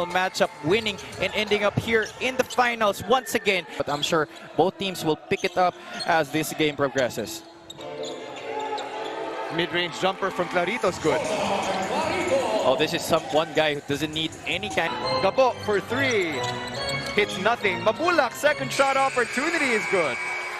matchup, winning and ending up here in the finals once again. But I'm sure both teams will pick it up as this game progresses. Mid-range jumper from Clarito's good. Oh, this is one guy who doesn't need any kind. Gabo for 3. Hits nothing. Mabulac, second shot opportunity is good.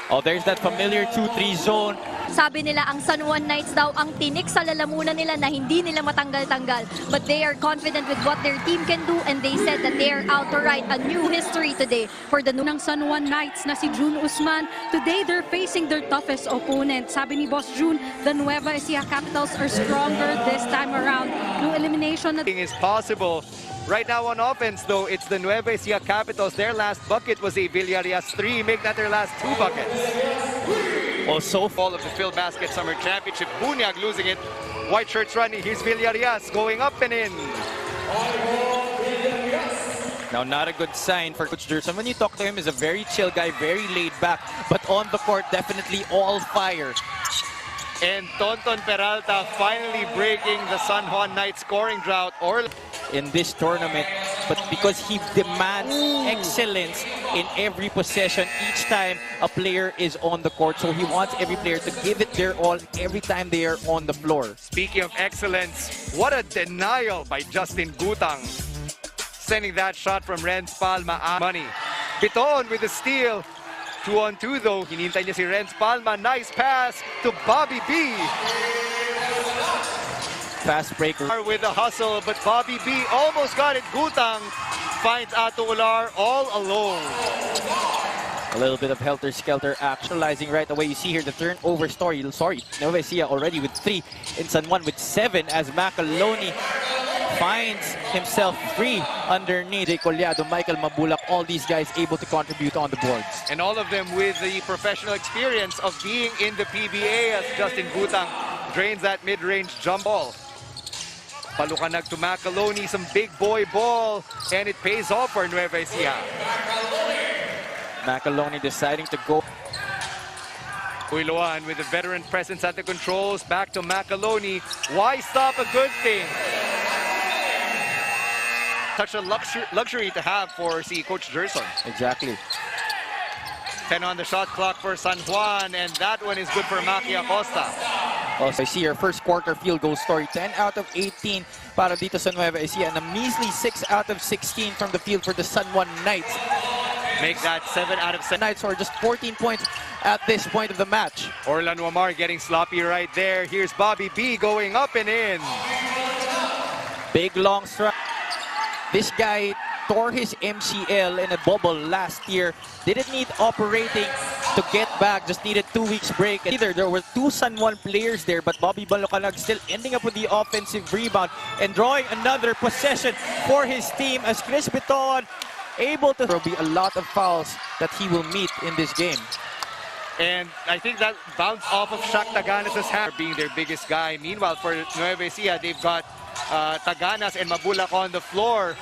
Oh, there's that familiar 2-3 zone. Sabi nila ang San Juan Knights daw ang tinik sa lalamunan nila na hindi nila matanggal-tanggal. But they are confident with what their team can do and they said that they are out to write a new history today for the ng San Juan Knights na si June Usman. Today they're facing their toughest opponent. Sabi ni Boss June, the Nueva Ecija Capitals are stronger this time around. No elimination is possible. Right now on offense, though, it's the Nueva Ecija Capitals. Their last bucket was a Villarias 3. Make that their last 2 buckets. Also, fall of the Filbasket Summer Championship. Bunyag losing it. White shirts running. Here's Villarias going up and in. Now, not a good sign for Coach Gerson. When you talk to him, he's a very chill guy, very laid back. But on the court, definitely all fire. And Tonton Peralta finally breaking the San Juan Knights scoring drought in this tournament, but because he demands excellence in every possession each time a player is on the court, so he wants every player to give it their all every time they are on the floor. Speaking of excellence, what a denial by Justin Gutang, sending that shot from Renz Palma. Money. Biton with the steal. 2-on-2 though. Hinintay niya si Renz Palma. Nice pass to Bobby B. Fast breaker with the hustle, but Bobby B almost got it. Gutang finds Ato Ular all alone. A little bit of helter-skelter actualizing right away. You see here the turnover story. Nueva Ecija already with 3 in San Juan with 7 as Macaloni finds himself free underneath. Collado, Michael Mabulac, all these guys able to contribute on the boards. And all of them with the professional experience of being in the PBA as Justin Gutang drains that mid-range jump ball. Palukanag to Macaloni, some big boy ball, and it pays off for Nueva Ecija. Macaloni deciding to go. Uiloan with the veteran presence at the controls, back to Macaloni. Why stop a good thing? Such a luxury to have for Coach Gerson. Exactly. 10 on the shot clock for San Juan, and that one is good for Maki Acosta. Also, I see your first quarter field goal story. 10 out of 18 para dito sa Nueva Ecija, and a measly 6 out of 16 from the field for the San Juan Knights. Make that 7 out of 7. Knights are just 14 points at this point of the match. Orlan Wamar getting sloppy right there. Here's Bobby B going up and in. Big long strike. This guy tore his MCL in a bubble last year. Didn't need operating to get back, just needed 2 weeks break. Either there were 2 San Juan players there, but Bobby Balucanag still ending up with the offensive rebound and drawing another possession for his team as Chris Biton able to. There will be a lot of fouls that he will meet in this game. And I think that bounced off of Shaq Taganas' hand, being their biggest guy. Meanwhile, for Nueva Ecija, they've got Taganas and Mabulac on the floor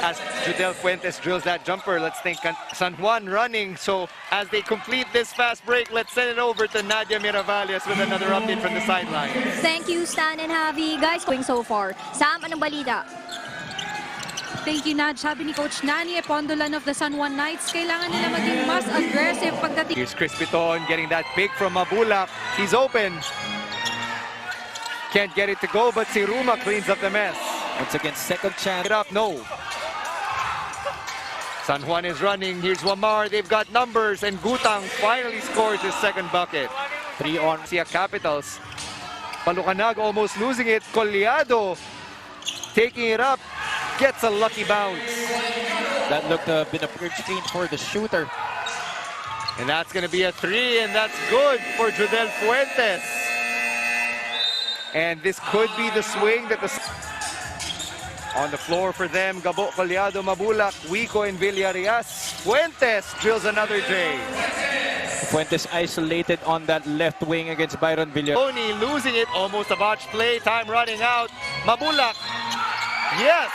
as Judel Fuentes drills that jumper. Let's think San Juan running. So as they complete this fast break, let's send it over to Nadia Miravalles with another update from the sideline. Thank you, Stan and Javi. Guys, going so far. Sam, anong balita? Thank you, Nad. Sabi ni Coach Nani Epondolan of the San Juan Knights, kailangan nila maging mas aggressive pagdating. Here's Chris Biton getting that pick from Mabulac. He's open. Can't get it to go, but si Ruma cleans up the mess. Once again, second chance. Get up, no. San Juan is running. Here's Wamar. They've got numbers, and Gutang finally scores his second bucket. 3 on Ecija Capitals. Palucanag almost losing it. Collado taking it up. Gets a lucky bounce. That looked to have been a good screen for the shooter. And that's going to be a 3, and that's good for Judel Fuentes. And this could be the swing that the... On the floor for them, Gabo, Collado, Mabulac, Wico, and Villarias. Fuentes drills another J. Fuentes isolated on that left wing against Byron Villar. Tony losing it, almost a botched play, time running out. Mabulac, yes!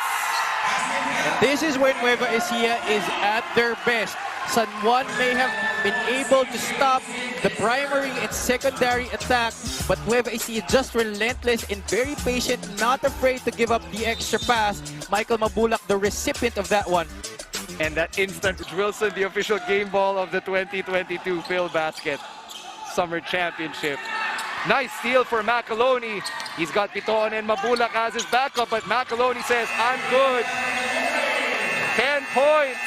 And this is where Nueva Ecija is at their best. San Juan may have been able to stop the primary and secondary attack, but Nueva Ecija just relentless and very patient, not afraid to give up the extra pass. Michael Mabulac, the recipient of that one. And that instant Wilson, the official game ball of the 2022 Filbasket Summer Championship. Nice steal for Macaloni. He's got Piton and Mabulac as his backup, but Macaloni says, I'm good. 10 points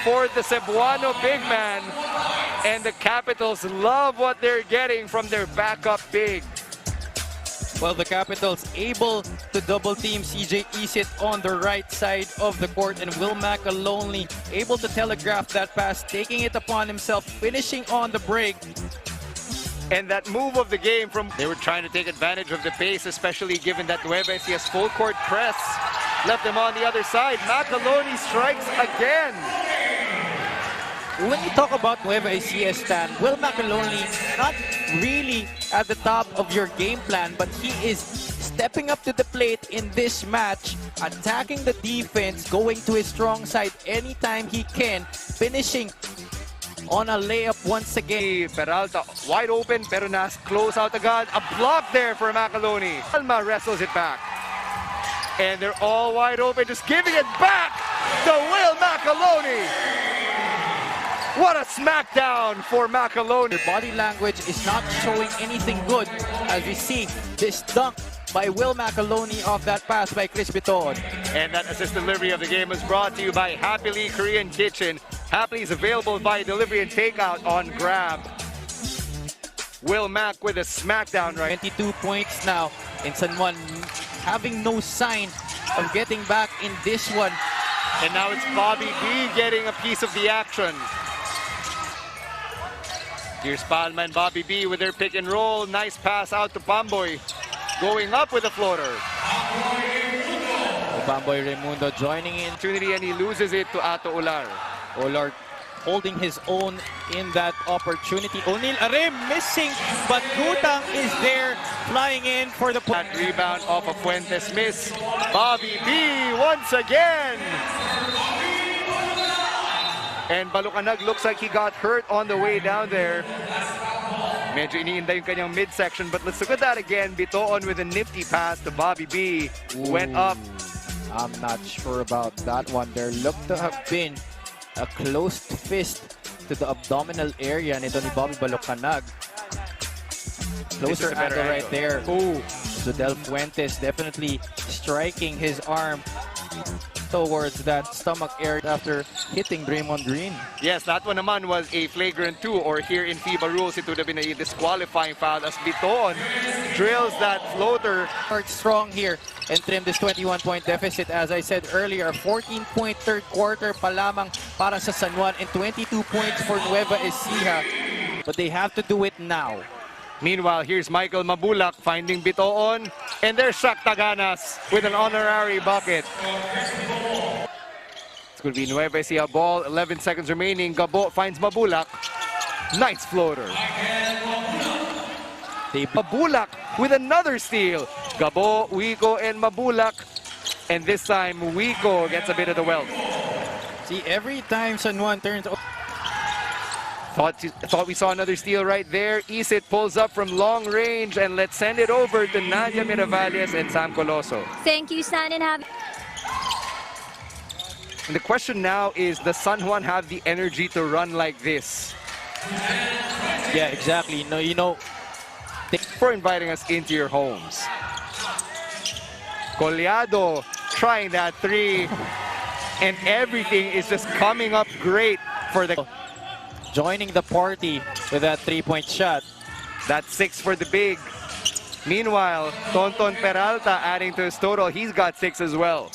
for the Cebuano big man. And the Capitals love what they're getting from their backup big. Well, the Capitals able to double team CJ Isit on the right side of the court, and Will Macaloni able to telegraph that pass, taking it upon himself, finishing on the break. And that move of the game from... They were trying to take advantage of the pace, especially given that Nueva Ecia's full court press left them on the other side. Macaloni strikes again. When you talk about Nueva Ecija, Stan, Will Macaloni not really at the top of your game plan, but he is stepping up to the plate in this match, attacking the defense, going to his strong side anytime he can, finishing on a layup once again. Peralta wide open, pero close out agad. A block there for Macaloni. Alma wrestles it back. And they're all wide open, just giving it back to Will Macaloni. What a smackdown for Macaloni. Their body language is not showing anything good as we see this dunk by Will Macaloni off that pass by Chris Biton. And that assist delivery of the game was brought to you by Happily Korean Kitchen. Happily is available via delivery and takeout on Grab. Will Mac with a smackdown right. 22 points now in San Juan, having no sign of getting back in this one. And now it's Bobby B getting a piece of the action. Here's Palma and Bobby B with their pick and roll. Nice pass out to Pamboy. Going up with a floater. Pamboy Raimundo joining in. Opportunity, and he loses it to Ato Ular. Ular holding his own in that opportunity. O'Neal Arim missing, but Gutang is there flying in for the That rebound off of Fuentes miss. Bobby B once again. And Balucanag looks like he got hurt on the way down there. Medyo iniinda yung kanyang midsection, but let's look at that again. Bitoon with a nifty pass to Bobby B. Went up. I'm not sure about that one. There looked to have been a closed fist to the abdominal area nito ni Bobby Balucanag. Closer angle right there. Ooh. Zodel Fuentes definitely striking his arm towards that stomach area after hitting Draymond Green. Yes, that one naman was a flagrant 2, or here in FIBA rules, it would have been a disqualifying foul as Biton drills that floater. Start strong here and trim this 21-point deficit. As I said earlier, 14-point third quarter pa lamang para sa San Juan and 22 points for Nueva Ecija. But they have to do it now. Meanwhile, here's Michael Mabulac finding Bitoon, and there's Shaq Taganas with an honorary bucket. It's going to be Nueva Ecija ball, 11 seconds remaining. Gabo finds Mabulac. Nice floater. Mabulac with another steal. Gabo, Wico, and Mabulac. And this time, Wico gets a bit of the wealth. See, every time San Juan turns... Thought we saw another steal right there. Isit pulls up from long range, and let's send it over to Nadia Miravalles and Sam Coloso. Thank you, Stan, and have... And the question now is, does San Juan have the energy to run like this? Yeah, exactly. No, you know... Thanks for inviting us into your homes. Collado trying that 3, and everything is just coming up great for the... Joining the party with that 3-point shot. That's 6 for the big. Meanwhile, Tonton Peralta adding to his total. He's got 6 as well.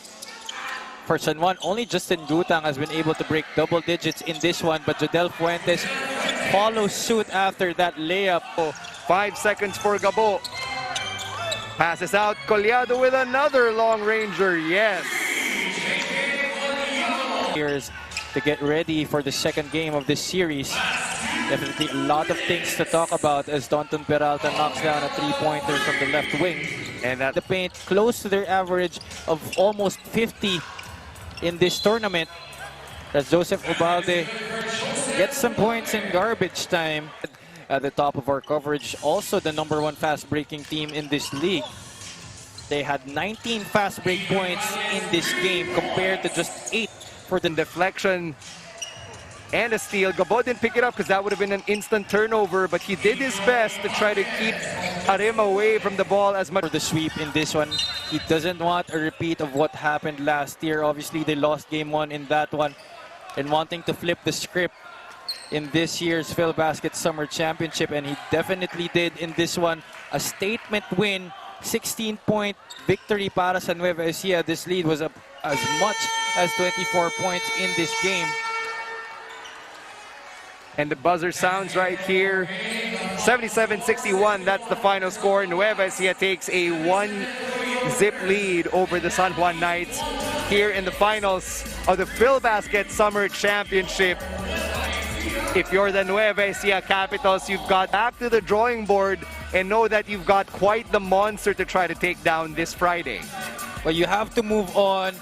For San Juan, only Justin Gutang has been able to break double digits in this one, but Jodel Fuentes follows suit after that layup. 5 seconds for Gabo. Passes out. Collado with another long ranger. Yes. Here's to get ready for the second game of this series. Definitely a lot of things to talk about as Tonton Peralta knocks down a 3-pointer from the left wing. And that the paint close to their average of almost 50 in this tournament. As Joseph Ubalde gets some points in garbage time. At the top of our coverage, also the #1 fast breaking team in this league. They had 19 fast break points in this game compared to just 8 for the Deflection and a steal. Gabo didn't pick it up because that would have been an instant turnover, but he did his best to try to keep Arim away from the ball as much. for the sweep in this one. He doesn't want a repeat of what happened last year. Obviously, they lost game 1 in that one, and wanting to flip the script in this year's Filbasket Summer Championship, and he definitely did in this one. A statement win, 16-point victory para sa Nueva Ecija. This lead was up as much as 24 points in this game. And the buzzer sounds right here. 77-61, that's the final score. Nueva Ecija takes a 1-zip lead over the San Juan Knights here in the finals of the Filbasket Summer Championship. If you're the Nueva Ecija Capitals, you've got back to the drawing board and know that you've got quite the monster to try to take down this Friday. But you have to move on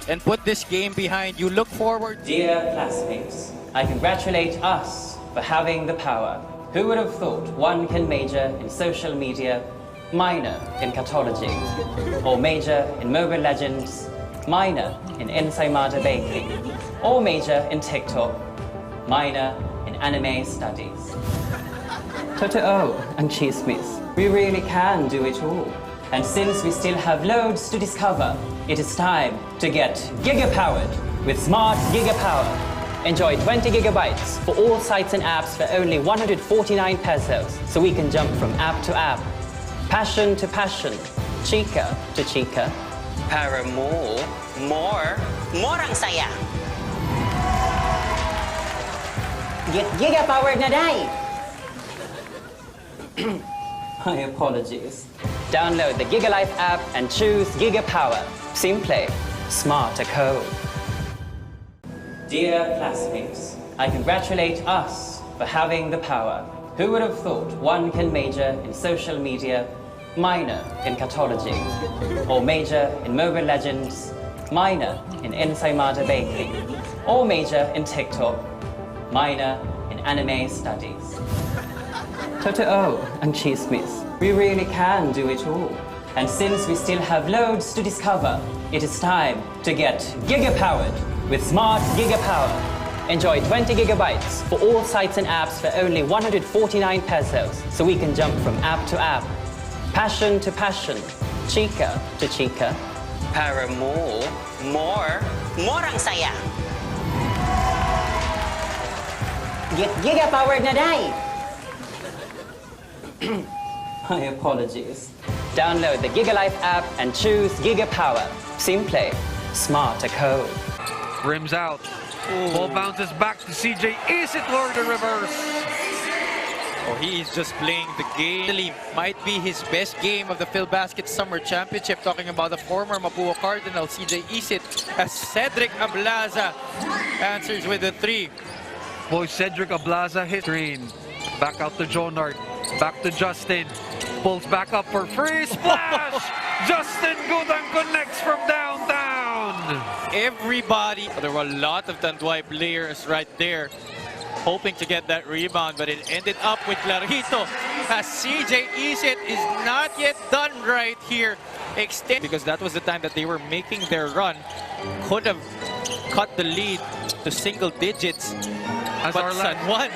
and put this game behind you. Look forward. Dear classmates, I congratulate us for having the power. Who would have thought one can major in social media, minor in cartology, or major in Mobile Legends, minor in Ensaymada Baking, or major in TikTok, minor in anime studies. Totoo and chismis, we really can do it all. And since we still have loads to discover, it is time to get giga-powered with Smart Giga-Power. Enjoy 20 gigabytes for all sites and apps for only 149 pesos, so we can jump from app to app, passion to passion, chika to chika. Para more ang saya. Get giga-powered na day! My apologies. Download the GigaLife app and choose Giga Power. Simple, smart code. Dear classmates, I congratulate us for having the power. Who would have thought one can major in social media, minor in cartology, or major in Mobile Legends, minor in Ensaymada Baking, or major in TikTok, minor in anime studies. Totoo and chismis, we really can do it all. And since we still have loads to discover, it is time to get giga-powered with Smart Giga-Power. Enjoy 20 gigabytes for all sites and apps for only 149 pesos, so we can jump from app to app, passion to passion, chika to chika. Para more ang saya. Get giga-powered na day! My apologies. Download the GigaLife app and choose Giga Power. Simple, smart code. Rims out. Ball bounces back to CJ. Is it Lord the reverse? Oh, he is just playing the game. Really might be his best game of the Filbasket Summer Championship. Talking about the former Mabulac Cardinal, CJ Isit, as Cedric Ablaza answers with a 3. Boy, Cedric Ablaza hit screen. Back out to Jonard. Back to Justin. Pulls back up for free splash. Justin Gutang connects from downtown. Everybody, there were a lot of Tanduay players right there hoping to get that rebound, but it ended up with Clarito as CJ Isit is not yet done right here. Because that was the time that they were making their run. Could have cut the lead to single digits, but San Juan.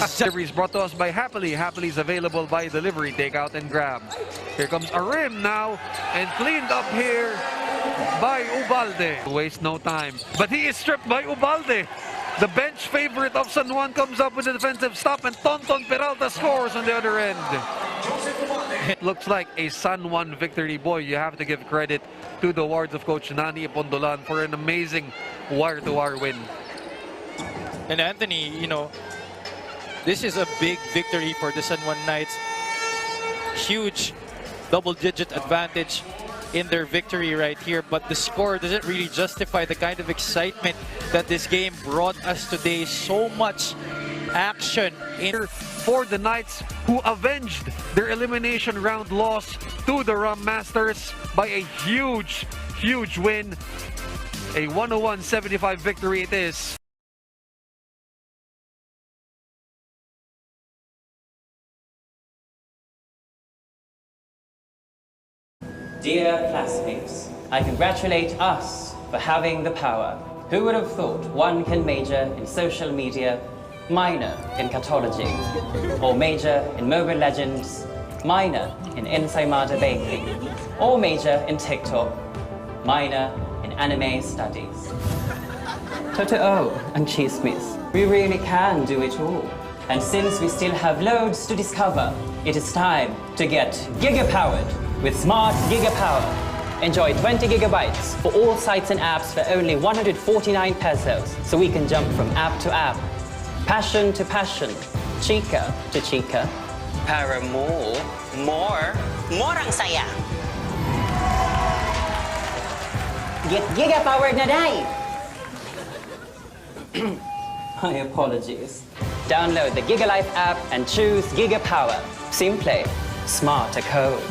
Series brought to us by Happily. Happily is available by delivery, take out and grab. Here comes a rim now, and cleaned up here by Ubalde. Waste no time, but he is stripped by Ubalde. The bench favorite of San Juan comes up with a defensive stop, and Tonton Peralta scores on the other end. It looks like a San Juan victory. Boy, you have to give credit to the wards of Coach Nani Pondolan for an amazing wire-to-wire win. And Anthony, you know, this is a big victory for the San Juan Knights. Huge double-digit advantage in their victory right here, but the score doesn't really justify the kind of excitement that this game brought us today. So much action in for the Knights, who avenged their elimination round loss to the Rum Masters by a huge win. A 101-75 victory it is. Dear classmates, I congratulate us for having the power. Who would have thought one can major in social media, minor in cartology, or major in Mobile Legends, minor in Ensaymada Baking, or major in TikTok, minor in anime studies. Totoo and chismis, we really can do it all. And since we still have loads to discover, it is time to get giga-powered with Smart Giga-Power. Enjoy 20 gigabytes for all sites and apps for only 149 pesos, so we can jump from app to app, passion to passion, chika to chika. Para more ang saya. Get giga-powered na day! My apologies. Download the GigaLife app and choose Giga Power. Simple, smart code.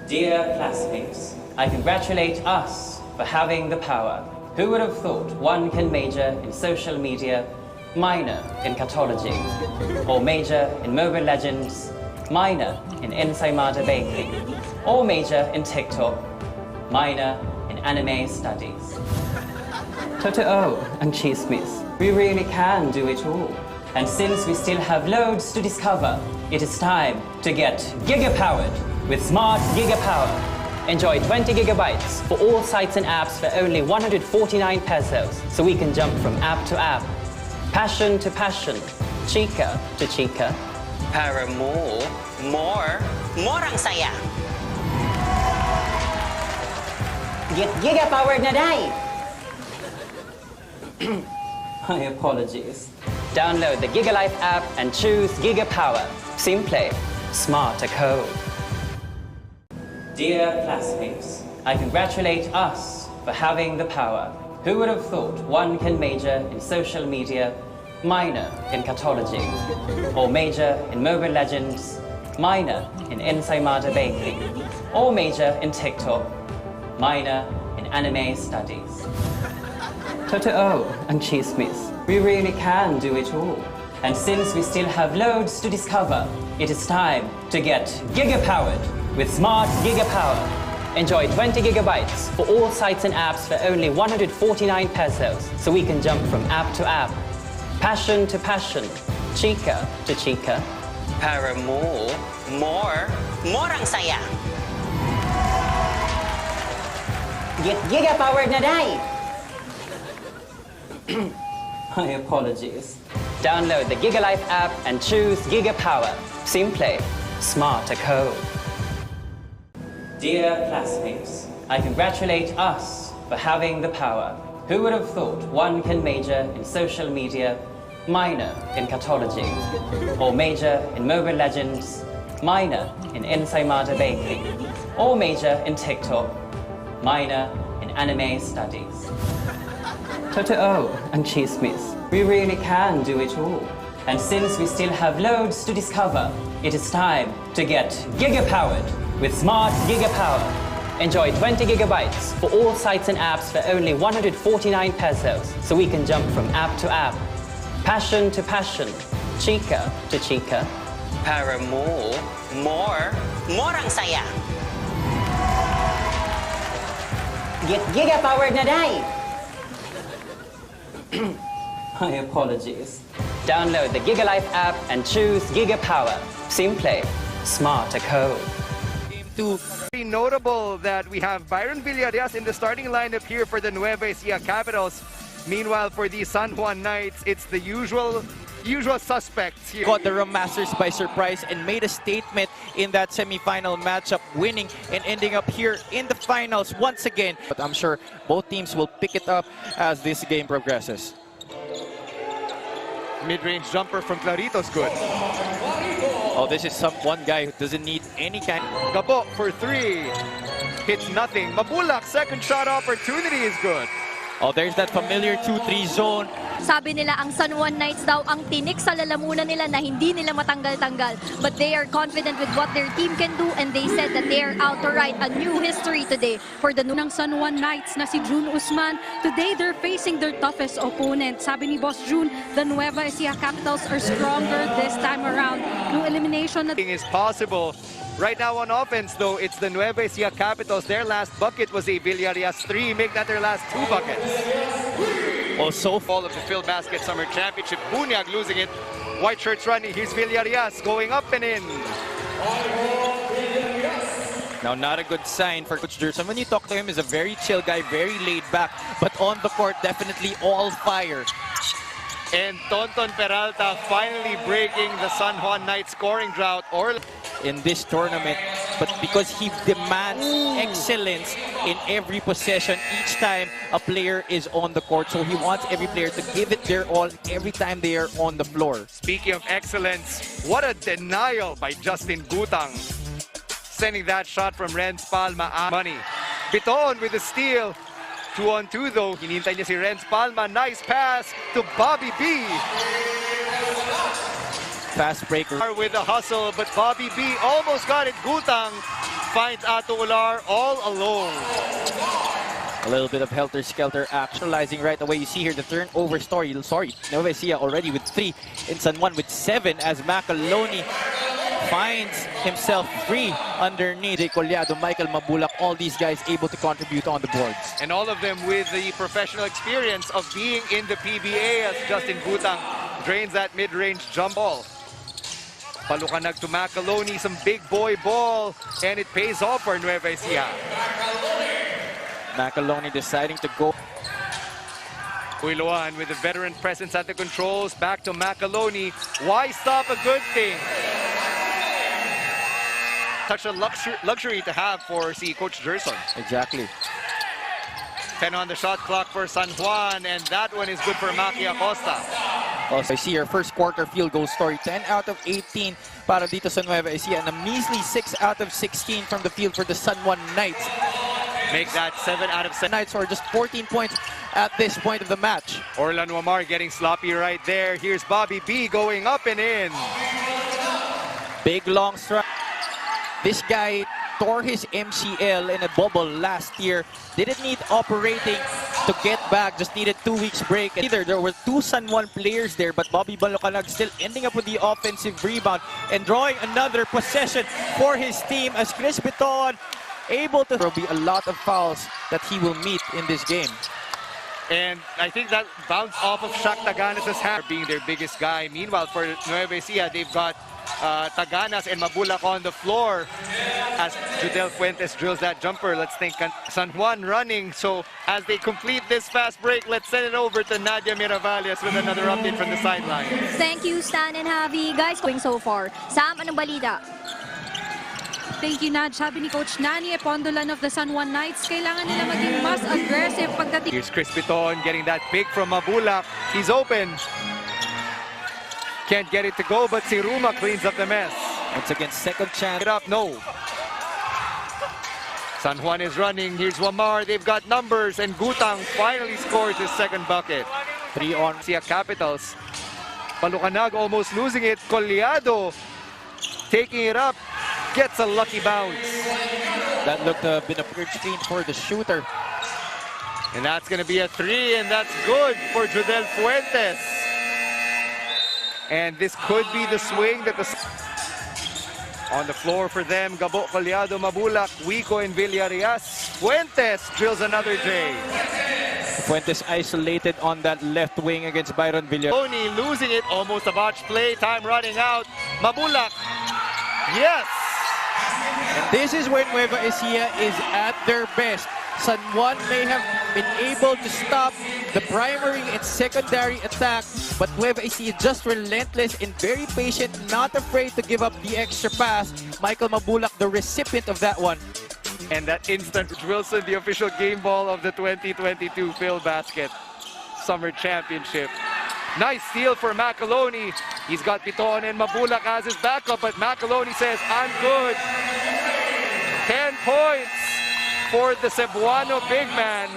Dear classmates, I congratulate us for having the power. Who would have thought one can major in social media, minor in cartology, or major in Mobile Legends, minor in Ensaymada Baking, or major in TikTok, minor in anime studies. Totoo and chismis, we really can do it all. And since we still have loads to discover, it is time to get giga-powered with Smart Giga-Power. Enjoy 20 gigabytes for all sites and apps for only 149 pesos, so we can jump from app to app, passion to passion, chika to chika. Para more ang saya. Get giga-powered na day! My apologies. Download the GigaLife app and choose Giga Power. Simple, smart code. Dear classmates, I congratulate us for having the power. Who would have thought one can major in social media, minor in cartology, or major in Mobile Legends, minor in Ensaymada Baking, or major in TikTok, minor in anime studies. Totoo and chismis, we really can do it all. And since we still have loads to discover, it is time to get giga-powered with Smart Giga-Power. Enjoy 20 gigabytes for all sites and apps for only 149 pesos, so we can jump from app to app, passion to passion, chika to chika. Para more ang saya. Get giga-powered na day! My apologies. Download the GigaLife app and choose Giga Power. Simple, smart code. Dear classmates, I congratulate us for having the power. Who would have thought one can major in social media, minor in cartology, or major in Mobile Legends, minor in Ensaymada Baking, or major in TikTok, minor in anime studies. Totoo and chismis, we really can do it all. And since we still have loads to discover, it is time to get giga-powered with Smart Giga-Power. Enjoy 20 gigabytes for all sites and apps for only 149 pesos, so we can jump from app to app, passion to passion, chika to chika. Para more ang saya. Get giga-powered na day! My apologies. Download the GigaLife app and choose Giga Power. Simple, smart code. Game 2. Very notable that we have Byron Villadias in the starting lineup here for the Nueva Ecija Capitals. Meanwhile, for the San Juan Knights, it's the usual suspects here. Caught the Rum Masters by surprise and made a statement in that semi-final matchup, winning and ending up here in the finals once again. But I'm sure both teams will pick it up as this game progresses. Mid-range jumper from Clarito's good. Oh, this is one guy who doesn't need any kind. Gabo for 3. Hits nothing. Mabulac second shot opportunity is good. Oh, there's that familiar 2-3 zone. Sabi nila ang San Juan Knights daw ang tinik sa lalamunan nila na hindi nila matanggal-tanggal. But they are confident with what their team can do and they said that they are out to write a new history today for the ng San Juan Knights na si June Usman. Today, they're facing their toughest opponent. Sabi ni Boss June, the Nueva Ecija Capitals are stronger this time around. No elimination na Is possible. Right now on offense, though, it's the Nueva Ecija Capitals. Their last bucket was a Villarreal 3. Make that their last 2 buckets. Also, All of the Filbasket Summer Championship. Bunyag losing it. White shirts running. Here's Villarreal going up and in. now not a good sign for Coach Gerson. When you talk to him, he's a very chill guy, very laid back. But on the court, definitely all fire. And Tonton Peralta finally breaking the San Juan Knights scoring drought. In this tournament, but because he demands excellence in every possession each time a player is on the court, so he wants every player to give it their all every time they are on the floor. Speaking of excellence, what a denial by Justin Gutang. Sending that shot from Renz Palma. Money. Biton with the steal. 2-on-2 though. Hinintay niya si Renz Palma. Nice pass to Bobby B. Fast breaker. With the hustle, but Bobby B almost got it. Gutang finds Ato Ular all alone. A little bit of helter-skelter actualizing right away. You see here the turnover story. Nueva Ecija already with 3 in San Juan with 7 as Macaloni finds himself free underneath Collado, Michael Mabulac, all these guys able to contribute on the boards. And all of them with the professional experience of being in the PBA as Justin Gutang drains that mid-range jump ball. Palukanag to Macaloni, some big boy ball, and it pays off for Nueva Ecija. Macaloni deciding to go. Uiluan with the veteran presence at the controls, back to Macaloni. Why stop a good thing? Such a luxury to have for Coach Gerson. Exactly. 10 on the shot clock for San Juan, and that one is good for Maki Acosta. Also, I see your first quarter field goal story. 10 out of 18 para dito sa Nueva Ecija, and a measly 6 out of 16 from the field for the San Juan Knights. Make that 7 out of 7. Knights are just 14 points at this point of the match. Orlan Wamar getting sloppy right there. Here's Bobby B going up and in. Big long strike. This guy tore his MCL in a bubble last year. Didn't need operating to get back, just needed 2 weeks break. Either there were 2 San Juan players there, but Bobby Balucanag still ending up with the offensive rebound and drawing another possession for his team as Chris Biton able to. There will be a lot of fouls that he will meet in this game. And I think that bounced off of Shaq Taganas' hand, being their biggest guy. Meanwhile, for Nueva Ecija, they've got Taganas and Mabulac on the floor as Judel Fuentes drills that jumper. Let's think San Juan running. So as they complete this fast break, let's send it over to Nadia Miravalias with another update from the sideline. Thank you, Stan and Javi. Guys, going so far. Sam, anong balita? Thank you, Nad. Sabi ni Coach Nani Epondolan of the San Juan Knights, kailangan nila maging mas aggressive pagdating. Here's Chris Biton getting that pick from Mabulac. He's open. Can't get it to go, but si Ruma cleans up the mess. Once again, second chance. Get up, no. San Juan is running. Here's Wamar. They've got numbers, and Gutang finally scores his second bucket. 3 on. Ecija Capitals. Palucanag almost losing it. Collado taking it up. Gets a lucky bounce. That looked to have been a weird screen for the shooter. And that's going to be a 3, and that's good for Judel Fuentes. And this could be the swing that on the floor for them. Gabo, Collado, Mabulac, Wico, and Villarreal. Fuentes drills another J. Fuentes isolated on that left wing against Byron Villarreal. Tony losing it, almost a botch play, time running out. Mabulac, yes! And this is when Nueva Ecija is at their best. San Juan may have been able to stop the primary and secondary attack, but Nueva Ecija just relentless and very patient, not afraid to give up the extra pass. Michael Mabulac, the recipient of that one. And that instant Wilson, the official game ball of the 2022 Filbasket Summer Championship. Nice steal for Macaloni. He's got Biton and Mabulac as his backup, but Macaloni says, I'm good. 10 points for the Cebuano big man.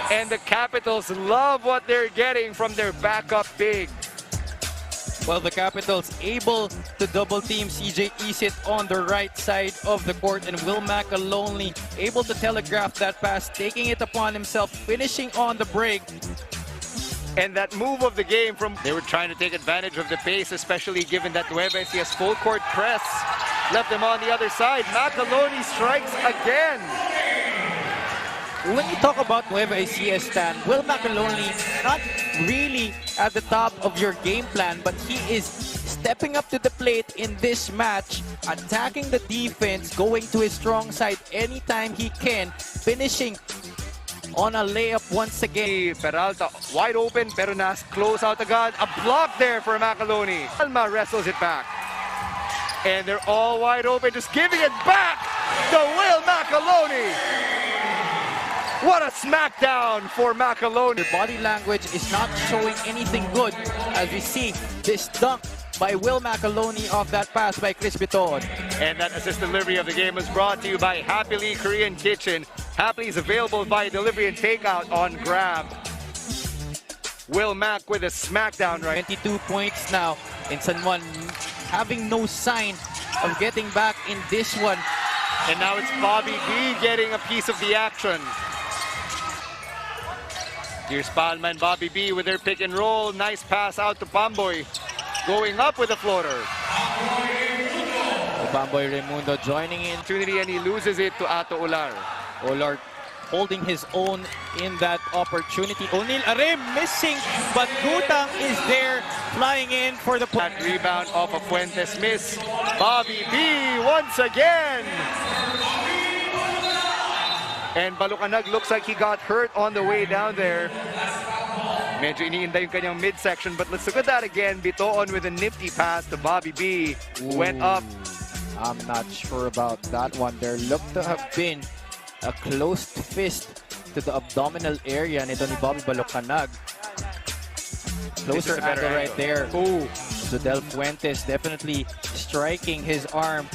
And the Capitals love what they're getting from their backup big. Well, the Capitals able to double team CJ Isit on the right side of the court, and Will McAloney able to telegraph that pass, taking it upon himself, finishing on the break. And that move of the game they were trying to take advantage of the pace, especially given that Nueva Ecia's full court press left them on the other side. McAloney strikes again. When you talk about Nueva Ecija, Stan, Will McAloney not really at the top of your game plan, but he is stepping up to the plate in this match, attacking the defense, going to his strong side anytime he can, finishing on a layup once again. Peralta wide open, pero close out agad. A block there for McAloney. Alma wrestles it back. And they're all wide open, just giving it back to Will McAloney. What a smackdown for McAloney. Your body language is not showing anything good as we see this dunk by Will McAloney off that pass by Chris Bitoon. And that assist delivery of the game was brought to you by Happily Korean Kitchen. Happily is available by delivery and takeout on Grab. Will Mac with a smackdown right. 22 points now in San Juan, having no sign of getting back in this one. And now it's Bobby B getting a piece of the action. Here's Palma and Bobby B with their pick and roll. Nice pass out to Pamboy. Going up with a floater. Bamboy Raimundo joining in. Opportunity, and he loses it to Ato Ular. Ular holding his own in that opportunity. O'Neal Arim missing, but Gutang is there flying in for the That rebound off of Fuentes miss. Bobby B once again. And Balucanag looks like he got hurt on the way down there. Medyo iniinda yung kanyang midsection, but let's look at that again. Bitoon with a nifty pass to Bobby B. Went up. I'm not sure about that one. There looked to have been a closed fist to the abdominal area nito ni Bobby Balucanag. Closer angle right there. Ooh. Del Fuentes definitely striking his arm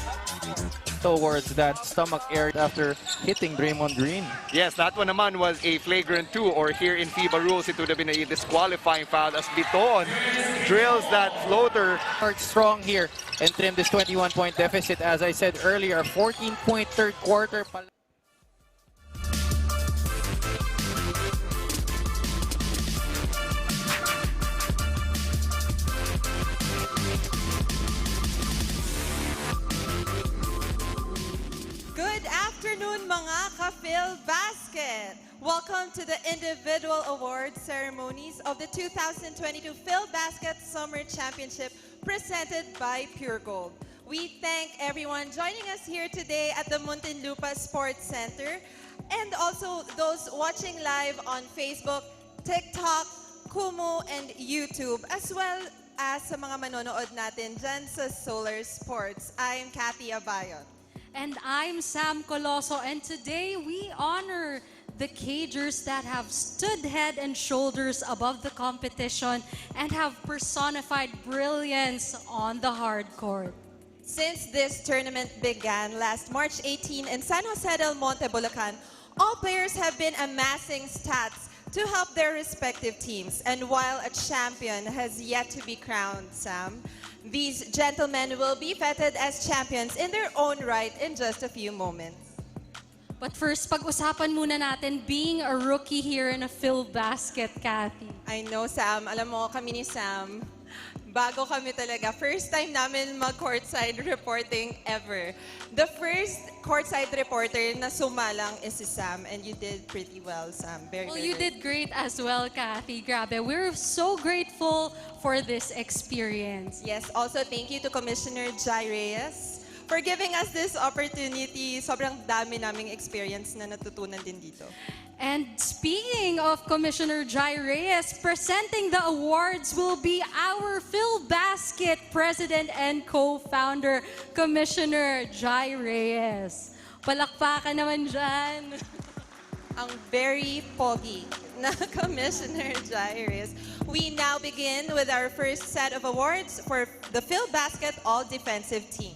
towards that stomach area after hitting Draymond Green. Yes, that one naman was a flagrant 2, or here in FIBA rules, it would have been a disqualifying foul as Bitoon drills that floater. Strong here and trim this 21-point deficit. As I said earlier, a 14-point third quarter. Good afternoon, mga ka-Filbasket! Welcome to the individual award ceremonies of the 2022 Filbasket Summer Championship presented by Pure Gold. We thank everyone joining us here today at the Muntinlupa Sports Center, and also those watching live on Facebook, TikTok, Kumu, and YouTube, as well as sa mga manonood natin dyan sa Solar Sports. I'm Kathy Abayon. And I'm Sam Coloso, and today we honor the cagers that have stood head and shoulders above the competition and have personified brilliance on the hard court. Since this tournament began last March 18 in San Jose del Monte, Bulacan, all players have been amassing stats to help their respective teams. And while a champion has yet to be crowned, Sam, these gentlemen will be feted as champions in their own right in just a few moments. But first, pag-usapan muna natin being a rookie here in a Filbasket, Kathy. I know, Sam. Alam mo, kami ni Sam, bago kami talaga. First time namin mag-courtside reporting ever. The first courtside reporter na sumalang is si Sam, and you did pretty well, Sam. Well, you did great as well, Kathy. Grabe. We're so grateful for this experience. Yes, also thank you to Commissioner Jai Reyes for giving us this opportunity. Sobrang dami naming experience na natutunan din dito. And speaking of Commissioner Jai Reyes, presenting the awards will be our Filbasket President and Co-Founder, Commissioner Jai Reyes. Palakpakan naman dyan. Ang very pogi na Commissioner Jai Reyes. We now begin with our first set of awards for the Filbasket All-Defensive Team.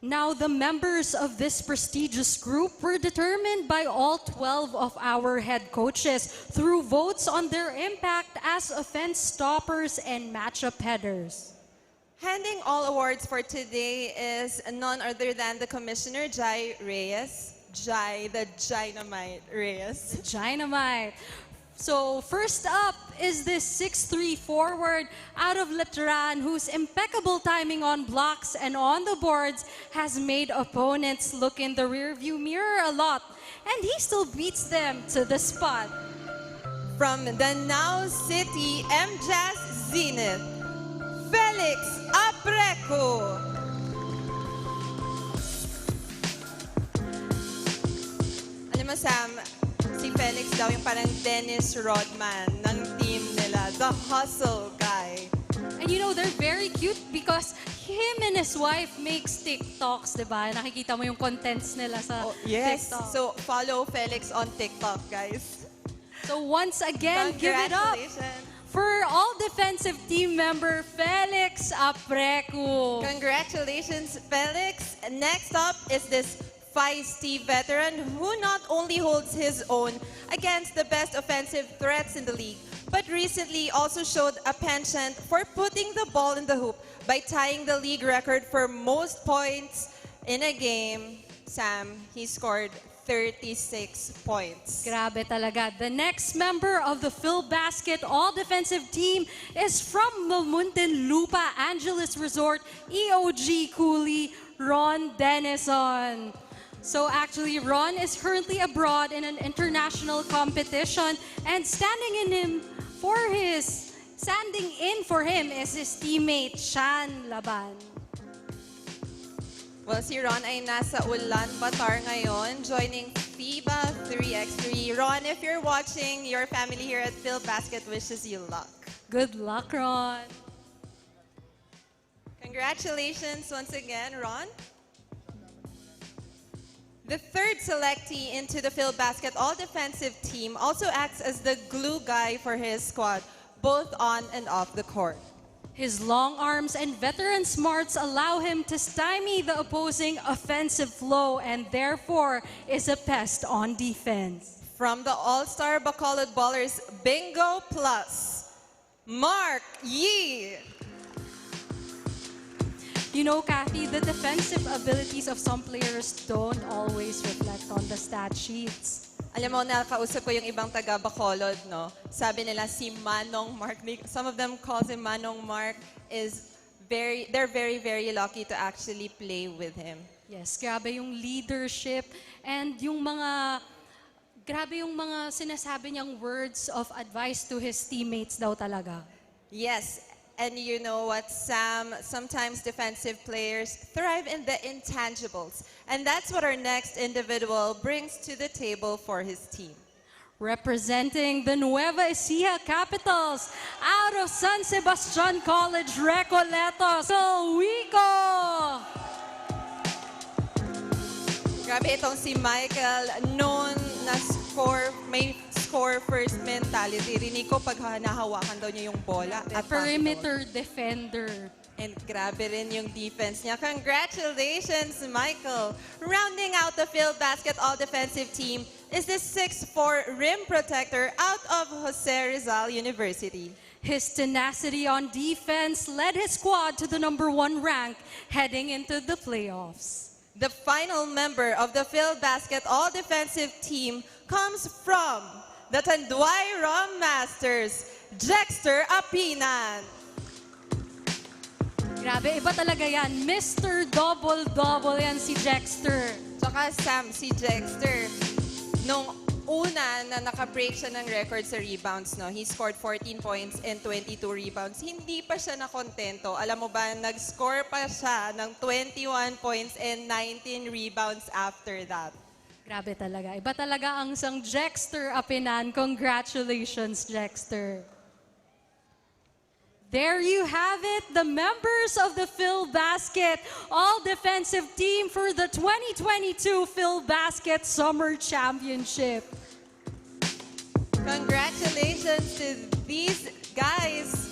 Now, the members of this prestigious group were determined by all 12 of our head coaches through votes on their impact as offense stoppers and matchup headers. Handing all awards for today is none other than the Commissioner Jai Reyes. Jai, the Dynamite Reyes. Dynamite. So first up is this 6'3" forward out of Letran whose impeccable timing on blocks and on the boards has made opponents look in the rearview mirror a lot. And he still beats them to the spot. From Danao City, MJAS Zenith, Felix Apreco. Alam mo, Sam, si Felix daw yung parang Dennis Rodman ng team nila, the hustle guy. And you know, they're very cute because him and his wife makes TikToks, diba? Nakikita mo yung contents nila sa TikTok. So follow Felix on TikTok, guys. So once again, give it up for all defensive team member Felix Apreco. Congratulations, Felix. Next up is this feisty veteran who not only holds his own against the best offensive threats in the league, but recently also showed a penchant for putting the ball in the hoop by tying the league record for most points in a game. Sam, he scored 36 points. Grabe talaga. The next member of the Filbasket all-defensive team is from Muntinlupa Angeles Resort, EOG Coolie, Ron Denison. So actually, Ron is currently abroad in an international competition, and standing in for him is his teammate Shan Laban. Well, si Ron ay nasa Ulaanbaatar ngayon, joining FIBA 3x3. Ron, if you're watching, your family here at Filbasket wishes you luck. Good luck, Ron. Congratulations once again, Ron. The third selectee into the Filbasket all-defensive team also acts as the glue guy for his squad, both on and off the court. His long arms and veteran smarts allow him to stymie the opposing offensive flow and therefore is a pest on defense. From the All-Star Bacolod Ballers Bingo Plus, Mark Yee. You know, Kathy, the defensive abilities of some players don't always reflect on the stat sheets. Alam mo, nakausap ko yung ibang taga Bacolod, no? Sabi nila si Manong Mark, some of them calls him Manong Mark, they're very, very lucky to actually play with him. Yes, grabe yung leadership and grabe yung mga sinasabi niyang words of advice to his teammates daw talaga. Yes. And you know what, Sam? Sometimes defensive players thrive in the intangibles. And that's what our next individual brings to the table for his team. Representing the Nueva Ecija Capitals out of San Sebastian College, Recoletos, Wico! Grabe itong si Michael, noon na may score first mentality. Rinig ko pag nahawakan daw niya yung bola. At perimeter defender. And grabe rin yung defense niya. Congratulations, Michael. Rounding out the Filbasket all-defensive team is the 6'4" rim protector out of Jose Rizal University. His tenacity on defense led his squad to the #1 rank heading into the playoffs. The final member of the Filbasket all-defensive team comes from the Tanduay Rom Masters, Jexter Apinan. Grabe, iba talaga yan. Mr. Double-Double yan si Jexter. Tsaka Sam, si Jexter, nung una na naka-break siya ng record sa rebounds, no? He scored 14 points and 22 rebounds. Hindi pa siya nakontento. Alam mo ba, nag-score pa siya ng 21 points and 19 rebounds after that. Grabe talaga. Iba talaga ang isang Jexter Apinan. Congratulations, Jexter. There you have it, the members of the Filbasket all-defensive team for the 2022 Filbasket Summer Championship. Congratulations to these guys.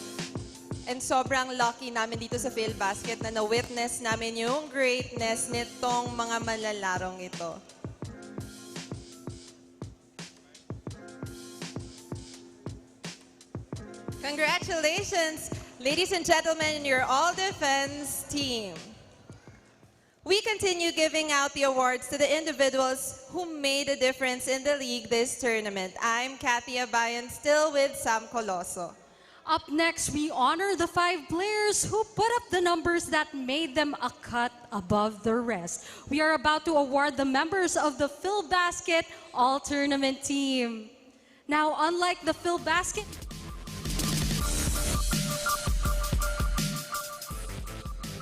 And sobrang lucky namin dito sa Filbasket na na-witness namin yung greatness nitong mga manlalarong ito. Congratulations, ladies and gentlemen, your all-defense team. We continue giving out the awards to the individuals who made a difference in the league this tournament. I'm Kathy Abayan, still with Sam Coloso. Up next, we honor the 5 players who put up the numbers that made them a cut above the rest. We are about to award the members of the Filbasket All-Tournament team. Now, unlike the Filbasket,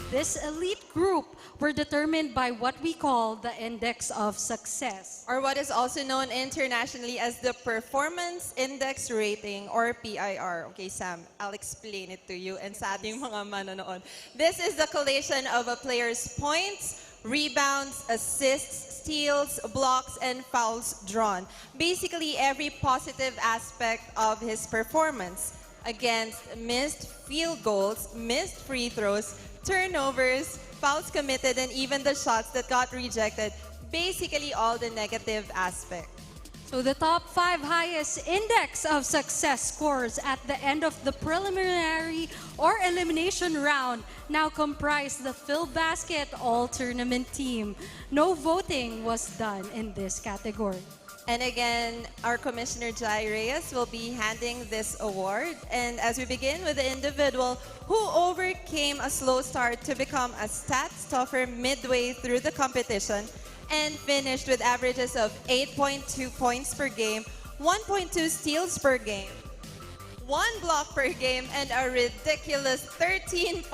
this elite group were determined by what we call the Index of Success. Or what is also known internationally as the Performance Index Rating, or PIR. Okay, Sam, I'll explain it to you and sa ating mga manonood. This is the collation of a player's points, rebounds, assists, steals, blocks, and fouls drawn. Basically, every positive aspect of his performance against missed field goals, missed free throws, turnovers, fouls committed, and even the shots that got rejected. Basically, all the negative aspects. So the top 5 highest index of success scores at the end of the preliminary or elimination round now comprise the Filbasket All-Tournament team. No voting was done in this category. And again, our Commissioner Jai Reyes will be handing this award. And as we begin with the individual who overcame a slow start to become a stat stuffer midway through the competition and finished with averages of 8.2 points per game, 1.2 steals per game, 1 block per game, and a ridiculous 13.6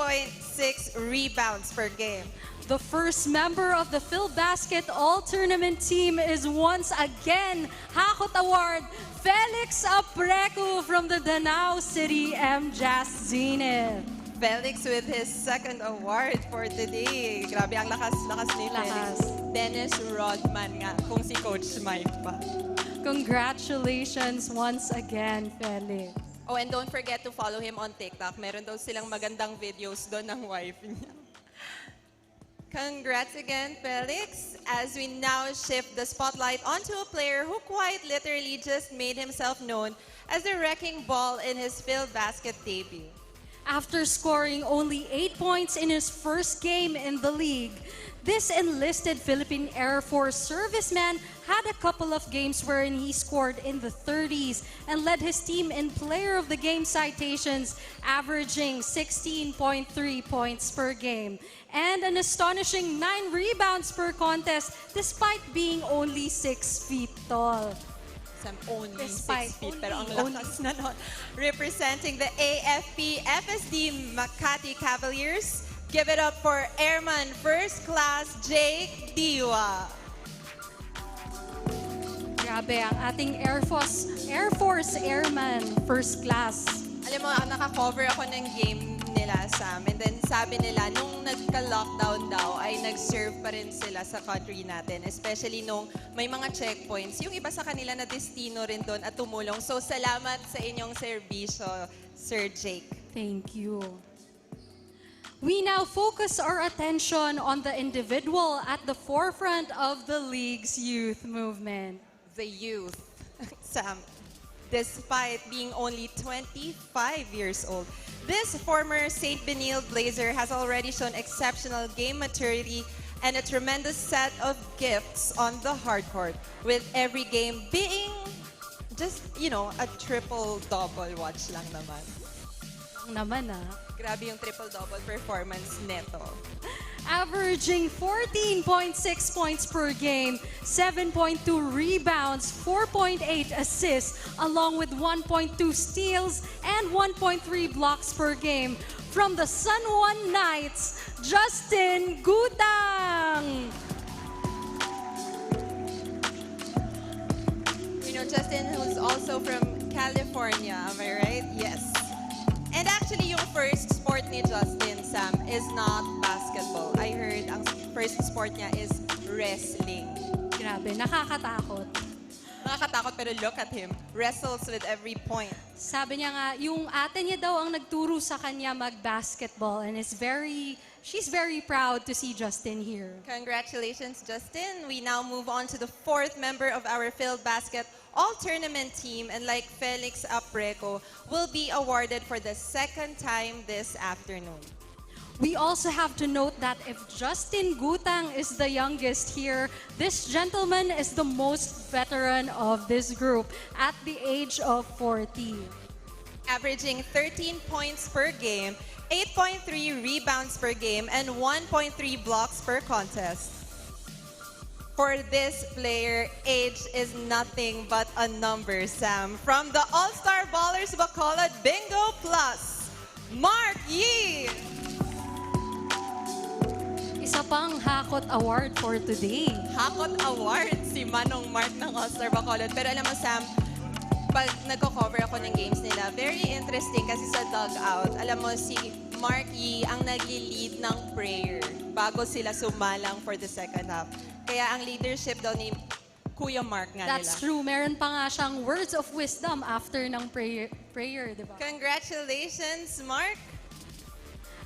rebounds per game. The first member of the Filbasket All-Tournament team is once again Hakot Award, Felix Aprecu from the Danao City MJAS Zenith. Felix with his second award for today. Grabe, ang lakas ni Felix. Dennis Rodman nga, kung si Coach Mike pa. Congratulations once again, Felix. Oh, and don't forget to follow him on TikTok. Meron daw silang magandang videos doon ng wife niya. Congrats again, Felix, as we now shift the spotlight onto a player who quite literally just made himself known as the wrecking ball in his Filbasket debut. After scoring only 8 points in his first game in the league, this enlisted Philippine Air Force serviceman had a couple of games wherein he scored in the 30s and led his team in Player of the Game citations, averaging 16.3 points per game and an astonishing 9 rebounds per contest despite being only 6 feet tall. Only Despite 6 feet, only- pero ang lakas na nun. Representing the AFP FSD Makati Cavaliers, give it up for Airman First Class Jake Diwa. Grabe ang ating Air Force Airman First Class. Alam mo, naka-cover ako ng game nila, Sam. And then sabi nila, nung nagka-lockdown daw, ay nag-serve pa rin sila sa country natin. Especially nung may mga checkpoints. Yung iba sa kanila na destino rin doon at tumulong. So, salamat sa inyong serbisyo, Sir Jake. Thank you. We now focus our attention on the individual at the forefront of the league's youth movement. The youth, Sam, despite being only 25 years old, this former St. Benil Blazer has already shown exceptional game maturity and a tremendous set of gifts on the hardcourt, with every game being just, a triple-double watch lang naman. Grabe yung triple-double performance neto. Averaging 14.6 points per game, 7.2 rebounds, 4.8 assists, along with 1.2 steals and 1.3 blocks per game. From the San Juan Knights, Justin Gutang! Justin, who's also from California, am I right? Yes. And actually, yung first sport ni Justin, Sam, is not basketball. I heard ang first sport niya is wrestling. Grabe, nakakatakot. Nakakatakot pero look at him. Wrestles with every point. Sabi niya nga, yung ate niya daw ang nagturo sa kanya mag-basketball and she's very proud to see Justin here. Congratulations, Justin. We now move on to the fourth member of our Filbasket All-Tournament team, and like Felix Apreco, will be awarded for the second time this afternoon. We also have to note that if Justin Gutang is the youngest here, this gentleman is the most veteran of this group at the age of 40. Averaging 13 points per game, 8.3 rebounds per game, and 1.3 blocks per contest. For this player, age is nothing but a number, Sam. From the All-Star Ballers Bacolod Bingo Plus, Mark Yee! Isa pang Hakot Award for today. Hakot Award si Manong Mark ng All-Star Bacolod. Pero alam mo, Sam, pag nagko-cover ako ng games nila, very interesting kasi sa dugout, alam mo, si Mark Yee ang nagli-lead ng prayer bago sila sumalang for the second half. Kaya ang leadership daw ni Kuya Mark nga That's nila. true. Meron pa nga siyang words of wisdom after ng prayer, di ba? Congratulations, Mark!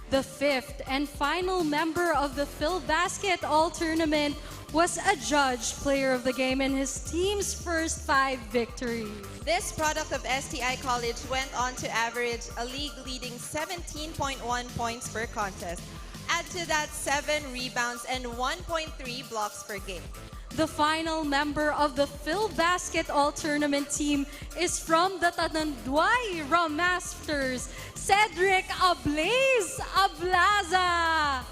The fifth and final member of the Filbasket All-Tournament was a judge player of the game in his team's first 5 victories. This product of STI College went on to average a league-leading 17.1 points per contest. Add to that 7 rebounds and 1.3 blocks per game. The final member of the Filbasket All-Tournament team is from the Tananduay Ramasters, Cedric Ablaze Ablaza.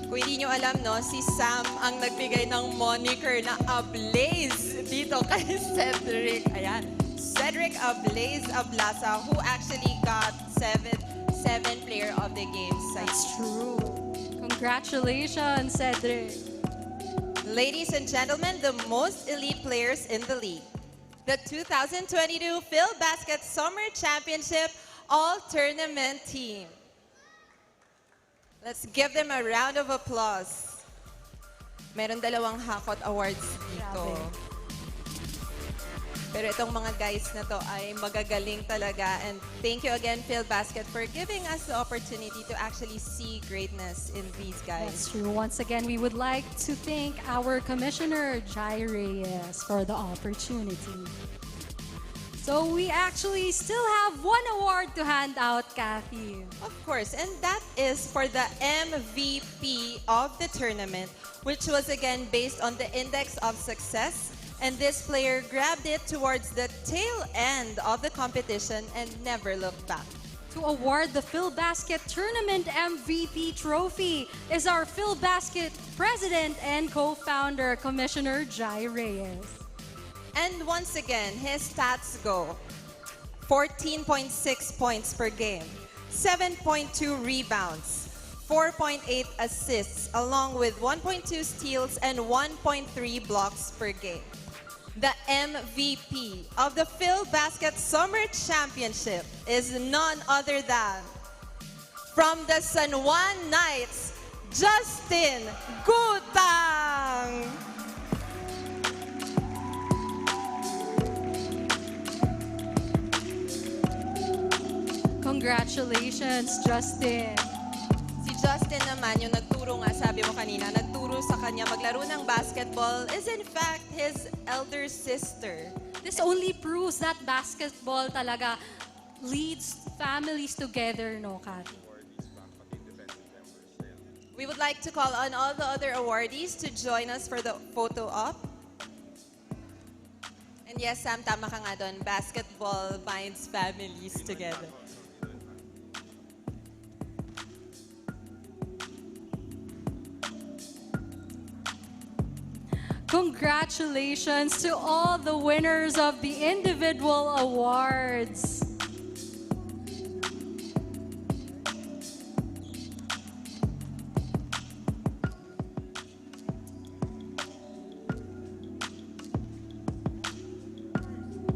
Kung hindi nyo alam, no, si Sam ang nagbigay ng moniker na Ablaze dito kay Cedric. Ayan. Cedric Ablaze Ablaza, who actually got 7 player of the game. That's true. Congratulations, Cedric. Ladies and gentlemen, the most elite players in the league. The 2022 Filbasket Summer Championship All-Tournament team. Let's give them a round of applause. Meron dalawang Hakot Awards dito. Grabe. Pero itong mga guys na to ay magagaling talaga. And thank you again, Filbasket, for giving us the opportunity to actually see greatness in these guys. That's true. Once again, we would like to thank our Commissioner, Jai Reyes, for the opportunity. So we actually still have one award to hand out, Kathy. Of course, and that is for the MVP of the tournament, which was again based on the Index of Success. And this player grabbed it towards the tail end of the competition and never looked back. To award the Filbasket Tournament MVP trophy is our Filbasket President and co-founder, Commissioner Jai Reyes. And once again, his stats go 14.6 points per game, 7.2 rebounds, 4.8 assists, along with 1.2 steals and 1.3 blocks per game. The MVP of the Filbasket Summer Championship is none other than from the San Juan Knights, Justin Gutang! Congratulations, Justin. Si Justin naman, yung nagturo nga, sabi mo kanina, nagturo sa kanya maglaro ng basketball is in fact his elder sister. This only proves that basketball talaga leads families together, no, Kathy? We would like to call on all the other awardees to join us for the photo op. And yes, Sam, tama ka nga doon. Basketball binds families together. Congratulations to all the winners of the individual awards.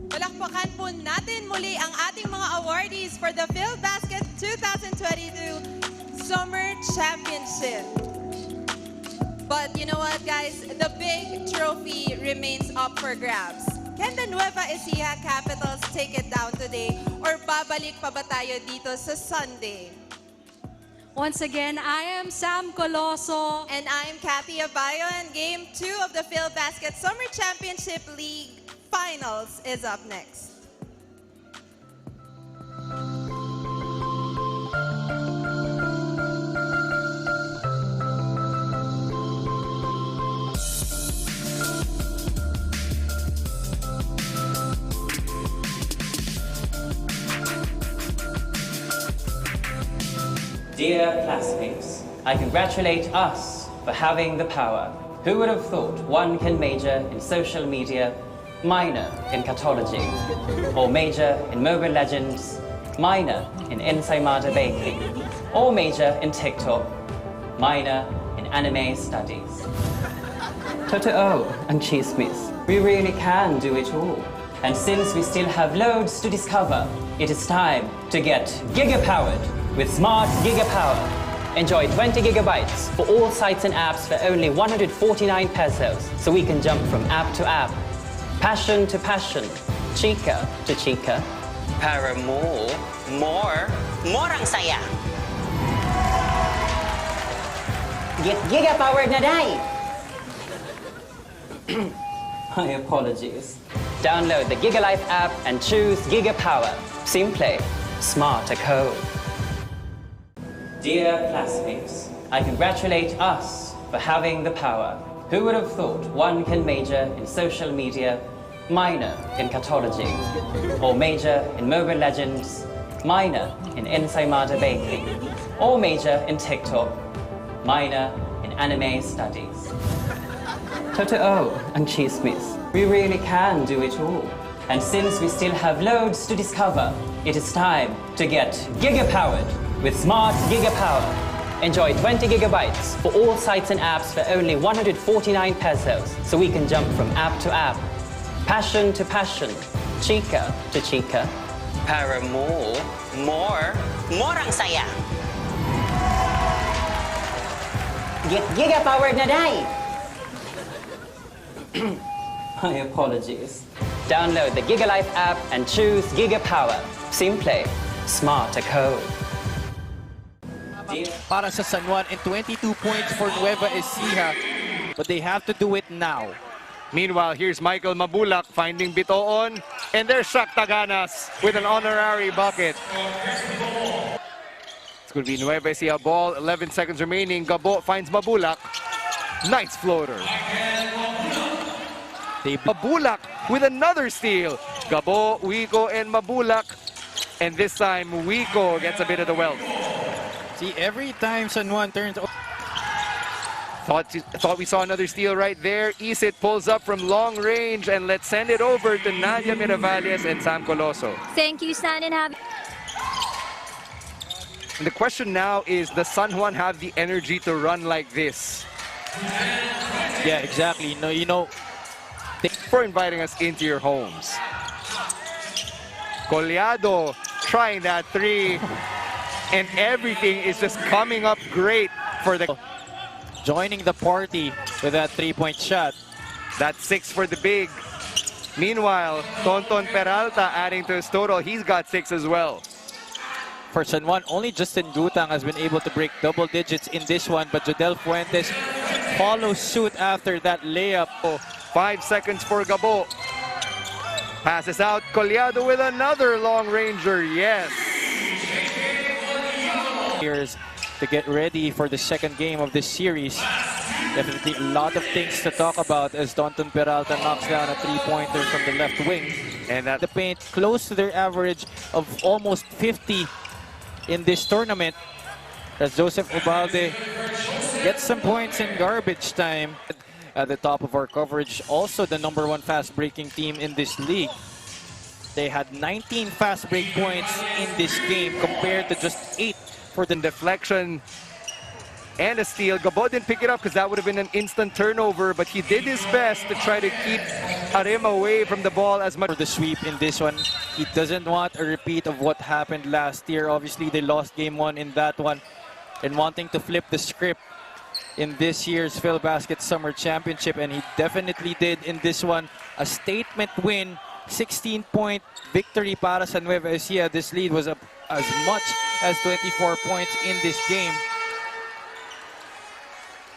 Palakpakan po natin muli ang ating mga awardees for the Filbasket 2022 Summer Championship. But you know what, guys? The big trophy remains up for grabs. Can the Nueva Ecija Capitals take it down today or babalik pa ba tayo dito sa Sunday? Once again, I am Sam Coloso. And I'm Kathy Abayo, and Game 2 of the Filbasket Summer Championship League Finals is up next. Dear classmates, I congratulate us for having the power. Who would have thought one can major in social media, minor in catology, or major in Mobile Legends, minor in Ensaymada Baking, or major in TikTok, minor in anime studies. Totoo and chismis, we really can do it all. And since we still have loads to discover, it is time to get giga-powered with Smart Gigapower. Enjoy 20 gigabytes for all sites and apps for only 149 pesos, so we can jump from app to app, passion to passion, chica to chica. Para more ang saya. Get giga-powered na day! My apologies. Download the GigaLife app and choose Gigapower. Simple, smart code. Dear classmates, I congratulate us for having the power. Who would have thought one can major in social media, minor in catology, or major in Mobile Legends, minor in Ensaymada Baking, or major in TikTok, minor in anime studies. Totoo and chismis, we really can do it all. And since we still have loads to discover, it is time to get giga-powered with Smart Gigapower. Enjoy 20 gigabytes for all sites and apps for only 149 pesos, so we can jump from app to app, passion to passion, chica to chica. Para more ang saya. Get giga-powered na day! My apologies. Download the GigaLife app and choose Gigapower. Simple, smart code. Para sa San Juan and 22 points for Nueva Ecija, but they have to do it now. Meanwhile, here's Michael Mabulac finding Bitoon, and there's Shaq Taganas with an honorary bucket. It's going to be Nueva Ecija ball, 11 seconds remaining. Gabo finds Mabulac. Nice floater. Mabulac with another steal. Gabo, Wico, and Mabulac. And this time, Wico gets a bit of the wealth. See, every time San Juan turns... Thought we saw another steal right there. Isit pulls up from long range, and let's send it over to Nadia Miravalles and Sam Coloso. Thank you, Stan and Happy. And the question now is, does San Juan have the energy to run like this? Yeah, exactly. No, you know... For inviting us into your homes. Collado trying that three. And everything is just coming up great for the... Joining the party with that three-point shot. That's 6 for the big. Meanwhile, Tonton Peralta adding to his total. He's got 6 as well. For San Juan, only Justin Gutang has been able to break double digits in this one, but Jodel Fuentes follows suit after that layup. 5 seconds for Gabo. Passes out. Collado with another long ranger. Yes. Here's to get ready for the second game of this series. Definitely a lot of things to talk about as Tonton Peralta knocks down a three-pointer from the left wing. And at the paint, close to their average of almost 50 in this tournament. As Joseph Ubalde gets some points in garbage time. At the top of our coverage, also the #1 fast-breaking team in this league. They had 19 fast-break points in this game compared to just 8 for the deflection and a steal. Gabo didn't pick it up because that would have been an instant turnover, but he did his best to try to keep Harim away from the ball as much. For the sweep in this one, he doesn't want a repeat of what happened last year. Obviously, they lost game 1 in that one, and wanting to flip the script in this year's Filbasket Summer Championship, and he definitely did in this one. A statement win, 16-point victory para sa Nueva Ecija. This lead was up as much as 24 points in this game.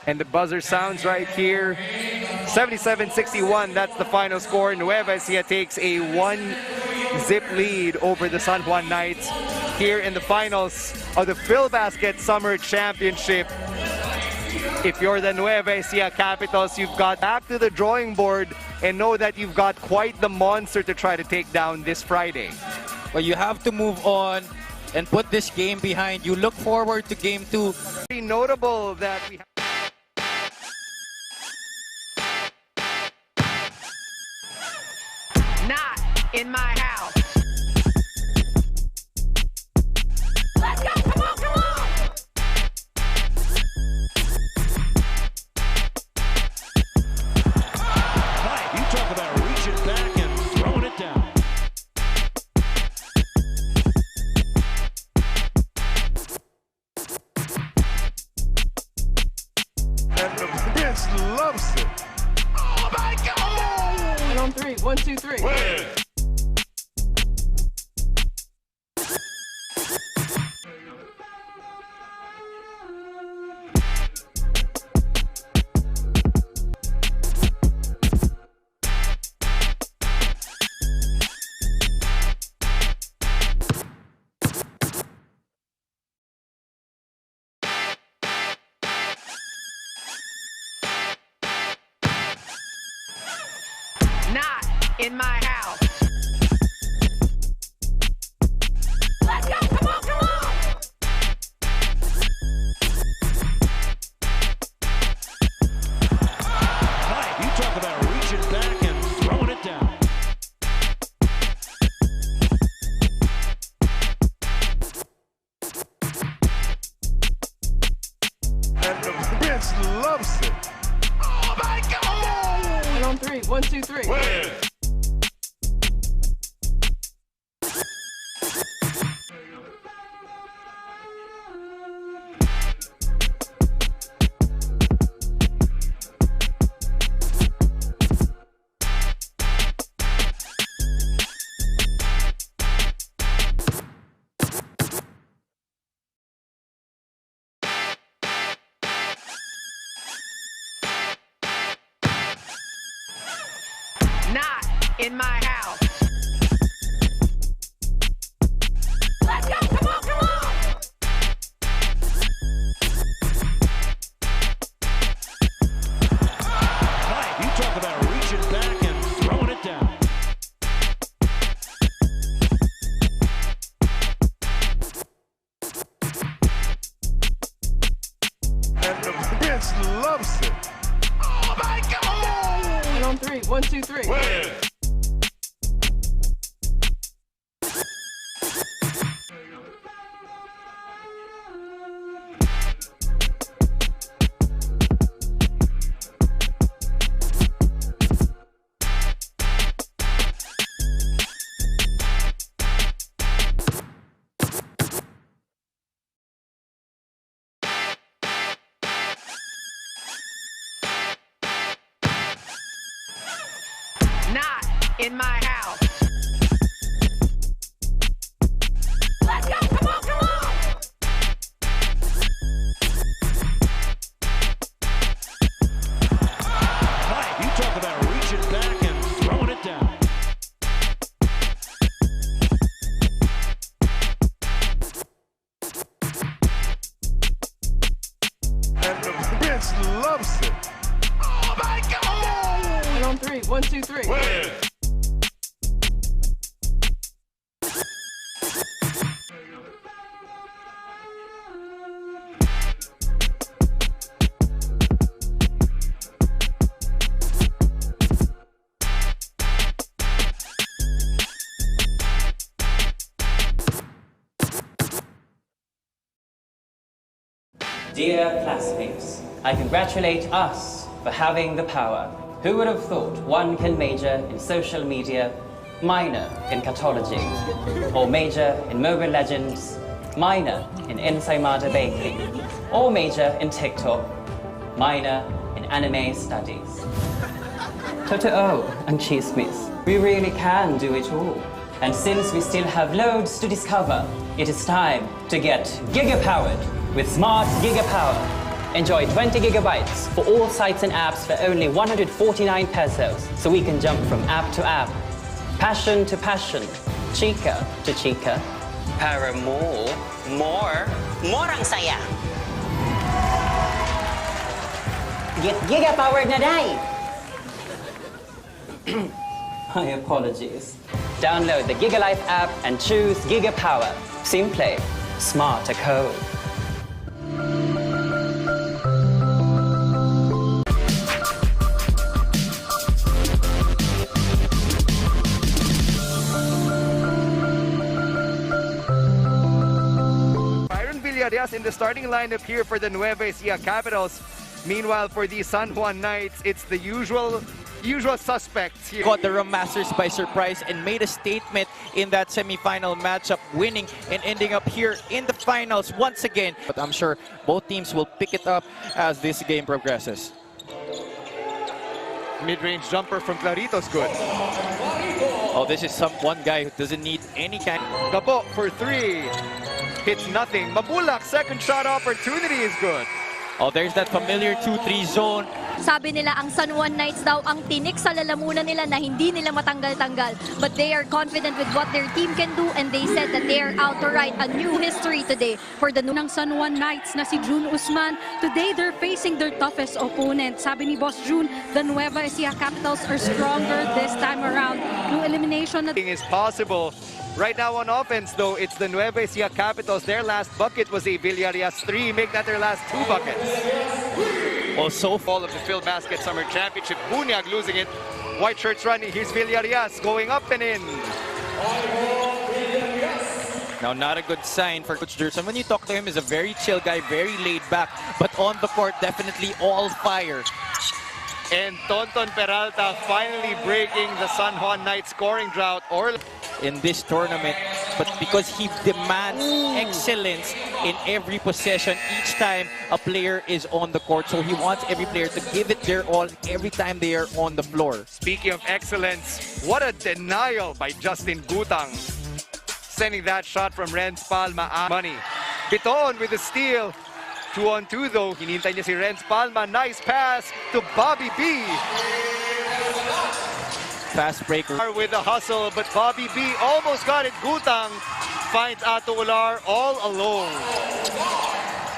And the buzzer sounds right here. 77-61, that's the final score. Nueva Ecija takes a 1-zip lead over the San Juan Knights here in the finals of the Filbasket Summer Championship. If you're the Nueva Ecija Capitals, you've got back to the drawing board and know that you've got quite the monster to try to take down this Friday. Well, you have to move on and put this game behind you. Look forward to game 2. Very notable that we have not in my house. Let's go, come on, come on! Mike, you talk about reaching back and throwing it down. And the bench loves it. Oh my God! 1 on 3, 1, 2, 3. Win. Not in my house. Let's go, come on, come on! Mike, you talk about reaching back and throwing it down. And the bench loves it. Oh my God! 1 on 3, 1, 2, 3. Win. Not in my house. Let's go, come on, come on! Mike, you talk about reaching back and throwing it down. And the bench loves it. Oh my God! 1 on 3, 1, 2, 3. Win. Not in my house. Let's go, come on, come on! Mike, you talk about reaching back and throwing it down. And the bench loves it. Oh my God! 1 on 3, 1, 2, 3. Win. Dear classmates, I congratulate us for having the power. Who would have thought one can major in social media, minor in catology, or major in Mobile Legends, minor in ensaymada baking, or major in TikTok, minor in anime studies. Totoo and chismis. We really can do it all. And since we still have loads to discover, it is time to get giga-powered with Smart Giga-Power. Enjoy 20 gigabytes for all sites and apps for only 149 pesos, so we can jump from app to app, passion to passion, chika to chika. Para more ang saya. Get giga-powered na day! My apologies. Download the GigaLife app and choose Giga Power. Simple, smart to code. In the starting lineup here for the Nueva Ecija Capitals. Meanwhile, for the San Juan Knights, it's the usual suspects here. Caught the Rum Masters by surprise and made a statement in that semi-final matchup, winning and ending up here in the finals once again. But I'm sure both teams will pick it up as this game progresses. Mid-range jumper from Clarito's good. Oh, this is one guy who doesn't need any kind. Gabo for three. Hits nothing. Mabulac, second shot opportunity is good. Oh, there's that familiar 2-3 zone. Sabi nila ang San Juan Knights daw ang tinik sa lalamunan nila na hindi nila matanggal-tanggal. But they are confident with what their team can do and they said that they are out to write a new history today for the ng San Juan Knights na si June Usman. Today they're facing their toughest opponent. Sabi ni Boss June, the Nueva Ecija Capitals are stronger this time around. Yung elimination na is possible. Right now on offense, though, it's the Nueva Ecija Capitals. Their last bucket was a Villarias 3. Make that their last 2 buckets. Also, fall of the Filbasket Summer Championship. Bunyag losing it. White shirts running. Here's Villarias going up and in. Now, not a good sign for Coach Gerson. When you talk to him, he's a very chill guy, very laid back. But on the court, definitely all fire. And Tonton Peralta finally breaking the San Juan Knights scoring drought in this tournament, but because he demands excellence in every possession each time a player is on the court, so he wants every player to give it their all every time they are on the floor. Speaking of excellence, what a denial by Justin Gutang, sending that shot from Renz Palma. Money. Biton with the steal. 2-on-2 though. Hinintay niya si Renz Palma. Nice pass to Bobby B. Fast breaker with the hustle, but Bobby B almost got it. Gutang finds Ato Ular all alone.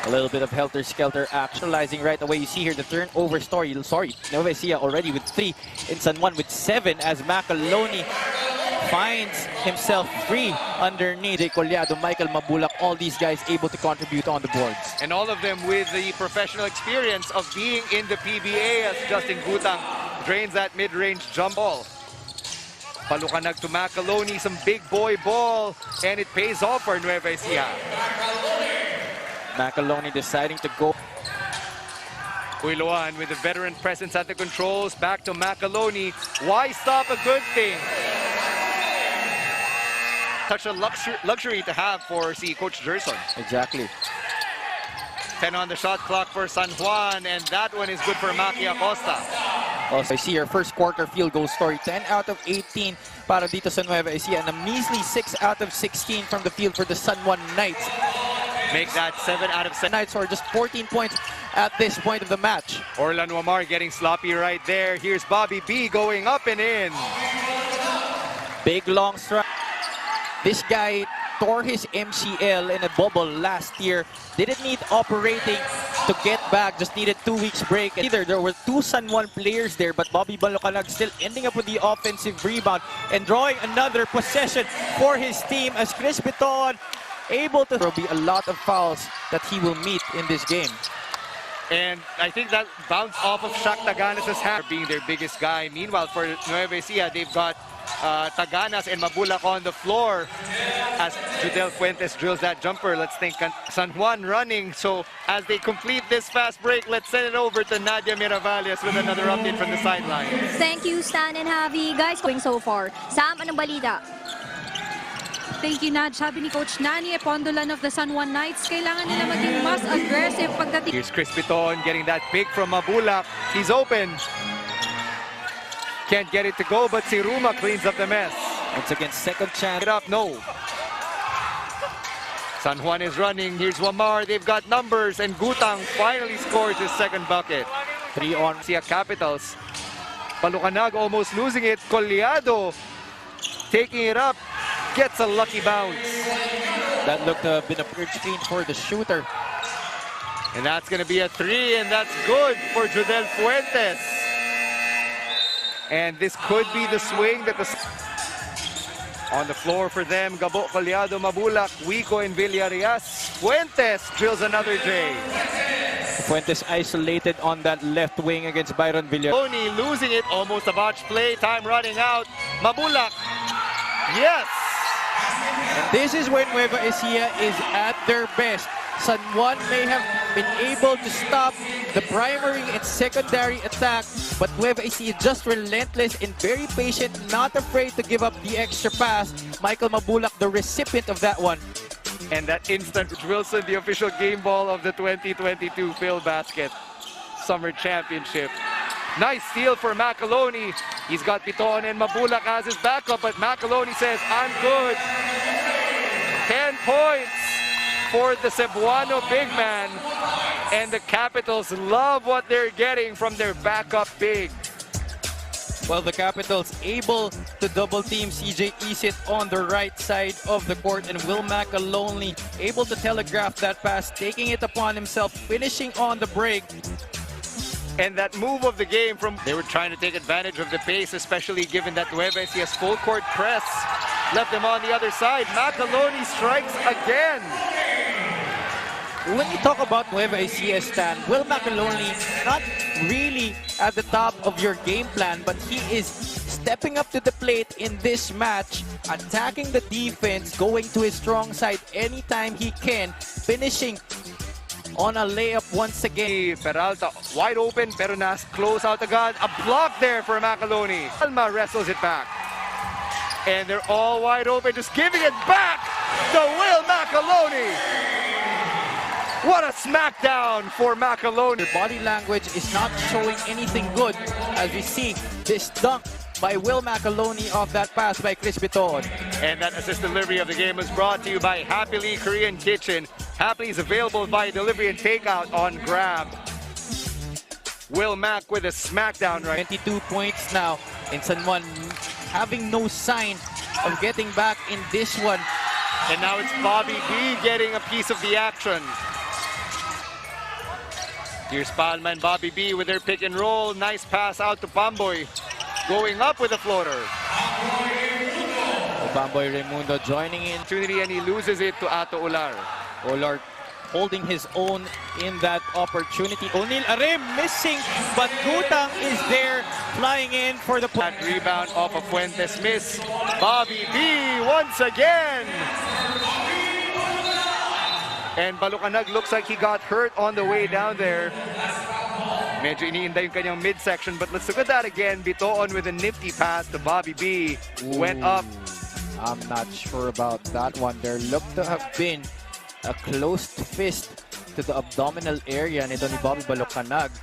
A little bit of helter-skelter actualizing right away. You see here the turnover story. Nueva Ecija already with 3 in San Juan with 7 as Macaloni finds himself free underneath Collado, Michael Mabulac, all these guys able to contribute on the boards. And all of them with the professional experience of being in the PBA as Justin Gutang drains that mid-range jump ball. Palukanag to Macaloni, some big boy ball, and it pays off for Nueva Ecija. Macaloni deciding to go. Uiloan with the veteran presence at the controls, back to Macaloni. Why stop a good thing? Such a luxury to have for Coach Gerson. Exactly. 10 on the shot clock for San Juan, and that one is good for Maki Acosta. Also, I see your first quarter field goal story. 10 out of 18 para dito sa Nueva Ecija, and a measly 6 out of 16 from the field for the San Juan Knights. Make that 7 out of 7. Knights are just 14 points at this point of the match. Orlan Wamar getting sloppy right there. Here's Bobby B going up and in. Big long strike. This guy tore his MCL in a bubble last year. Didn't need operating to get back, just needed 2 weeks break. There were 2 San Juan players there, but Bobby Balocanag still ending up with the offensive rebound and drawing another possession for his team as Chris Biton able to. There will be a lot of fouls that he will meet in this game. And I think that bounce off of Shaq Taganas' hand being their biggest guy. Meanwhile, for Nueva Ecija, they've got Taganas and Mabulac on the floor as Judel Fuentes drills that jumper. Let's think San Juan running. So as they complete this fast break, let's send it over to Nadia Miravalles with another update from the sideline. Thank you, Stan and Javi. Guys, going so far. Sam, anong balita? Thank you, Nad. Sabi ni Coach Nani Epondolan of the San Juan Knights, kailangan nila maging mas aggressive pagdating. Here's Chris Piton getting that pick from Mabulac. He's open. Can't get it to go, but si Ruma cleans up the mess. Once again, second chance. Get up, no. San Juan is running. Here's Wamar. They've got numbers, and Gutang finally scores his second bucket. 3 on. Sia Capitals. Palucanag almost losing it. Collado taking it up. Gets a lucky bounce. That looked to have been a weird screen for the shooter. And that's going to be a 3, and that's good for Jodel Fuentes. And this could be the swing that the... On the floor for them, Gabo, Collado, Mabulac, Wico, and Villarias. Fuentes drills another J. Fuentes isolated on that left wing against Byron Villar. Tony losing it, almost a botched play, time running out. Mabulac, yes! And this is when Nueva Ecija is at their best. San Juan may have been able to stop the primary and secondary attack, but Nueva Ecija just relentless and very patient, not afraid to give up the extra pass. Michael Mabulac, the recipient of that one. And that instant Wilson, the official game ball of the 2022 Filbasket Summer Championship. Nice steal for Macaloni. He's got Piton and Mabulac as his backup, but Macaloni says, I'm good. 10 points for the Cebuano big man. And the Capitals love what they're getting from their backup big. Well, the Capitals able to double team CJ Isit on the right side of the court, and Will Macaloni able to telegraph that pass, taking it upon himself, finishing on the break. And that move of the game from... They were trying to take advantage of the pace, especially given that Nueva Ecija's full court press left them on the other side. Macaloni strikes again. When you talk about Nueva Ecija, Stan, Will Macaloni not really at the top of your game plan, but he is stepping up to the plate in this match, attacking the defense, going to his strong side anytime he can, finishing on a layup once again. Peralta wide open, pero close out agad. A block there for Macaloni. Alma wrestles it back. And they're all wide open, just giving it back to Will Macaloni. What a smackdown for Macaloni. Their body language is not showing anything good as we see this dunk by Will Macaloni off that pass by Chris Piton. And that assist delivery of the game was brought to you by Happily Korean Kitchen. Happily is available via delivery and takeout on Grab. Will Mac with a smackdown right. 22 points now, and San Juan having no sign of getting back in this one. And now it's Bobby B getting a piece of the action. Here's Palma and Bobby B with their pick and roll. Nice pass out to Pamboy. Going up with a floater. Pamboy Raimundo joining in. Opportunity, and he loses it to Ato Ular. Ular holding his own in that opportunity. O'Neal Arim missing, but Gutang is there flying in for the that rebound off of Fuentes miss. Bobby B once again. And Balucanag looks like he got hurt on the way down there. Medyo iniinda yung kanyang midsection, but let's look at that again. Bitoon with a nifty pass to Bobby B. Ooh, went up. I'm not sure about that one. There looked to have been a closed fist to the abdominal area nito ni Bobby Balucanag.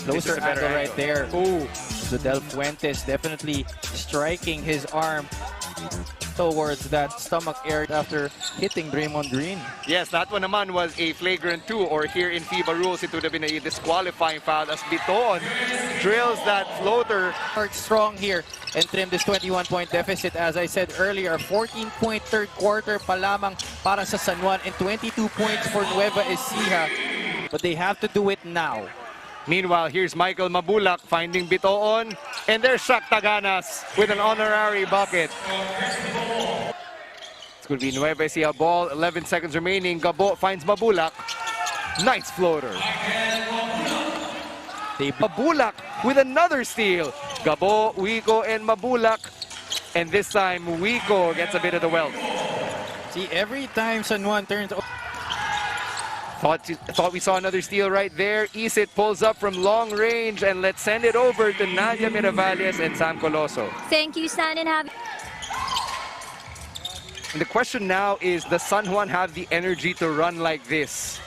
Closer angle right there. Ooh. Jodel Fuentes definitely striking his arm towards that stomach area after hitting Draymond Green. Yes, that one naman was a flagrant 2, or here in FIBA rules, it would have been a disqualifying foul as Biton drills that floater. Strong here and trim this 21-point deficit. As I said earlier, 14-point third quarter pa lamang para sa San Juan and 22 points for Nueva Ecija. But they have to do it now. Meanwhile, here's Michael Mabulac finding Bitoon, and there's Shaq Taganas with an honorary bucket. It's going to be Nueva Ecija ball, 11 seconds remaining. Gabo finds Mabulac. Nice floater. Mabulac with another steal. Gabo, Wico, and Mabulac. And this time, Wico gets a bit of the wealth. See, every time San Juan turns... Thought we saw another steal right there. Isit pulls up from long range, and let's send it over to Nadia Miravalles and Sam Coloso. Thank you, Stan, and have... And the question now is, does San Juan have the energy to run like this?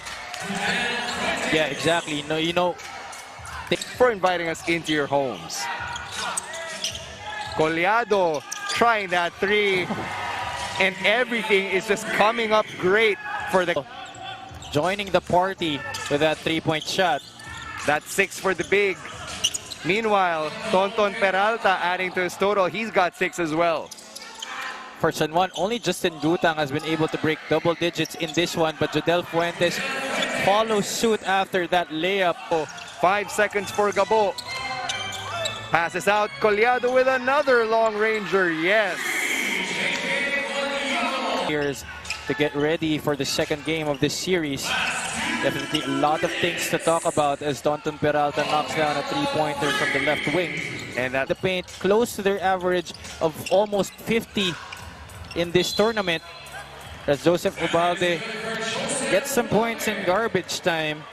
Yeah, exactly. No, you know, for inviting us into your homes. Collado trying that three, and everything is just coming up great for the... Joining the party with that three-point shot. That's 6 for the big. Meanwhile, Tonton Peralta adding to his total. He's got 6 as well. For San Juan, only Justin Gutang has been able to break double digits in this one, but Jodel Fuentes follows suit after that layup. 5 seconds for Gabo. Passes out Collado with another long ranger. Yes. Here's to get ready for the second game of this series. Definitely a lot of things to talk about as Tonton Peralta knocks down a three-pointer from the left wing. And at the paint, close to their average of almost 50 in this tournament. As Joseph Ubalde gets some points in garbage time.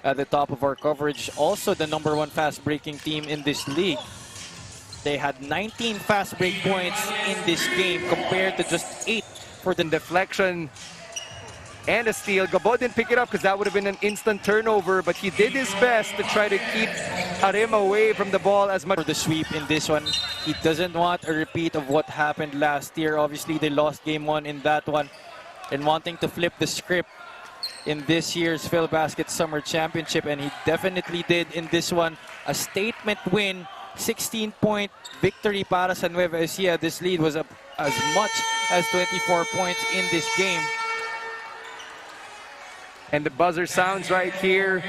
At the top of our coverage, also the #1 fast breaking team in this league. They had 19 fast break points in this game compared to just 8 for the deflection and a steal. Gabo didn't pick it up because that would have been an instant turnover, but he did his best to try to keep Harim away from the ball as much. For the sweep in this one, he doesn't want a repeat of what happened last year. Obviously, they lost game 1 in that one, and wanting to flip the script in this year's Filbasket Summer Championship, and he definitely did in this one. A statement win, 16-point victory para sa Nueva Ecija. This lead was up as much as 24 points in this game. And the buzzer sounds right here.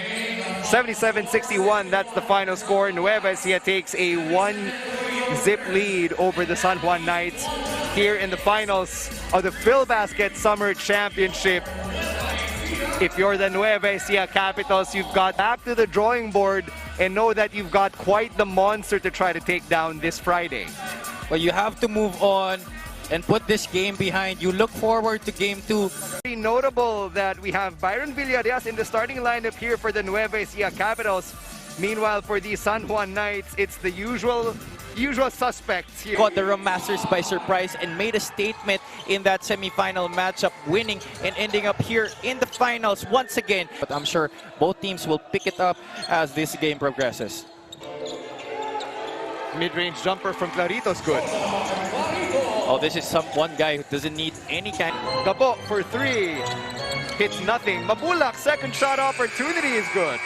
77-61, that's the final score. Nueva Ecija takes a 1-zip lead over the San Juan Knights here in the finals of the Filbasket Summer Championship. If you're the Nueva Ecija Capitals, you've got back to the drawing board and know that you've got quite the monster to try to take down this Friday. Well, you have to move on and put this game behind you. Look forward to game 2. Very notable that we have Byron Villarias in the starting lineup here for the Nueva Ecija Capitals. Meanwhile, for the San Juan Knights, it's the usual suspects here. Caught the Rum Masters by surprise and made a statement in that semi-final matchup, winning and ending up here in the finals once again. But I'm sure both teams will pick it up as this game progresses. Mid-range jumper from Clarito's good. Oh, this is one guy who doesn't need any kind. Gabo for 3. Hits nothing. Mabulac, second shot opportunity is good.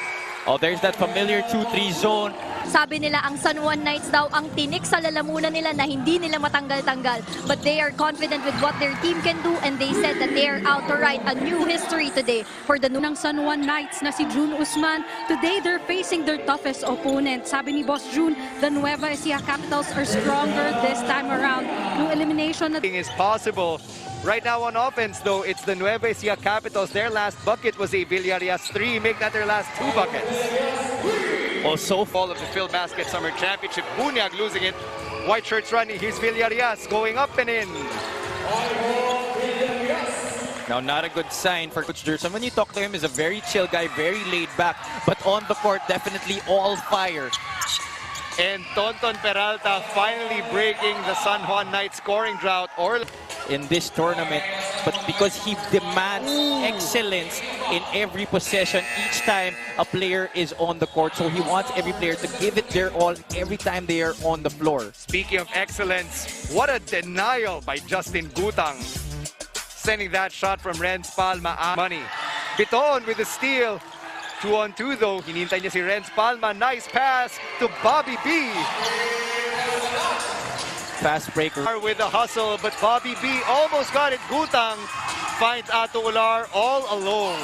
Oh, there's that familiar 2-3 zone. Sabi nila ang San Juan Knights daw ang tinik sa lalamunan nila na hindi nila matanggal-tanggal. But they are confident with what their team can do, and they said that they are out to write a new history today for the ng San Juan Knights na si June Usman. Today they're facing their toughest opponent. Sabi ni Boss June, the Nueva Ecija Capitals are stronger this time around. Yung elimination is possible. Right now on offense, though, it's the Nueva Ecija Capitals. Their last bucket was a Villarias 3. Make that their last 2 buckets. Also, fall of the Filbasket Summer Championship. Bunyag losing it. White shirts running. Here's Villarias going up and in. Now, not a good sign for Coach Gerson. When you talk to him, he's a very chill guy, very laid back. But on the court, definitely all fire. And Tonton Peralta finally breaking the San Juan Knights scoring drought in this tournament, but because he demands excellence in every possession each time a player is on the court, so he wants every player to give it their all every time they are on the floor. Speaking of excellence, what a denial by Justin Gutang, sending that shot from Renz Palma. Money. Biton with the steal. 2-on-2 though. Hinintay niya si Renz Palma. Nice pass to Bobby B. Fast breaker. With the hustle, but Bobby B almost got it. Gutang finds Ato Ular all alone.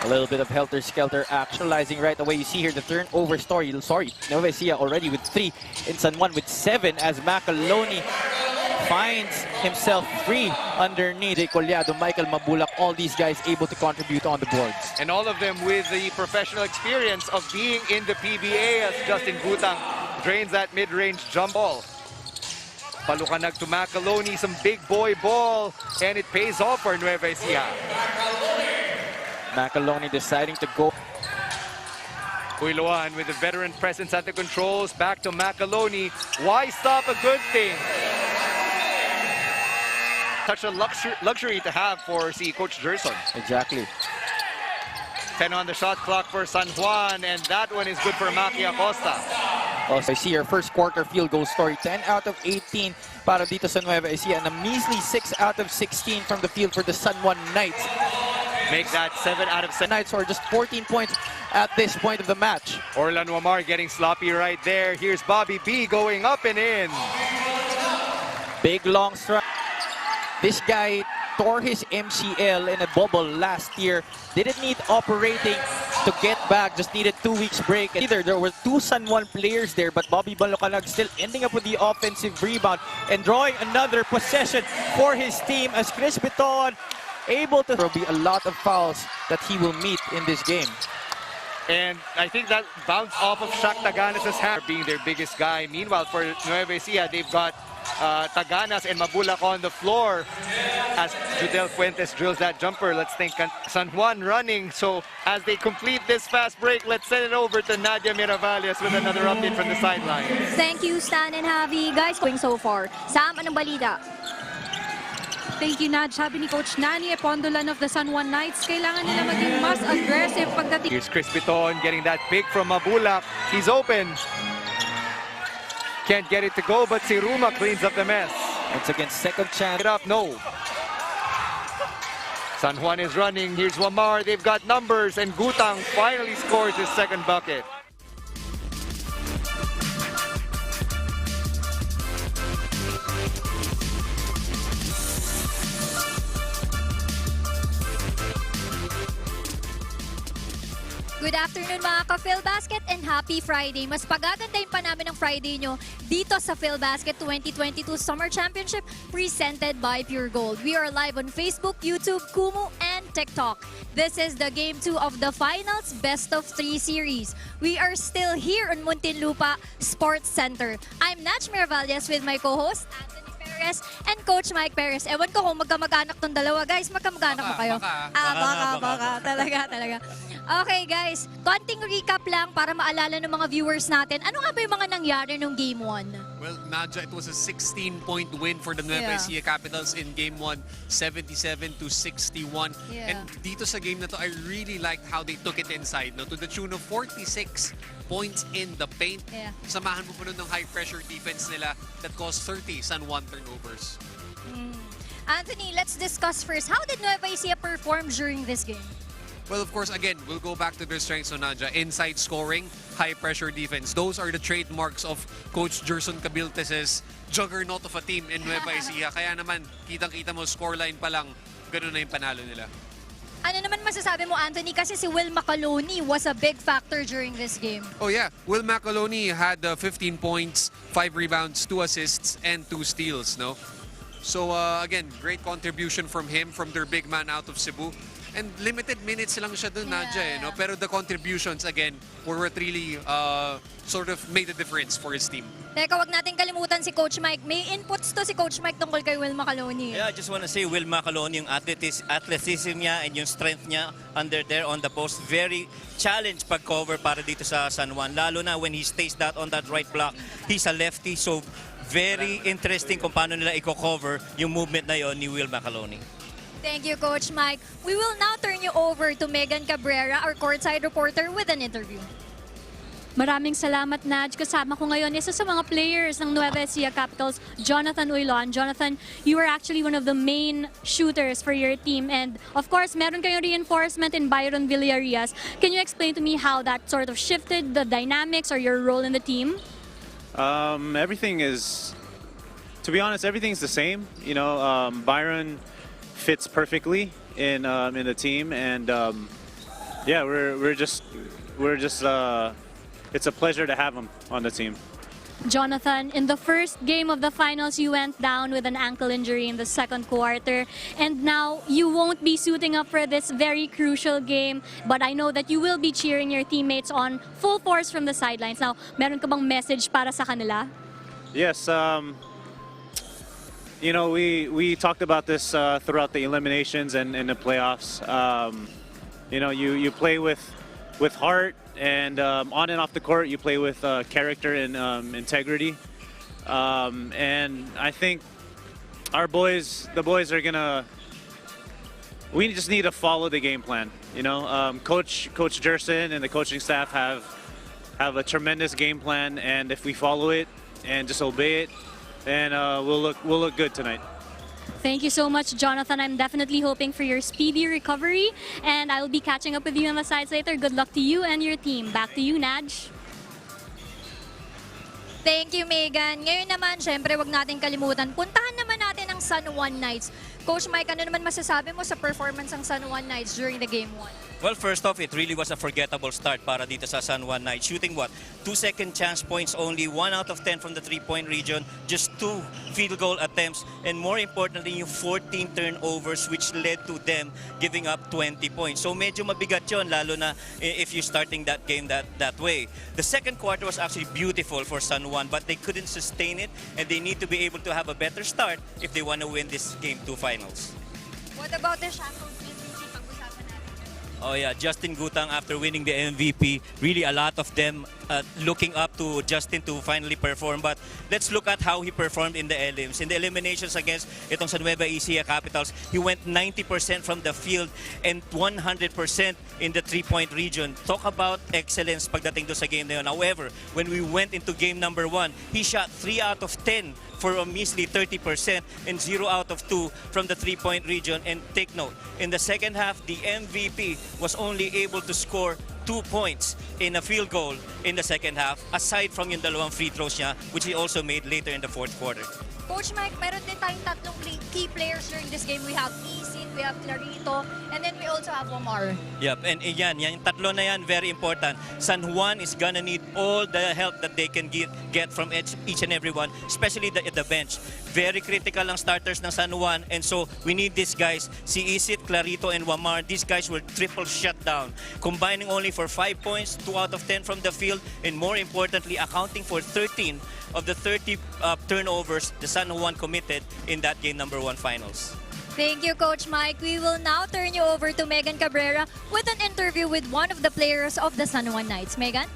A little bit of helter-skelter actualizing right away. You see here the turnover story. Nueva Ecija already with 3 and San Juan with 7 as Macaloni finds himself free underneath Collado, Michael Mabulac, all these guys able to contribute on the boards. And all of them with the professional experience of being in the PBA as Justin Gutang drains that mid-range jump ball. Palukanag to Macaloni, some big boy ball, and it pays off for Nueva Ecija. Macaloni deciding to go. Uiloan with the veteran presence at the controls, back to Macaloni. Why stop a good thing? such a luxury to have for si Coach Gerson. Exactly. 10 on the shot clock for San Juan, and that one is good for Maki Acosta. Also, I see your first quarter field goal story. 10 out of 18 para dito sa Nueva Ecija, and a measly 6 out of 16 from the field for the San Juan Knights. Make that 7 out of 7. Knights are just 14 points at this point of the match. Orlan Wamar getting sloppy right there. Here's Bobby B going up and in. Big long strike. This guy tore his MCL in a bubble last year. Didn't need operating to get back, just needed 2 weeks break. Either there were 2 San Juan players there, but Bobby Balocanag still ending up with the offensive rebound and drawing another possession for his team as Chris Biton able to. There will be a lot of fouls that he will meet in this game. And I think that bounce off of Shaq Taganas' hand being their biggest guy. Meanwhile, for Nueva Ecija, they've got Taganas and Mabulac on the floor as Judel Fuentes drills that jumper. Let's think San Juan running. So as they complete this fast break, let's send it over to Nadia Miravalles with another update from the sideline. Thank you, Stan and Javi. Guys, going so far. Sam, anong balita? Thank you, Nad. Sabi ni Coach Nani Epondolan of the San Juan Knights, kailangan nila maging mas aggressive pagdating. Here's Chris Piton getting that pick from Mabulac. He's open. Can't get it to go, but si Ruma cleans up the mess. Once again, second chance. Get up, no. San Juan is running. Here's Wamar. They've got numbers, and Gutang finally scores his second bucket. Good afternoon mga ka-Filbasket and happy Friday. Mas pagagandahin pa namin ang Friday nyo dito sa Filbasket 2022 Summer Championship presented by Pure Gold. We are live on Facebook, YouTube, Kumu, and TikTok. This is the Game 2 of the Finals Best of 3 series. We are still here on Muntinlupa Sports Center. I'm Nach Miravalles with my co-host, Anthony Perez and Coach Mike Perez. Ewan ko kung magkamag-anak tong dalawa. Guys, magkamag-anak ba kayo? Baka. Talaga. Okay guys, konting recap lang para maalala ng mga viewers natin. Ano nga ba yung mga nangyari nung Game 1? Well, Nadja, it was a 16-point win for the Nueva Ecija Capitals in Game 1, 77-61. Yeah. And dito sa game na to, I really liked how they took it inside, no? To the tune of 46 points in the paint. Yeah. Samahan mo pa nun ng high-pressure defense nila that caused 30 San Juan turnovers. Anthony, let's discuss first. How did Nueva Ecija perform during this game? Well, of course, again, we'll go back to their strengths, so Nadja. Inside scoring, high-pressure defense. Those are the trademarks of Coach Gerson Cabiltes' juggernaut of a team in Nueva Ecija. Kaya naman, kitang-kita mo, scoreline pa lang, ganun na yung panalo nila. Ano naman masasabi mo, Anthony? Kasi si Will Macaloni was a big factor during this game. Oh yeah, Will Macaloni had 15 points, 5 rebounds, 2 assists, and 2 steals, no? So again, great contribution from him, from their big man out of Cebu. And limited minutes lang siya dun, Nadja, eh, no? Pero the contributions, again, were what really sort of made a difference for his team. Teka, wag natin kalimutan si Coach Mike. May inputs to si Coach Mike tungkol kay Will Macaloni. Yeah, I just want to say Will Macaloni, yung athleticism niya and yung strength niya under there on the post, very challenge pag-cover para dito sa San Juan. Lalo na when he stays on that right block. He's a lefty, so very interesting kung paano nila i-cover yung movement na yon ni Will Macaloni. Thank you, Coach Mike. We will now turn you over to Megan Cabrera, our courtside reporter, with an interview. Maraming salamat, Naj. Kasama ko ngayon isa sa mga players ng Nueva Ecija Capitals, Jonathan Uylon. Jonathan, you were actually one of the main shooters for your team. And of course, meron kayong reinforcement in Byron Villarias. Can you explain to me how that sort of shifted the dynamics or your role in the team? Everything is, to be honest, everything's the same. You know, Byron fits perfectly in the team, and yeah, we're just it's a pleasure to have him on the team. Jonathan, in the first game of the finals, you went down with an ankle injury in the second quarter, and now you won't be suiting up for this very crucial game, but I know that you will be cheering your teammates on full force from the sidelines. Now, meron ka bang message para sa kanila? Yes, you know, we talked about this throughout the eliminations and the playoffs. You know, you play with heart, and on and off the court, you play with character and integrity. And I think the boys are gonna. We just need to follow the game plan. You know, Coach Jerson and the coaching staff have a tremendous game plan, and if we follow it and just obey it, then we'll look good tonight. Thank you so much, Jonathan. I'm definitely hoping for your speedy recovery, and I will be catching up with you on the sides later. Good luck to you and your team. Back to you, Naj. Thank you, Megan. Ngayon naman, syempre, wag natin kalimutan. Puntahan naman natin ang San Juan Knights. Coach Mike, ano naman masasabi mo sa performance ng San Juan Knights during the game 1? Well, first off, it really was a forgettable start para dito sa San Juan Knights. Shooting what? 2 second chance points only, 1 out of 10 from the 3-point region, just 2 field goal attempts, and more importantly, yung 14 turnovers which led to them giving up 20 points. So medyo mabigat yun, lalo na if you're starting that game that way. The second quarter was actually beautiful for San Juan, but they couldn't sustain it, and they need to be able to have a better start if they want to win this Game 2 finals. What about the Shackles MVP? Pag-usapan natin. Oh yeah, Justin Gutang after winning the MVP, really a lot of them looking up to Justin to finally perform. But let's look at how he performed in the elims. In the eliminations against itong sa Nueva Ecija Capitals, he went 90% from the field and 100% in the 3-point region. Talk about excellence pagdating do sa game na yun. However, when we went into game number 1, he shot 3 out of 10 for a measly 30% and 0 out of 2 from the 3-point region. And take note, in the second half, the MVP was only able to score 2 points in a field goal in the second half, aside from yung dalawang free throws niya, which he also made later in the fourth quarter. Coach Mike, meron din tayong tatlong key players during this game. We have Isit, we have Clarito, and then we also have Omar. Yep, and yan, yung tatlo na yan, very important. San Juan is gonna need all the help that they can get from each and every one, especially the bench. Very critical ang starters ng San Juan, and so we need these guys. Si Isit, Clarito, and Wamar, these guys will triple shutdown, combining only for 5 points, 2 out of 10 from the field, and more importantly, accounting for 13 of the 30 turnovers the San Juan committed in that game number 1 finals. Thank you, Coach Mike. We will now turn you over to Megan Cabrera with an interview with one of the players of the San Juan Knights. Megan?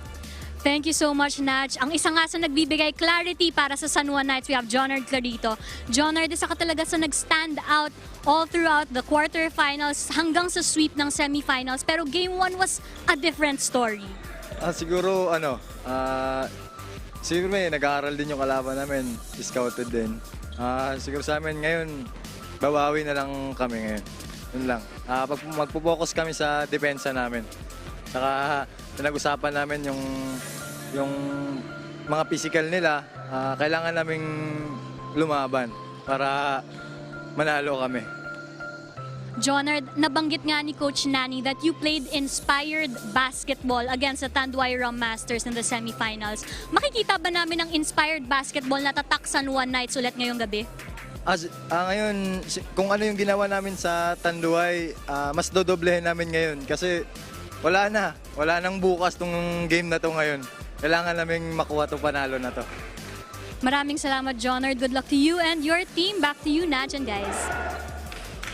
Thank you so much, Naj. Ang isa nga sa nagbibigay clarity para sa San Juan Knights, we have Jonard Clarito. Jonard, isa ka talaga sa nag-stand out all throughout the quarterfinals hanggang sa sweep ng semifinals. Pero game 1 was a different story. Siguro, siguro nag-aaral din yung kalaban namin, scouted din. Siguro sa amin ngayon, babawi na lang kami ngayon. Yun lang. Magpo-focus kami sa depensa namin. Saka pinag-usapan namin yung mga physical nila, kailangan naming lumaban para manalo kami. Jonard, nabanggit nga ni Coach Nani that you played inspired basketball against the Tanduay Rum Masters in the semifinals. Makikita ba namin ang inspired basketball na tatak San Juan Knights ulit ngayong gabi? Ngayon, kung ano yung ginawa namin sa Tanduay, mas dodoblehin namin ngayon kasi wala nang bukas tong game na to ngayon. Kailangan naming makuha tong panalo na to. Maraming salamat, Jonard. Good luck to you and your team. Back to you, Naj and guys.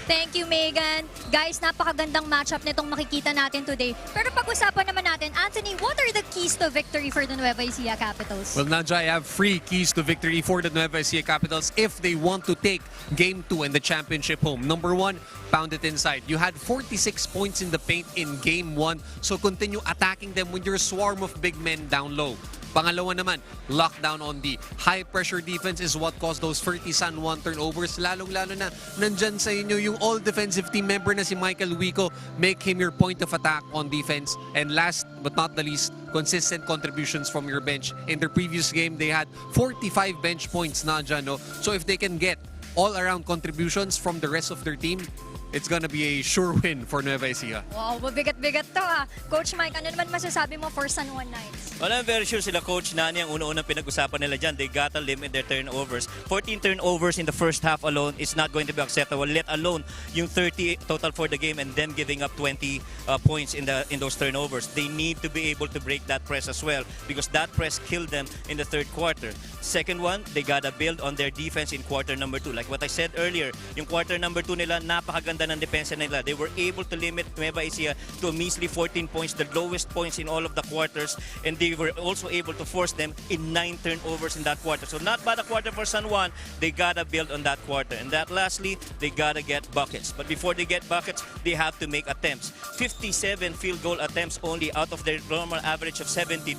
Thank you, Megan. Guys, napakagandang matchup nitong makikita natin today. Pero pag-usapan naman natin, Anthony, what are the keys to victory for the Nueva Ecija Capitals? Well, Naja, I have 3 keys to victory for the Nueva Ecija Capitals if they want to take Game 2 and the championship home. Number 1, pound it inside. You had 46 points in the paint in Game 1, so continue attacking them with your swarm of big men down low. Pangalawa naman, lockdown on D. High-pressure defense is what caused those 30 San Juan turnovers. Lalong-lalo na nandyan sa inyo yung all-defensive team member na si Michael Wico. Make him your point of attack on defense. And last but not the least, consistent contributions from your bench. In their previous game, they had 45 bench points na dyan, no? So if they can get all-around contributions from the rest of their team, it's gonna be a sure win for Nueva Ecija. Wow, mabigat-bigat to ha. Coach Mike, ano naman masasabi mo for San Juan Knights? Well, I'm very sure sila Coach Nani ang una-unang pinag-usapan nila dyan. They gotta limit their turnovers. 14 turnovers in the first half alone is not going to be acceptable, let alone yung 30 total for the game and them giving up 20 points in those turnovers. They need to be able to break that press as well because that press killed them in the third quarter. Second one, they gotta build on their defense in quarter number 2. Like what I said earlier, yung quarter number 2 nila, napakaganda ganda ng depensa nila. They were able to limit Nueva Ecija to a measly 14 points, the lowest points in all of the quarters, and they were also able to force them in 9 turnovers in that quarter. So not bad a quarter for San Juan. They gotta build on that quarter. And that lastly, they gotta get buckets. But before they get buckets, they have to make attempts. 57 field goal attempts only out of their normal average of 72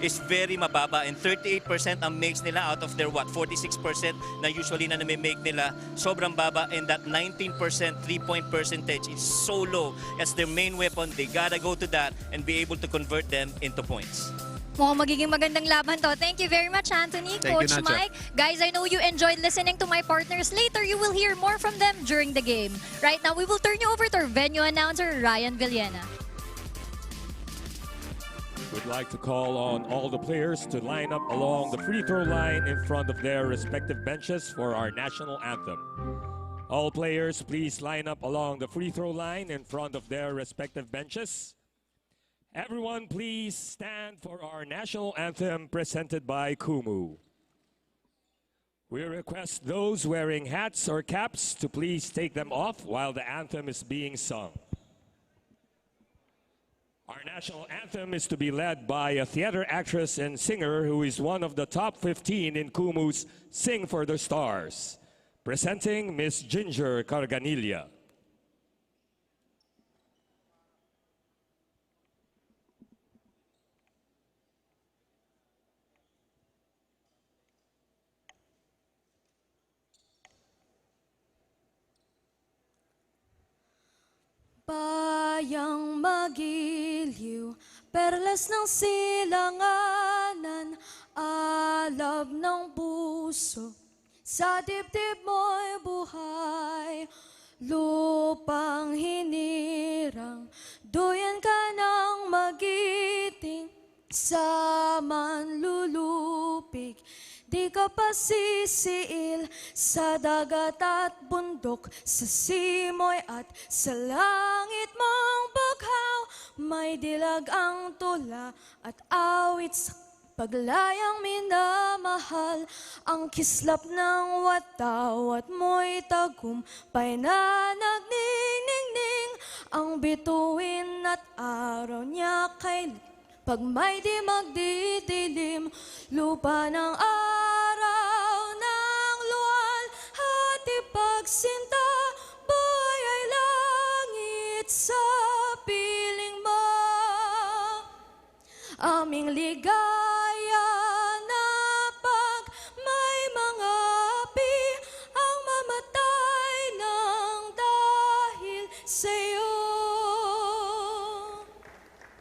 is very mababa, and 38% ang makes nila out of their 46% na usually na nami-make nila. Sobrang baba, and that 19% 3-point percentage is so low. As their main weapon, they gotta go to that and be able to convert them into points. Mukhang magiging magandang laban to. Thank you very much, Anthony, Thank Coach you, Nacha. Mike. Guys, I know you enjoyed listening to my partners. Later, you will hear more from them during the game. Right now, we will turn you over to our venue announcer, Ryan Villena. We'd like to call on all the players to line up along the free throw line in front of their respective benches for our national anthem. All players, please line up along the free throw line in front of their respective benches. Everyone, please stand for our national anthem presented by Kumu. We request those wearing hats or caps to please take them off while the anthem is being sung. Our national anthem is to be led by a theater actress and singer who is one of the top 15 in Kumu's Sing for the Stars. Presenting Miss Ginger Carganilla. Bayang magiliw, perlas ng silanganan, alab ng puso, sa dibdib mo'y buhay. Lupang hinirang, duyan ka ng magiting, sa manlulupig. Di ka pa sisiil sa dagat at bundok, sa simoy at sa langit mong baghaw. May dilag ang tula at awit sa paglayang minamahal. Ang kislap ng watawat mo'y tagumpay na nagniningning. Ang bituin at araw niya kay pag may di magdidilim, lupa ng araw ng luwal, hati pagsinta, buhay ay langit sa piling mo. Aming ligaya na pag may mga api, ang mamatay ng dahil sa'yo.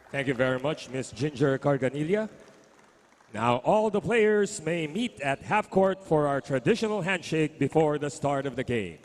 Thank you very much, Miss Ginger Carganilla. Now, all the players may meet at half court for our traditional handshake before the start of the game.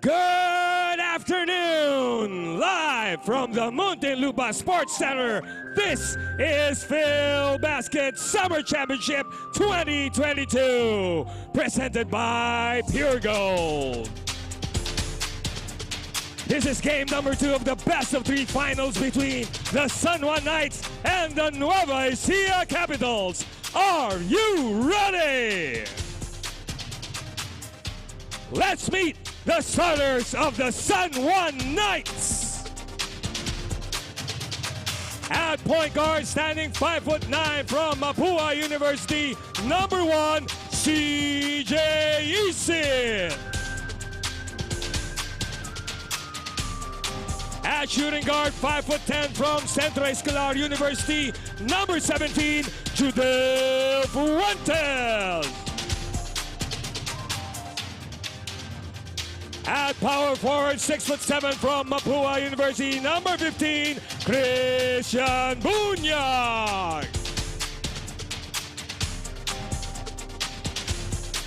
Good afternoon! Live from the Muntinlupa Sports Center, this is Filbasket Summer Championship 2022, presented by Pure Gold. This is game number 2 of the best-of-3 finals between the San Juan Knights and the Nueva Ecija Capitals. Are you ready? Let's meet the starters of the San Juan Knights. At point guard, standing 5'9" from Mapua University, number 1, CJ Isin. At shooting guard, 5'10" from Centro Escolar University, number 17, Judel Fuentes. At power forward, 6'7" from Mapua University, number 15, Christian Bunyag.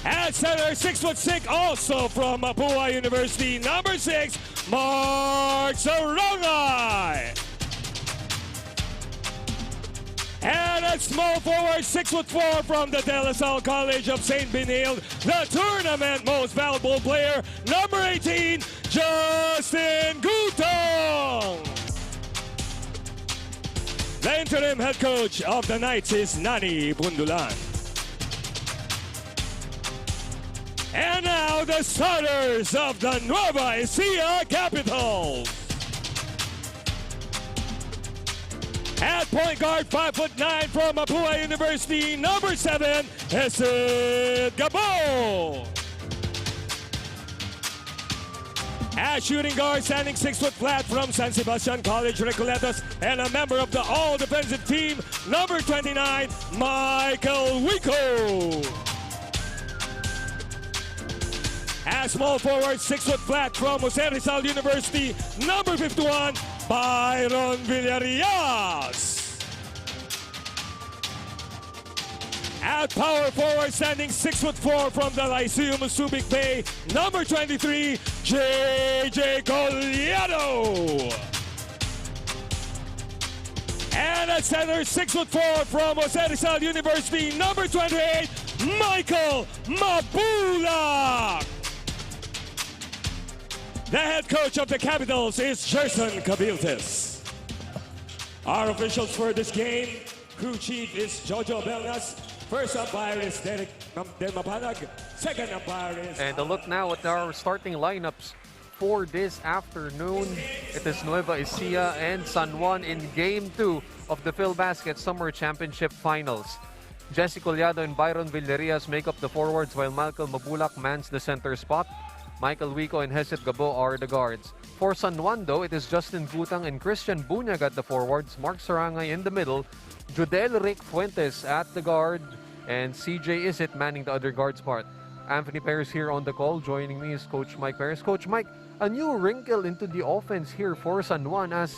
At center, 6'6", also from Mapua University, number 6, Mark Sarangay. At small forward, 6'4" from the De La Salle College of St. Benilde, the tournament most valuable player, number 18, Justin Gutang. The interim head coach of the Knights is Nani Bundulan. And now the starters of the Nueva Ecija Capitals. At point guard, 5'9" from Mabulac University, number 7, Justin Gutang. At shooting guard, standing 6 foot flat from San Sebastian College, Recoletos, and a member of the all-defensive team, number 29, Michael Wico. At small forward, 6 foot flat from Jose Rizal University, number 51, Byron Villarreal. At power forward, standing 6'4" from the Lyceum Subic Bay, number 23, JJ Collado. And at center, 6'4" from Jose Rizal University, number 28, Michael Mabulac. The head coach of the Capitals is Gerson Cabiltes. Our officials for this game, crew chief is Jojo Belnas. First umpire is Derek Mapanag. Second umpire is... And a look now at our starting lineups for this afternoon. It is Nueva Ecija and San Juan in Game 2 of the Filbasket Summer Championship Finals. Jesse Collado and Byron Villarreal make up the forwards while Michael Mabulac mans the center spot. Michael Wico and Jeset Gabo are the guards. For San Juan, though, it is Justin Gutang and Christian Bunyag at the forwards, Mark Sarangay in the middle, Judel Rick Fuentes at the guard, and CJ Isit manning the other guard spot. Anthony Perez here on the call. Joining me is Coach Mike Perez. Coach Mike, a new wrinkle into the offense here for San Juan as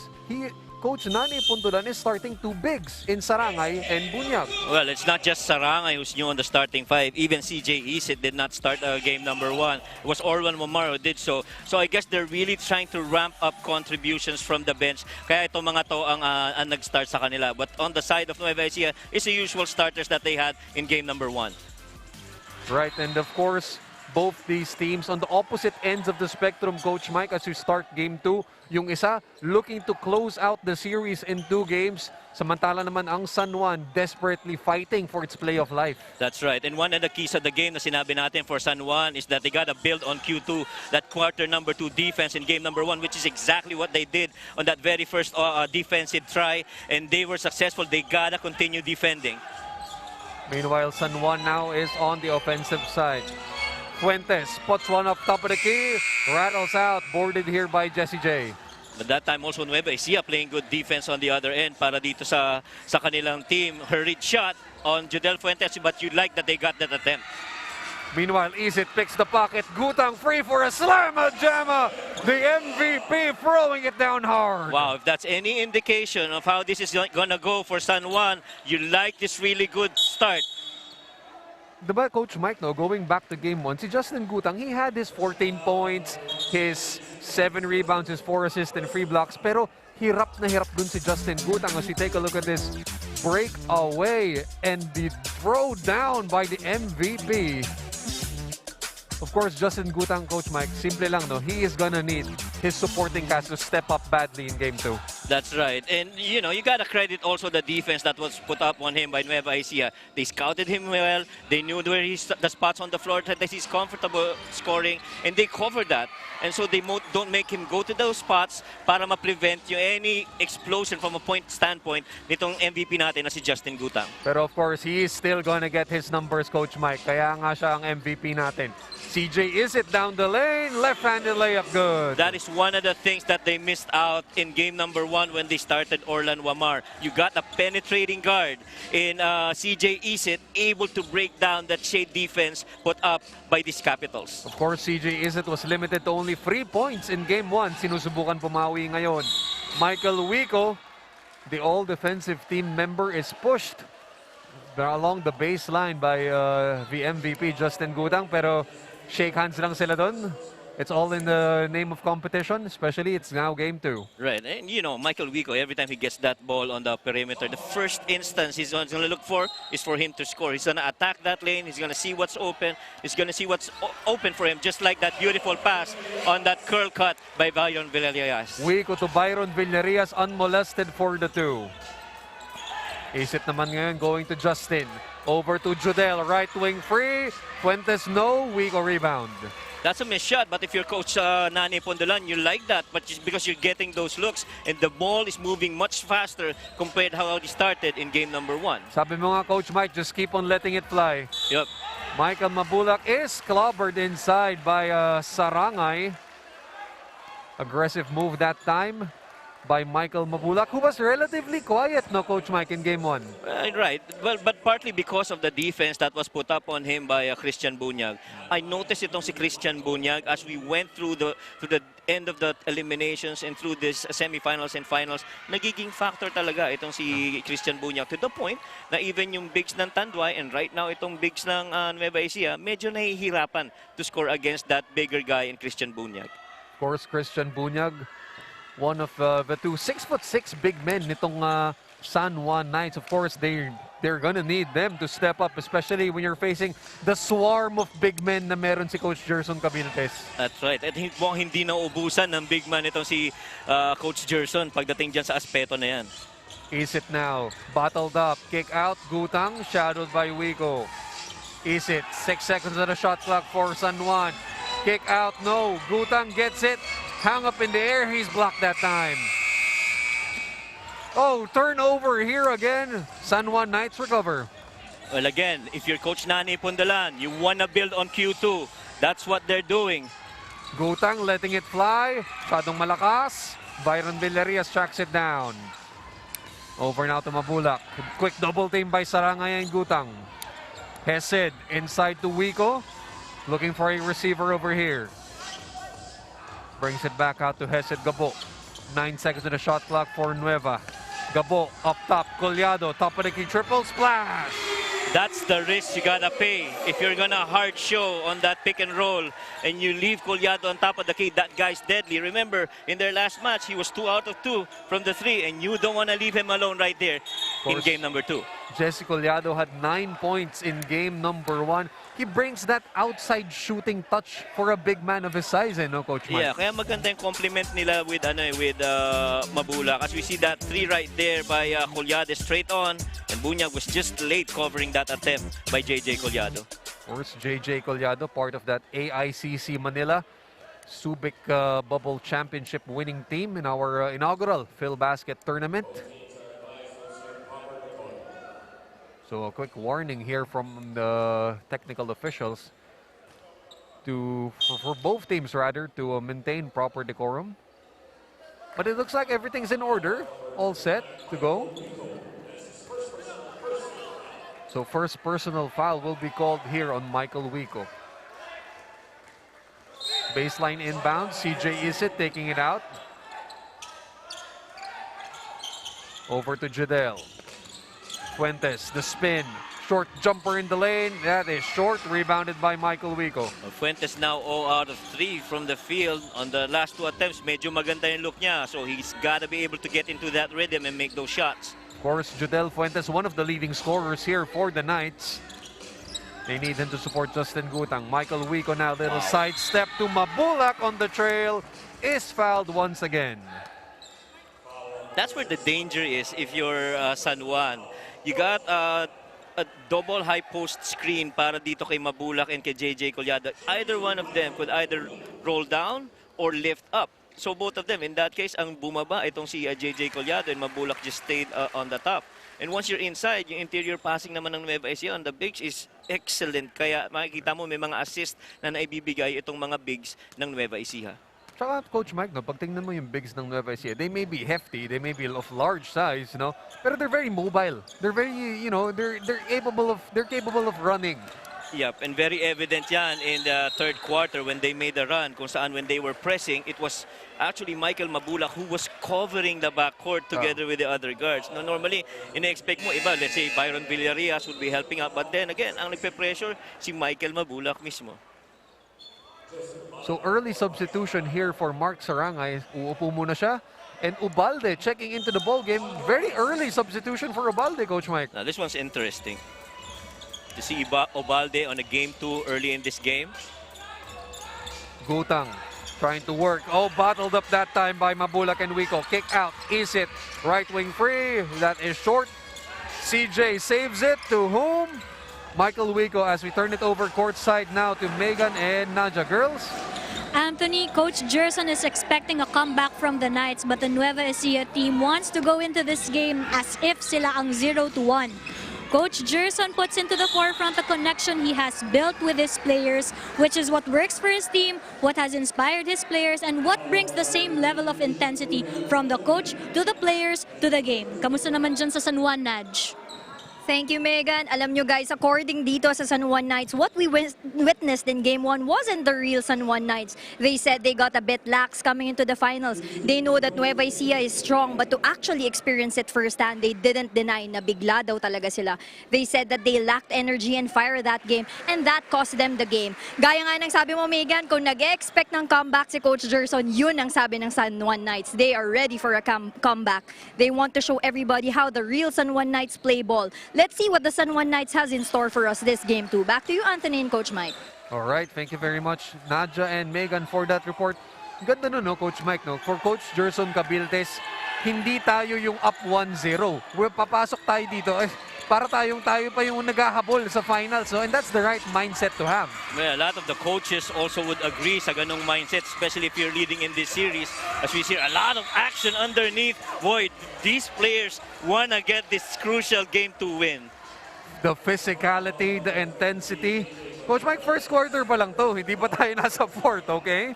Coach Nani Bundulan is starting two bigs in Sarangay and Bunyag. Well, it's not just Sarangay who's new on the starting five. Even CJ Isit did not start game number 1. It was Orwan Momaro who did so. So I guess they're really trying to ramp up contributions from the bench. Kaya itong mga to ang nag-start sa kanila. But on the side of Nueva Ecija, it's the usual starters that they had in game number 1. Right, and of course, both these teams on the opposite ends of the spectrum, Coach Mike, as we start Game 2. Yung isa, looking to close out the series in 2 games. Samantala naman ang San Juan desperately fighting for its playoff life. That's right. And one of the keys of the game na sinabi natin for San Juan is that they got to build on Q2, that quarter number 2 defense in game number 1, which is exactly what they did on that very first defensive try. And they were successful. They got to continue defending. Meanwhile, San Juan now is on the offensive side. Fuentes puts one up top of the key, rattles out, boarded here by Jesse J. But that time also Nueva Ecija playing good defense on the other end para dito sa kanilang team. Hurried shot on Judel Fuentes, but you like that they got that attempt. Meanwhile, Isit picks the pocket. Gutang free for a slamma jamma. The MVP throwing it down hard. Wow, if that's any indication of how this is gonna go for San Juan, you like this really good start. Diba, Coach Mike, no, going back to game 1, si Justin Gutang, he had his 14 points, his 7 rebounds, his 4 assists and 3 blocks, pero hirap na hirap dun si Justin Gutang. As we take a look at this breakaway and the throw down by the MVP. Of course, Justin Gutang, Coach Mike, simple lang, no, he is gonna need his supporting cast to step up badly in game 2. That's right. And, you know, you got to credit also the defense that was put up on him by Nueva Ecija. They scouted him well. They knew where the spots on the floor that he's comfortable scoring, and they covered that. And so they don't make him go to those spots para ma-prevent any explosion from a point standpoint nitong MVP natin na si Justin Gutang. Pero of course, he is still gonna get his numbers, Coach Mike. Kaya nga siya ang MVP natin. CJ Isit down the lane, left-handed layup good. That is one of the things that they missed out in game number 1 when they started Orlan Wamar. You got a penetrating guard in CJ Isit, able to break down that shade defense put up by these Capitals. Of course, CJ Isit was limited to only 3 points in game 1. Sinusubukan pumawi ngayon. Michael Wico, the all-defensive team member, is pushed along the baseline by the MVP, Justin Gutang, pero shake hands lang sila doon. It's all in the name of competition, especially it's now game 2. Right, and you know, Michael Wico, every time he gets that ball on the perimeter, the first instance he's going to look for is for him to score. He's going to attack that lane, he's going to see what's open, he's going to see what's open for him, just like that beautiful pass on that curl cut by Byron Villarreal. Wico to Byron Villarreal, unmolested for the 2. Isip naman ngayon going to Justin. Over to Judel, right wing free. Fuentes no, Wico rebound. That's a missed shot, but if you're Coach Nani Pondolan, you like that, but just because you're getting those looks and the ball is moving much faster compared to how it started in game number 1. Sabi mo nga, Coach Mike, just keep on letting it fly. Yep. Michael Mabulac is clobbered inside by Sarangay. Aggressive move that time by Michael Mabulac, who was relatively quiet, no, Coach Mike, in game 1. Right. Well, but partly because of the defense that was put up on him by Christian Bunyag. I noticed itong si Christian Bunyag as we went through the end of the eliminations and through this semifinals and finals, nagiging factor talaga itong si Christian Bunyag to the point na even yung bigs ng Tanduay and right now itong bigs ng Nueva Ecija, medyo nahihirapan to score against that bigger guy in Christian Bunyag. Of course, Christian Bunyag, one of the 2 6'6" big men nitong San Juan Knights. Of course, they're gonna need them to step up, especially when you're facing the swarm of big men na meron si Coach Gerson Cabintes. That's right. At hindi nauubusan ng big man itong si Coach Gerson pagdating dyan sa aspeto na yan. Is it now? Bottled up. Kick out. Gutang. Shadowed by Wico. Is it? 6 seconds on the shot clock for San Juan. Kick out. No. Gutang gets it. Hang up in the air. He's blocked that time. Oh, turnover here again. San Juan Knights recover. Well, again, if you're Coach Nani Pondolan, you want to build on Q2. That's what they're doing. Gutang letting it fly. Shadong malakas. Byron Villarreal tracks it down. Over now to Mabulac. Quick double team by Sarangay and Gutang. Hesed inside to Wico. Looking for a receiver over here. Brings it back out to Hesed Gabo. 9 seconds on the shot clock for Nueva. Gabo up top. Collado, top of the key, triple splash. That's the risk you gotta pay. If you're gonna hard show on that pick and roll and you leave Collado on top of the key, that guy's deadly. Remember, in their last match, he was 2 out of 2 from the 3, and you don't wanna leave him alone right there in game number 2. Jesse Collado had 9 points in game number 1. He brings that outside shooting touch for a big man of his size, no, Coach Mike? Yeah, kaya maganda yung compliment nila with Mabulac. As we see that 3 right there by Collado straight on, and Bunyag was just late covering that attempt by JJ Collado. Of course, JJ Collado, part of that AICC Manila Subic Bubble Championship winning team in our inaugural Filbasket tournament. So a quick warning here from the technical officials for both teams rather to maintain proper decorum. But it looks like everything's in order, all set to go. So first personal foul will be called here on Michael Wico. Baseline inbound, CJ Isit taking it out. Over to Jadel. Fuentes, the spin. Short jumper in the lane. That is short, rebounded by Michael Wico. Fuentes now 0 out of 3 from the field. On the last 2 attempts, medyo maganda yung look niya. So he's got to be able to get into that rhythm and make those shots. Of course, Judel Fuentes, one of the leading scorers here for the Knights. They need him to support Justin Gutang. Michael Wico now, little sidestep to Mabulac on the trail. Is fouled once again. That's where the danger is if you're San Juan. You got a double high post screen para dito kay Mabulac and kay JJ Collado. Either one of them could either roll down or lift up. So both of them, in that case, ang bumaba itong si JJ Collado and Mabulac just stayed on the top. And once you're inside, yung interior passing naman ng Nueva Ecija on the bigs is excellent. Kaya makikita mo may mga assist na naibibigay itong mga bigs ng Nueva Ecija. Tsaka, Coach Mike, no, pag tingnan mo yung bigs ng Nueva Ecija, they may be hefty, they may be of large size, no, pero they're very mobile. They're very, you know, they're capable of running. Yep, and very evident yan in the 3rd quarter when they made a run, kung saan when they were pressing, it was actually Michael Mabulac who was covering the backcourt together with the other guards. No, normally, ina-expect mo iba, let's say Byron Villarreal would be helping out, but then again, ang nagpe-pressure si Michael Mabulac mismo. So early substitution here for Mark Sarangay. Uupo muna siya. And Ubalde checking into the ball game. Very early substitution for Ubalde, Coach Mike. Now, this one's interesting. To see Ubalde on a game 2 early in this game. Gutang trying to work. Oh, bottled up that time by Mabulac and Wico. Kick out. Is it right wing free? That is short. CJ saves it to whom? Michael Wico as we turn it over courtside now to Megan and Nadia. Girls? Anthony, Coach Gerson is expecting a comeback from the Knights, but the Nueva Ecija team wants to go into this game as if sila ang 0-1. Coach Gerson puts into the forefront the connection he has built with his players, which is what works for his team, what has inspired his players, and what brings the same level of intensity from the coach to the players to the game. Kamusta naman dyan sa San Juan, Naj? Thank you, Megan. Alam nyo guys, according dito sa San Juan Knights, what we witnessed in Game 1 wasn't the real San Juan Knights. They said they got a bit lax coming into the finals. They know that Nueva Ecija is strong, but to actually experience it firsthand, they didn't deny na bigla daw talaga sila. They said that they lacked energy and fire that game, and that cost them the game. Gaya nga ng sabi mo, Megan, kung nag-expect ng comeback si Coach Gerson, yun ang sabi ng San Juan Knights. They are ready for a comeback. They want to show everybody how the real San Juan Knights play ball. Let's see what the San Juan Knights has in store for us this game too. Back to you, Anthony and Coach Mike. All right, thank you very much, Nadia and Megan, for that report. Ganda no, Coach Mike, no? For Coach Gerson Cabiltes, hindi tayo yung up 1-0. Papasok tayo dito, para tayo pa yung naghahabol sa finals, no? And that's the right mindset to have. Well, a lot of the coaches also would agree sa ganong mindset, especially if you're leading in this series. As we see a lot of action underneath. Boy, these players want to get this crucial game to win. The physicality, the intensity. Coach Mike, first quarter pa lang to, hindi pa tayo nasa fourth, okay?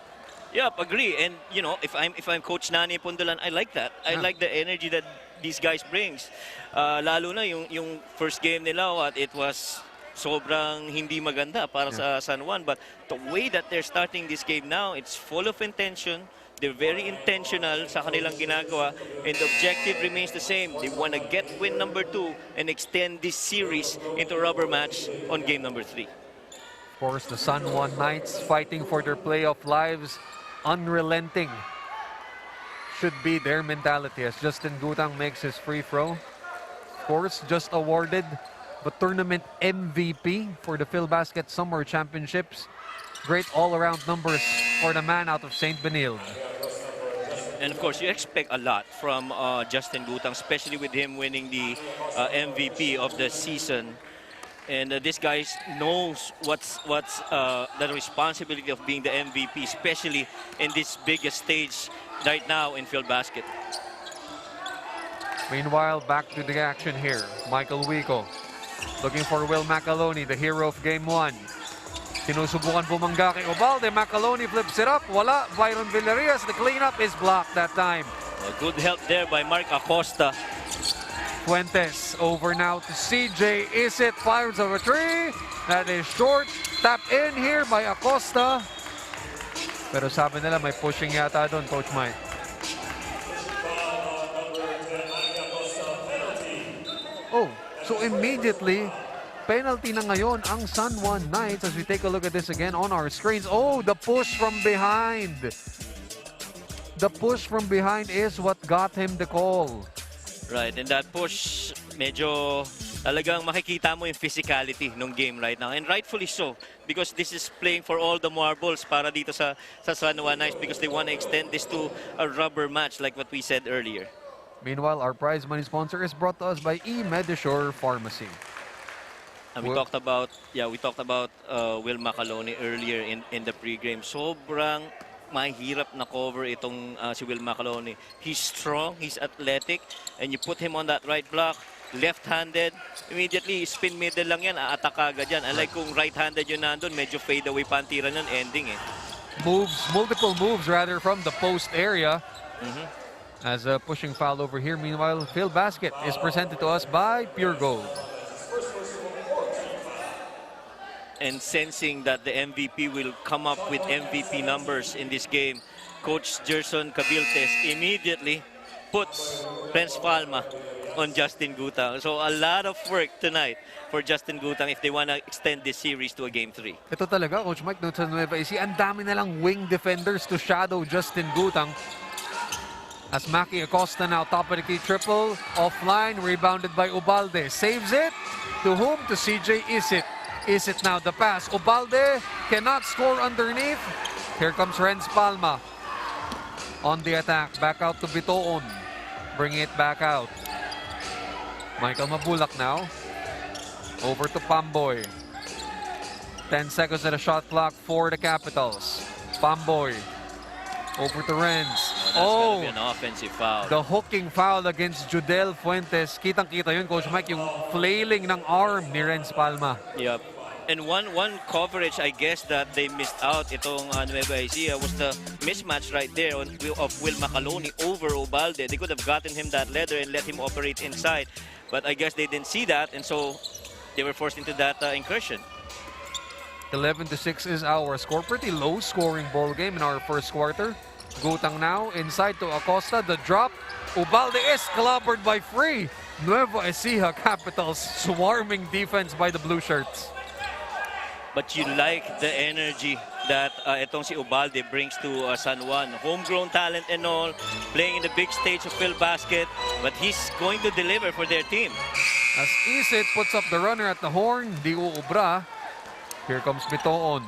Yep, agree. And you know, if I'm Coach Nani Pundulan, I like that. I like the energy that these guys brings. Lalo na yung first game nila, it was sobrang hindi maganda para sa San Juan. But the way that they're starting this game now, it's full of intention. They're very intentional sa kanilang ginagawa, and the objective remains the same. They want to get win number 2 and extend this series into a rubber match on game number 3. Of course, the San Juan Knights fighting for their playoff lives, unrelenting should be their mentality as Justin Gutang makes his free throw. Of course, just awarded the tournament MVP for the Filbasket Summer Championships. Great all-around numbers for the man out of St. Benilde. And of course, you expect a lot from Justin Gutang, especially with him winning the MVP of the season. And this guy knows what's the responsibility of being the MVP, especially in this biggest stage right now in Filbasket. Meanwhile, back to the action here. Michael Wico looking for Will Macaloni, the hero of Game 1. Sinusubukan bumangga kay Ubalde. Macaloni flips it up. Wala. Byron Villarias. The cleanup is blocked that time. Good help there by Mark Acosta. Fuentes over now to CJ. Is it? Fires over 3. That is short. Tap in here by Acosta. Pero sabi nila may pushing yata doon, Coach Mike. Oh, so immediately penalty na ngayon ang San Juan Knights as we take a look at this again on our screens. Oh, the push from behind. The push from behind is what got him the call. Right, and that push, medyo talagang makikita mo yung physicality ng game right now. And rightfully so, because this is playing for all the marbles para dito sa San Juan Knights because they want to extend this to a rubber match like what we said earlier. Meanwhile, our prize money sponsor is brought to us by E-Medisure Pharmacy. And we talked about Will Macaloni earlier in the pregame. Sobrang mahirap na cover itong si Will Macaloni. He's strong, he's athletic, and you put him on that right block, left-handed, immediately spin middle lang yan, aatak agad yan. Unlike kung right-handed yun nandun, medyo fade away pantira nun, ending eh. Multiple moves rather from the post area. As a pushing foul over here. Meanwhile, Filbasket is presented to us by Pure Gold. And sensing that the MVP will come up with MVP numbers in this game, Coach Gerson Cabiltes immediately puts Prince Palma on Justin Gutang. So a lot of work tonight for Justin Gutang if they want to extend this series to a Game 3. Ito talaga, Coach Mike, doon sa Nueva Ecija, ang dami na lang wing defenders to shadow Justin Gutang. As Maki Acosta now top of the key triple, offline, rebounded by Ubalde. Saves it. To whom? To CJ Isit. Isit now the pass. Ubalde cannot score underneath. Here comes Renz Palma. On the attack, back out to Bitoon. Bring it back out. Michael Mabulac now. Over to Pamboy. 10 seconds at a shot clock for the Capitals. Pamboy. Over to Renz. That's gonna be an offensive foul. The hooking foul against Judel Fuentes. Kitang-kita yun, Coach Mike, yung flailing ng arm ni Renz Palma. Yep. And one coverage, I guess, that they missed out itong Nueva Ecija was the mismatch right there of Will Macaloni over Ubalde. They could have gotten him that leather and let him operate inside. But I guess they didn't see that, and so they were forced into that incursion. 11-6 is our score. Pretty low-scoring ball game in our first quarter. Gutang now, inside to Acosta. The drop. Ubalde is clobbered by Free. Nueva Ecija Capitals swarming defense by the Blue Shirts. But you like the energy that itong si Ubalde brings to San Juan. Homegrown talent and all, playing in the big stage of Filbasket, but he's going to deliver for their team. As Isit puts up the runner at the horn, di uubra. Here comes Bitoon.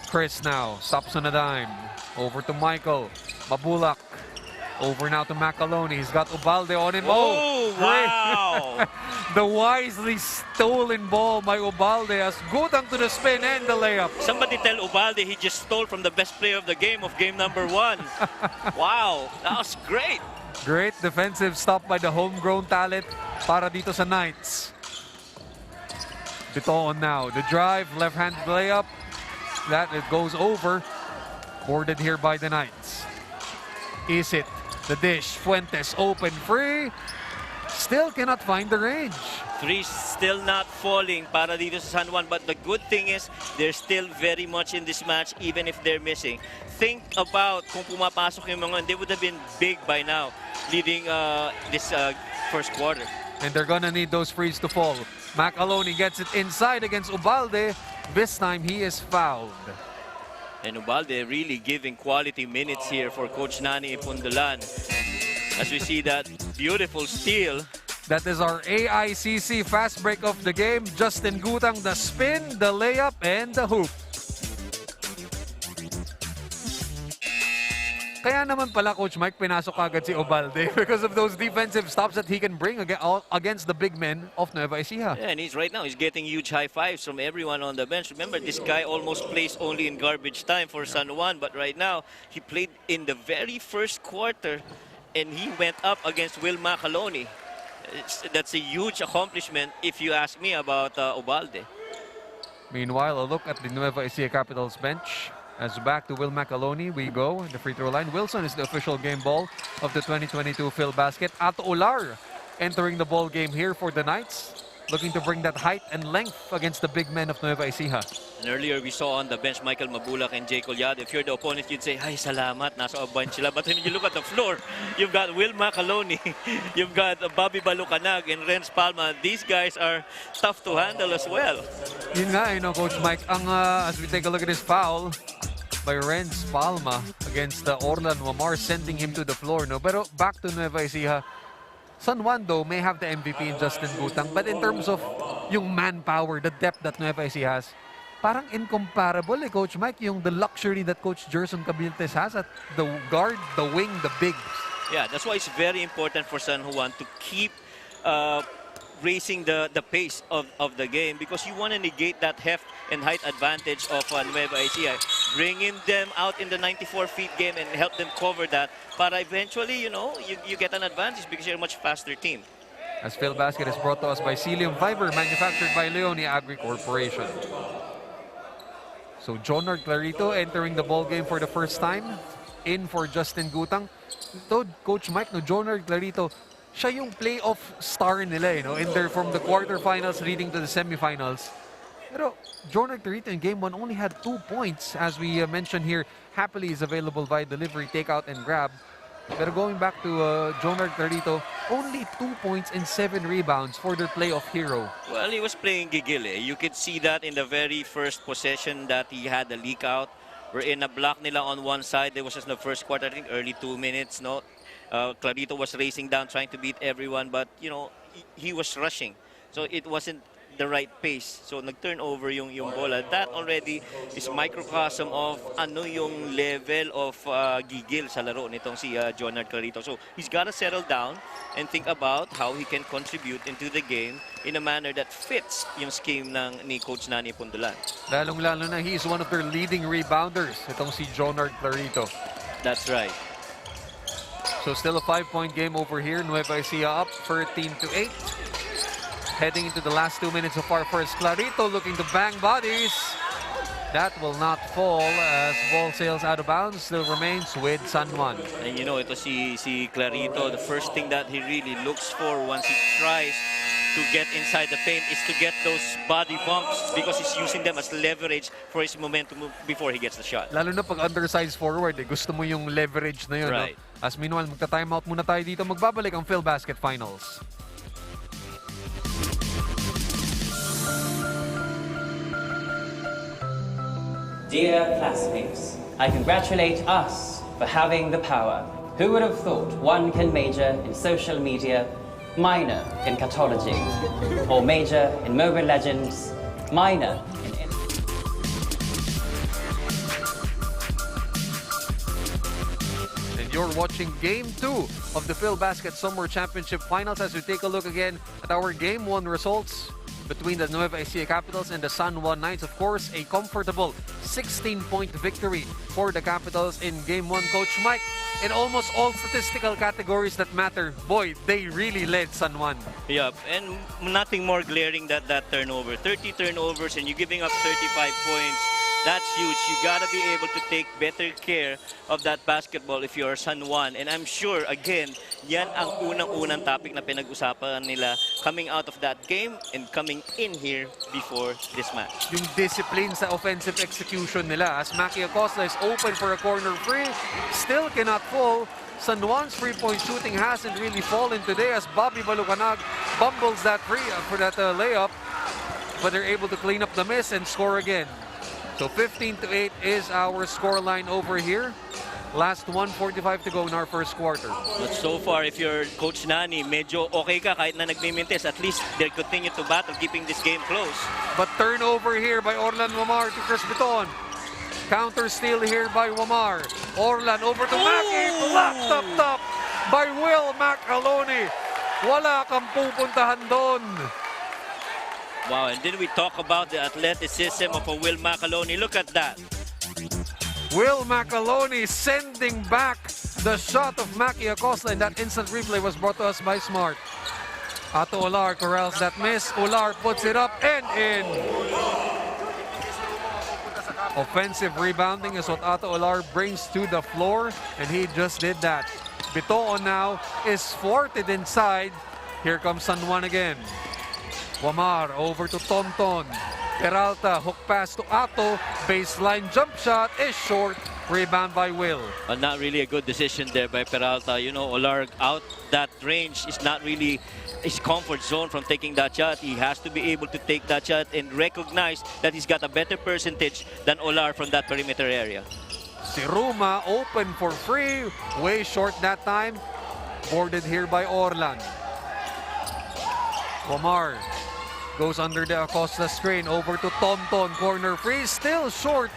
Chris now, stops on a dime. Over to Michael. Mabulac. Over now to Macaloni. He's got Ubalde on him. Oh, wow! The wisely stolen ball by Ubalde as Gutang to the spin and the layup. Somebody tell Ubalde he just stole from the best player of the game of game number 1. Wow, that was great. Great defensive stop by the homegrown talent para dito sa Knights. Bitoon now. The drive, left-handed layup. That it goes over. Boarded here by the Knights. Isit. The dish. Fuentes open free. Still cannot find the range. Three still not falling para dito sa San Juan. But the good thing is, they're still very much in this match even if they're missing. Think about kung pumapasok yung mga, they would have been big by now, leading this first quarter. And they're gonna need those frees to fall. Macaloni gets it inside against Ubalde. This time he is fouled. And Ubalde really giving quality minutes here for Coach Nani Ipundulan. As we see that beautiful steal. That is our AICC fast break of the game. Justin Gutang, the spin, the layup, and the hoop. Kaya naman pala, Coach Mike, pinasok agad si Ubalde because of those defensive stops that he can bring against the big men of Nueva Ecija. Yeah, and he's getting huge high fives from everyone on the bench. Remember, this guy almost plays only in garbage time for San Juan, but right now, he played in the very first quarter and he went up against Will Macaloni. That's a huge accomplishment if you ask me about Ubalde. Meanwhile, a look at the Nueva Ecija Capitals bench. As back to Will Macaloni, we go. The free throw line. Wilson is the official game ball of the 2022 Filbasket. Ato Ular entering the ball game here for the Knights. Looking to bring that height and length against the big men of Nueva Ecija. And earlier we saw on the bench Michael Mabulac and Jay Collado. If you're the opponent, you'd say, "Ay, salamat, nasa bench sila." But when you look at the floor, you've got Will Macaloni, you've got Bobby Balucanag and Renz Palma. These guys are tough to handle as well. Yun nga, Coach Mike, as we take a look at this foul by Renz Palma against Orlan Wamar, sending him to the floor. Pero back to Nueva Ecija, San Juan though may have the MVP in Justin Gutang, but in terms of yung manpower, the depth that Nueva Ecija has, parang incomparable Coach Mike, the luxury that Coach Gerson Cabiltes has at the guard, the wing, the bigs. Yeah, that's why it's very important for San Juan to keep raising the pace of the game, because you want to negate that heft and height advantage of Nueva Ecija. Bringing them out in the 94 feet game and help them cover that. But eventually, you get an advantage because you're a much faster team. As Filbasket is brought to us by Cilium Fiber, manufactured by Leone Agri Corporation. So Jonard Clarito entering the ball game for the first time. In for Justin Gutang. Ito, Coach Mike, Jonard Clarito, siya yung playoff star nila, from the quarterfinals leading to the semifinals. Pero Jonard Clarito in Game 1 only had 2 points. As we mentioned here, happily is available via delivery, takeout, and grab. Pero going back to Jonard Clarito, only 2 points and 7 rebounds for their playoff hero. Well, he was playing gigil. You could see that in the very first possession that he had a leak out. We're in a block nila on one side. There was just in the first quarter, I think early 2 minutes. No, Clarito was racing down, trying to beat everyone, but you know he was rushing, so it wasn't the right pace. So nag-turnover yung bola. That already is microcosm of ano yung level of gigil sa laro nitong si Jonard Clarito. So he's got to settle down and think about how he can contribute into the game in a manner that fits yung scheme ni Coach Nani Pundulan. Lalong-lalo na he's one of their leading rebounders, itong si Jonard Clarito. That's right. So still a 5-point game over here. Nueva Ecija up 13-8. Heading into the last 2 minutes of our first. Clarito looking to bang bodies. That will not fall as ball sails out of bounds. Still remains with San Juan. And you know, ito si Clarito, the first thing that he really looks for once he tries to get inside the paint is to get those body bumps because he's using them as leverage for his momentum before he gets the shot. Lalo na pag undersized forward, gusto mo yung leverage na yun. Right. No? As meanwhile, magta-timeout muna tayo dito. Magbabalik ang Filbasket Finals. Dear classmates, I congratulate us for having the power. Who would have thought one can major in social media, minor in catology, or major in Mobile Legends, minor in... And you're watching Game 2 of the Filbasket Summer Championship Finals as we take a look again at our Game 1 results between the Nueva Ecija Capitals and the San Juan Knights. Of course, a comfortable 16-point victory for the Capitals in Game 1. Coach Mike, in almost all statistical categories that matter, boy, they really led San Juan. Yeah, and nothing more glaring than that turnover. 30 turnovers and you're giving up 35 points. That's huge. You gotta be able to take better care of that basketball if you're San Juan. And I'm sure, again, yan ang unang-unang topic na pinag-usapan nila coming out of that game and coming in here before this match. Yung discipline sa offensive execution nila as Maki Acosta is open for a corner free, still cannot fall. San Juan's three-point shooting hasn't really fallen today as Bobby Balucanag bumbles that free for that layup, but they're able to clean up the miss and score again. So 15-8 is our scoreline over here. Last 1:45 to go in our first quarter. But so far, if you're Coach Nani, medyo okay ka kahit na nagmimintes. At least they continue to battle, keeping this game close. But turnover here by Orlan Wamar to Chris Biton. Counter steal here by Wamar. Orlan over to Maki. Blocked up top by Will Macaloni. Wala kang pupuntahan doon. Wow, and then we talk about the athleticism of a Will Macaloni. Look at that. Will Macaloni sending back the shot of Maki Acosta, and that instant replay was brought to us by Smart. Ato Olar corrals that miss. Olar puts it up and in. Offensive rebounding is what Ato Olar brings to the floor, and he just did that. Bitoon now is thwarted inside. Here comes San Juan again. Wamar over to Tonton. Peralta, hook pass to Ato. Baseline jump shot is short. Rebound by Will. Not really a good decision there by Peralta. You know, Olar out that range is not really his comfort zone from taking that shot. He has to be able to take that shot and recognize that he's got a better percentage than Olar from that perimeter area. Si Ruma open for free. Way short that time. Boarded here by Orlan. Wamar goes under the Acosta screen, over to Tonton, corner free, still short.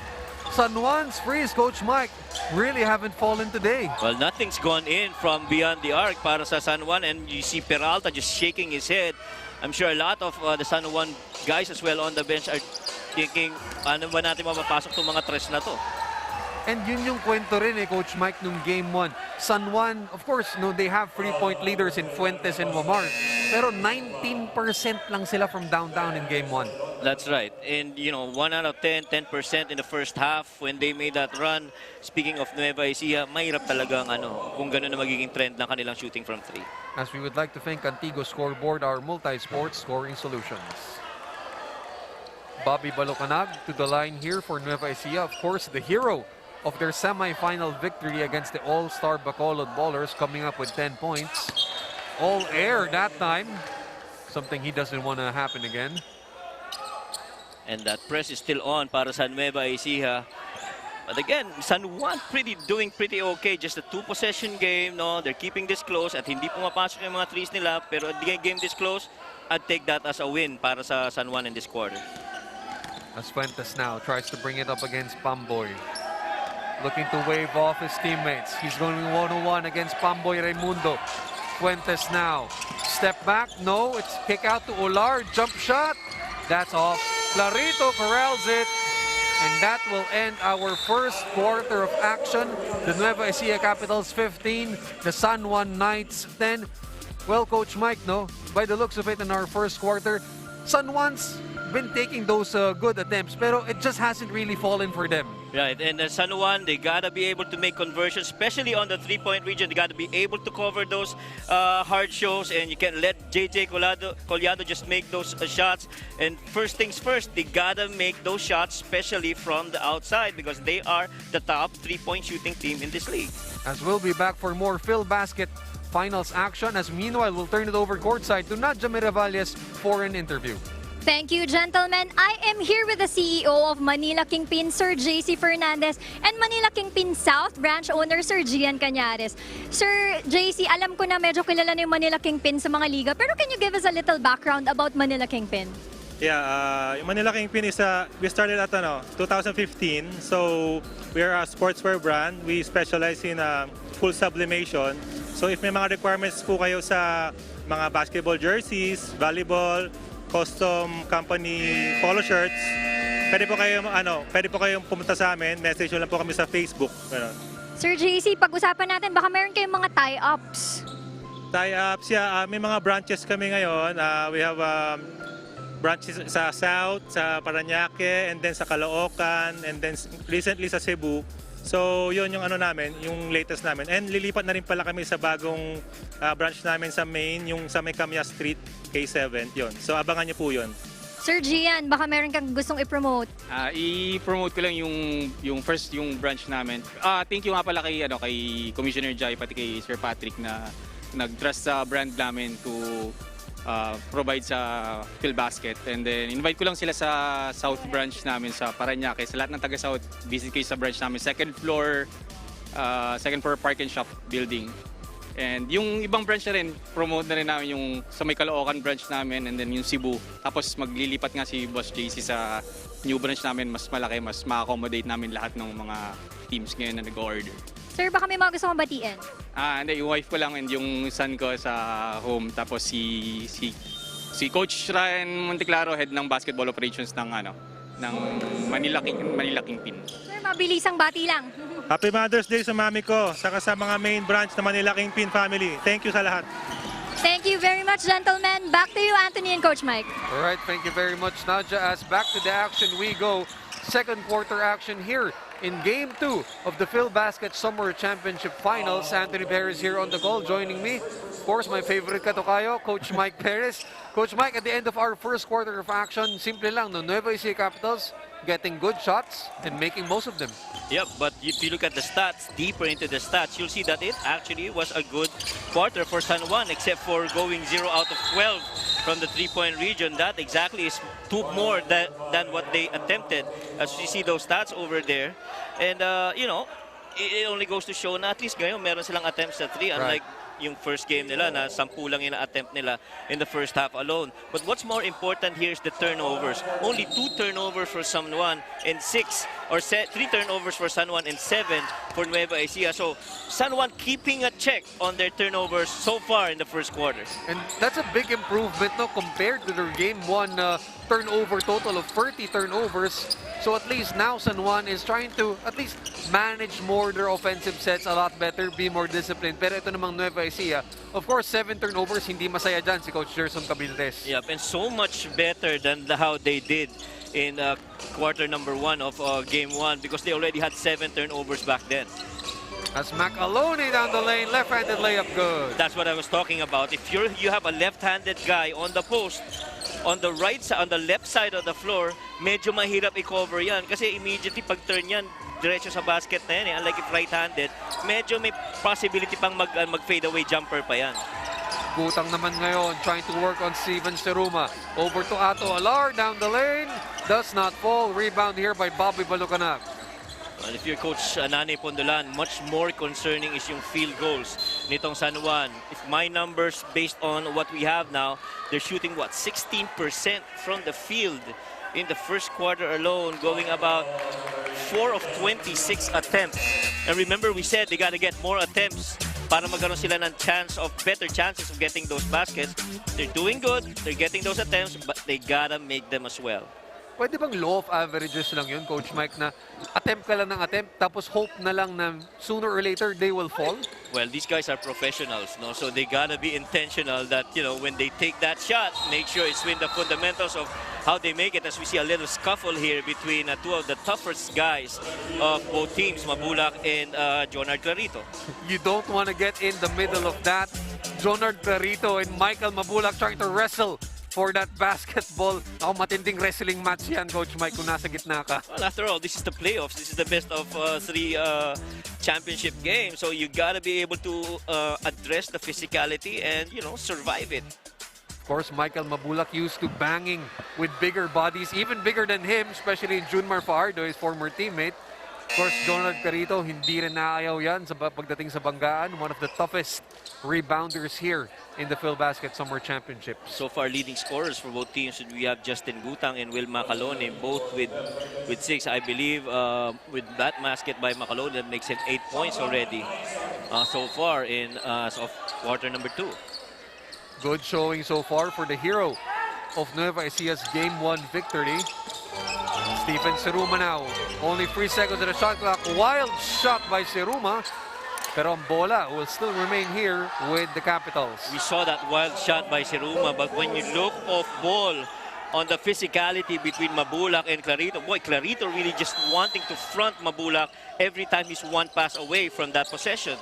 San Juan's frees, Coach Mike, really haven't fallen today. Well, nothing's gone in from beyond the arc para sa San Juan, and you see Peralta just shaking his head. I'm sure a lot of the San Juan guys as well on the bench are thinking, ano ba natin mapapasok itong mga tres na to? And yun yung kwento rin Coach Mike, nung Game 1. San Juan, of course, no, they have 3-point leaders in Fuentes and Wamar. Pero 19% lang sila from downtown in Game 1. That's right. And, you know, 1 out of 10, 10% in the first half when they made that run. Speaking of Nueva Ecija, mahirap talagang kung gano'n na magiging trend ng kanilang shooting from 3. As we would like to thank Antigo Scoreboard, our multi-sport scoring solutions. Bobby Balucanag to the line here for Nueva Ecija. Of course, the hero of their semi-final victory against the All-Star Bacolod Ballers, coming up with 10 points. All air that time. Something he doesn't want to happen again. And that press is still on para sa Nueva Ecija. But again, San Juan doing pretty okay. Just a 2-possession game, no? They're keeping this close at hindi pumapasok yung mga threes nila. Pero the game this close, I'd take that as a win para sa San Juan in this quarter. As Fuentes now tries to bring it up against Pamboy. Looking to wave off his teammates. He's going 1-on-1 against Pamboy Raimundo. Fuentes now. Step back. No, it's kick out to Olar. Jump shot. That's off. Clarito corrals it. And that will end our first quarter of action. The Nueva Ecija Capitals 15, the San Juan Knights 10. Well, Coach Mike, no, by the looks of it in our first quarter, San Juan's been taking those good attempts, pero it just hasn't really fallen for them. Right, and San Juan, they gotta be able to make conversions, especially on the three-point region. They gotta be able to cover those hard shows, and you can't let JJ Collado just make those shots. And first things first, they gotta make those shots, especially from the outside, because they are the top three-point shooting team in this league. As we'll be back for more Filbasket finals action, as meanwhile, we'll turn it over courtside to Nadja Miravalles for an interview. Thank you, gentlemen. I am here with the CEO of Manila Kingpin, Sir JC Fernandez, and Manila Kingpin South Branch owner, Sir Gian Cañares. Sir JC, alam ko na medyo kilala na yung Manila Kingpin sa mga liga, pero can you give us a little background about Manila Kingpin? Yeah, Manila Kingpin is we started at 2015, so we are a sportswear brand. We specialize in full sublimation. So if may mga requirements po kayo sa mga basketball jerseys, volleyball, custom company polo shirts, pwede po kayong pumunta sa amin, message nyo lang po kami sa Facebook. Sir JC, pag-usapan natin, baka meron kayong mga tie-ups. Tie-ups, yeah. May mga branches kami ngayon. We have branches sa South, sa Parañaque, and then sa Caloocan, and then recently sa Cebu. So yun yung namin, yung latest namin. And lilipat na rin pala kami sa bagong branch namin sa Main, yung sa May Camia Street, K7, yun. So abangan niyo po yun. Sir Gian, baka meron kang gustong i-promote. I-promote ko lang yung branch namin. Thank you nga pala kay Commissioner Jai, pati kay Sir Patrick na nag-trust sa brand namin to provide sa Filbasket. And then invite ko lang sila sa South Branch namin sa Parañaque. Sa lahat ng taga-South, visit kayo sa branch namin. Second floor Park and Shop building. And yung ibang branch na rin, promote na rin namin yung sa may Caloocan branch namin, and then yung Cebu. Tapos maglilipat nga si Boss JC sa new branch namin, mas malaki, mas ma-accommodate namin lahat ng mga teams ngayon na nag-order. Sir, baka may mga gusto mong batiin? Hindi, yung wife ko lang and yung son ko sa home. Tapos si Coach Ryan Monteclaro, head ng basketball operations ng Manila Kingpin. Sir, mabilisang bati lang. Happy Mother's Day sa mami ko, saka sa mga main branch na Manila Kingpin family. Thank you sa lahat. Thank you very much, gentlemen. Back to you, Anthony and Coach Mike. All right, thank you very much, Nadja. As back to the action we go. Second quarter action here in Game 2 of the Filbasket Summer Championship Finals. Anthony Perez here on the call, joining me. Of course, my favorite katokayo, Coach Mike Perez. Coach Mike, at the end of our first quarter of action, simple lang, no? Nueva Ecija Capitals getting good shots and making most of them. Yep, but if you look at the stats, deeper into the stats, you'll see that it actually was a good quarter for San Juan, except for going 0 out of 12 from the three-point region. That exactly is 2 more than what they attempted. As you see those stats over there. And, it only goes to show na at least ngayon meron silang attempts at 3, unlike yung first game nila na 10 lang yung attempt nila in the first half alone. But what's more important here is the turnovers. Only 2 turnovers for San Juan and 3 turnovers for San Juan and 7 for Nueva Ecija. So San Juan keeping a check on their turnovers so far in the first quarter. And that's a big improvement, no, compared to their game 1 turnover total of 30 turnovers. So at least now San Juan is trying to at least manage more their offensive sets a lot better, be more disciplined. Pero ito namang Nueva Ecija, of course, 7 turnovers, hindi masaya dyan si Coach Gerson Cabildes. Yep, and so much better than how they did in quarter number 1 of game 1, because they already had 7 turnovers back then. As Macaloni down the lane, left-handed layup good. That's what I was talking about. If you have a left-handed guy on the post, on the right side, on the left side of the floor, medyo mahirap i-cover yan. Kasi immediately pag turn yan, diretso sa basket na yan. Unlike if right-handed, medyo may possibility pang mag-fade away jumper pa yan. Gutang naman ngayon, trying to work on Steven Seruma. Over to Ato Alar, down the lane. Does not fall. Rebound here by Bobby Balucanag. Well, if you're Coach Nane Pondolan, much more concerning is yung field goals nitong San Juan. If my numbers, based on what we have now, they're shooting, what, 16% from the field in the first quarter alone, going about 4 of 26 attempts. And remember, we said they got to get more attempts para magkaroon sila ng better chances of getting those baskets. They're doing good, they're getting those attempts, but they gotta make them as well. Pwede bang law of averages lang yun, Coach Mike, na attempt ka lang ng attempt, tapos hope na lang na sooner or later they will fall? Well, these guys are professionals, no? So they gotta be intentional that, you know, when they take that shot, make sure it's within the fundamentals of how they make it. As we see a little scuffle here between two of the toughest guys of both teams, Mabulac and Jonard Clarito. You don't want to get in the middle of that. Jonard Clarito and Michael Mabulac trying to wrestle for that basketball. Matinding wrestling match yan, Coach Mike, kung nasa gitna ka. Well, after all, this is the playoffs. This is the best of 3 championship games. So you gotta be able to address the physicality and, you know, survive it. Of course, Michael Mabulac used to banging with bigger bodies, even bigger than him, especially Junmar Fajardo, his former teammate. Of course, Jonard Clarito, hindi rin naayaw yan sa pagdating sa banggaan. One of the toughest rebounders here in the Filbasket Summer Championship. So far, leading scorers for both teams, we have Justin Gutang and Will Macalone, both with 6. I believe with that basket by Macalone, that makes him 8 points already so far in quarter number 2. Good showing so far for the hero of Nueva Ecia's Game 1 victory. Steven Seruma now. Only 3 seconds of the shot clock. Wild shot by Seruma. Pero ang bola will still remain here with the Capitals. We saw that wild shot by Seruma, but when you look off ball on the physicality between Mabulac and Clarito, boy, Clarito really just wanting to front Mabulac every time he's one pass away from that possession.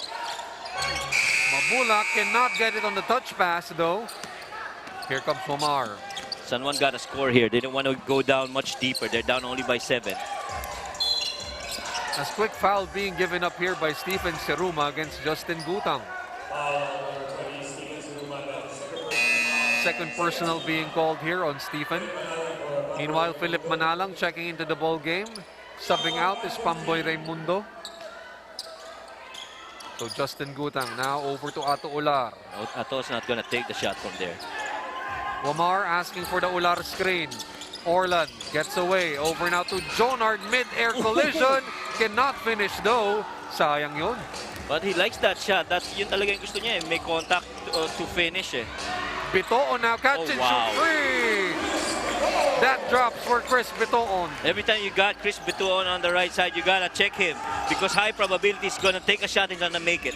Mabulac cannot get it on the touch pass though. Here comes Omar. San Juan got a score here. They didn't want to go down much deeper. They're down only by 7. A quick foul being given up here by Steven Seruma against Justin Gutang. Second personal being called here on Stephen. Meanwhile, Philip Manalang checking into the ball game. Subbing out is Pamboy Raimundo. So Justin Gutang now over to Ato Ular. Ato's not going to take the shot from there. Omar asking for the Ular screen. Orlan gets away. Over now to Jonard. Mid-air collision. Cannot finish though. Sayang yun. But he likes that shot. That's yun talaga yung gusto niya. May contact to finish eh. Bitoon now. Catch and shoot free. That drops for Chris Bitoon. Every time you got Chris Bitoon on the right side, you gotta check him. Because high probability he's gonna take a shot and gonna make it.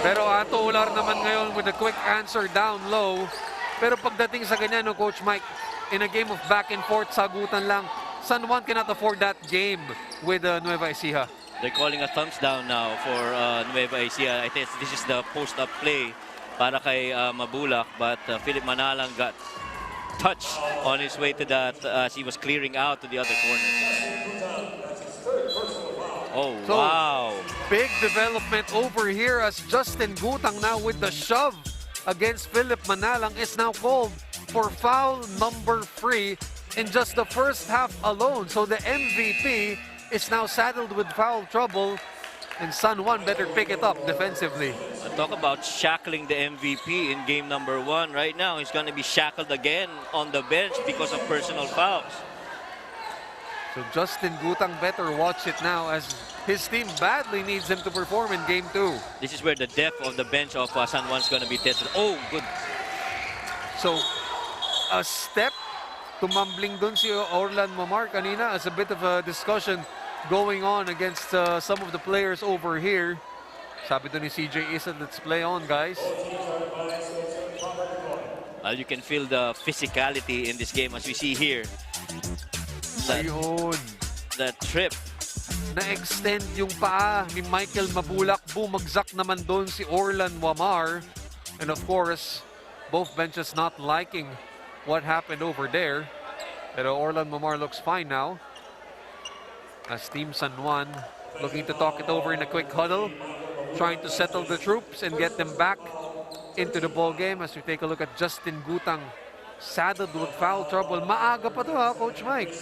Pero Ato Ular naman ngayon with a quick answer down low. Pero pagdating sa ganyan, no, Coach Mike, in a game of back and forth, sagutan lang, San Juan cannot afford that game with Nueva Ecija. They're calling a thumbs down now for Nueva Ecija. I think this is the post-up play para kay Mabulac, but Philip Manalang got touched on his way to that as he was clearing out to the other corner. Oh, so, wow. Big development over here as Justin Gutang now with the shove against Philip Manalang is now called for foul number 3 in just the first half alone. So the MVP is now saddled with foul trouble, and San Juan better pick it up defensively. Talk about shackling the MVP in game number 1. Right now, he's going to be shackled again on the bench because of personal fouls. So Justin Gutang better watch it now as his team badly needs him to perform in game 2. This is where the depth of the bench of San Juan is going to be tested. Oh, good. So a step tumambling dun si Orlan Mamar kanina as a bit of a discussion going on against some of the players over here. Sabi to ni CJ Isa, let's play on, guys. Well, you can feel the physicality in this game as we see here. That trip. Na-extend yung paa ni Michael Mabulac. Bumagsak naman doon si Orlan Wamar. And of course, both benches not liking what happened over there. Pero Orlan Momar looks fine now. As Team San Juan looking to talk it over in a quick huddle, trying to settle the troops and get them back into the ball game. As we take a look at Justin Gutang, saddled with foul trouble. Maaga pa to ha, Coach Mike.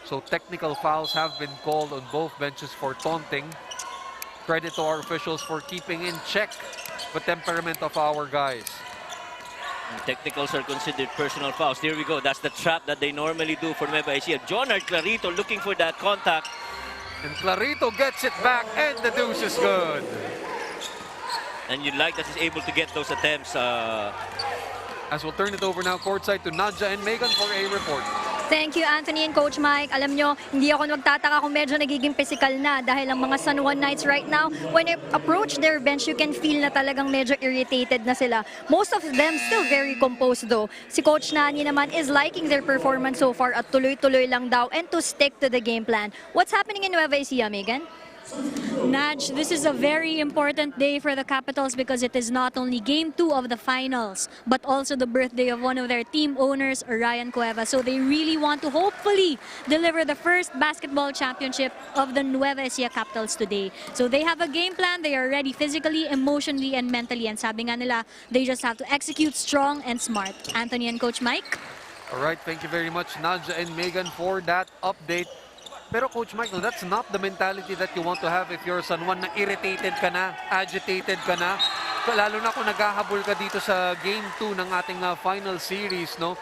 So technical fouls have been called on both benches for taunting. Credit to our officials for keeping in check the temperament of our guys. And technicals are considered personal fouls. There we go. That's the trap that they normally do for Nueva Ecija. Jonard Clarito looking for that contact. And Clarito gets it back, and the deuce is good. And you'd like that he's able to get those attempts. As we'll turn it over now courtside to Nadja and Megan for a report. Thank you, Anthony and Coach Mike. Alam nyo, hindi ako nagtataka kung medyo nagiging physical na dahil ang mga San Juan Knights right now, when they approach their bench, you can feel na talagang medyo irritated na sila. Most of them still very composed though. Si Coach Nani naman is liking their performance so far at tuloy-tuloy lang daw and to stick to the game plan. What's happening in Nueva Ecija, Megan? Naj, this is a very important day for the Capitals because it is not only Game 2 of the finals, but also the birthday of one of their team owners, Ryan Cueva. So they really want to hopefully deliver the first basketball championship of the Nueva Ecija Capitals today. So they have a game plan. They are ready physically, emotionally, and mentally. And sabi nga nila, they just have to execute strong and smart. Anthony and Coach Mike. All right, thank you very much, Nadja and Megan, for that update. Pero Coach Michael, that's not the mentality that you want to have if you're San Juan na irritated ka na, agitated ka na. Lalo na kung naghahabol ka dito sa Game 2 ng ating final series, no?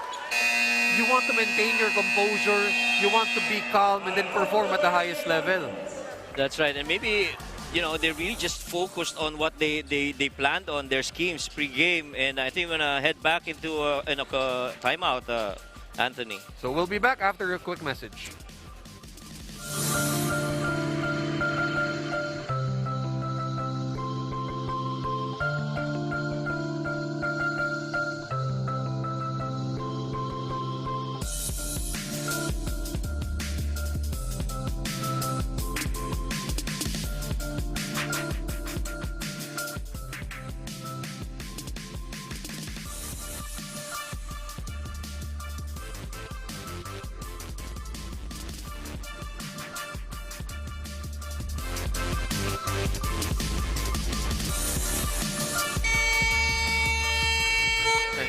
You want to maintain your composure, you want to be calm and then perform at the highest level. That's right. And maybe, you know, they're really just focused on what they planned on, their schemes pre-game. And I think we're going to head back into a timeout, Anthony. So we'll be back after a quick message.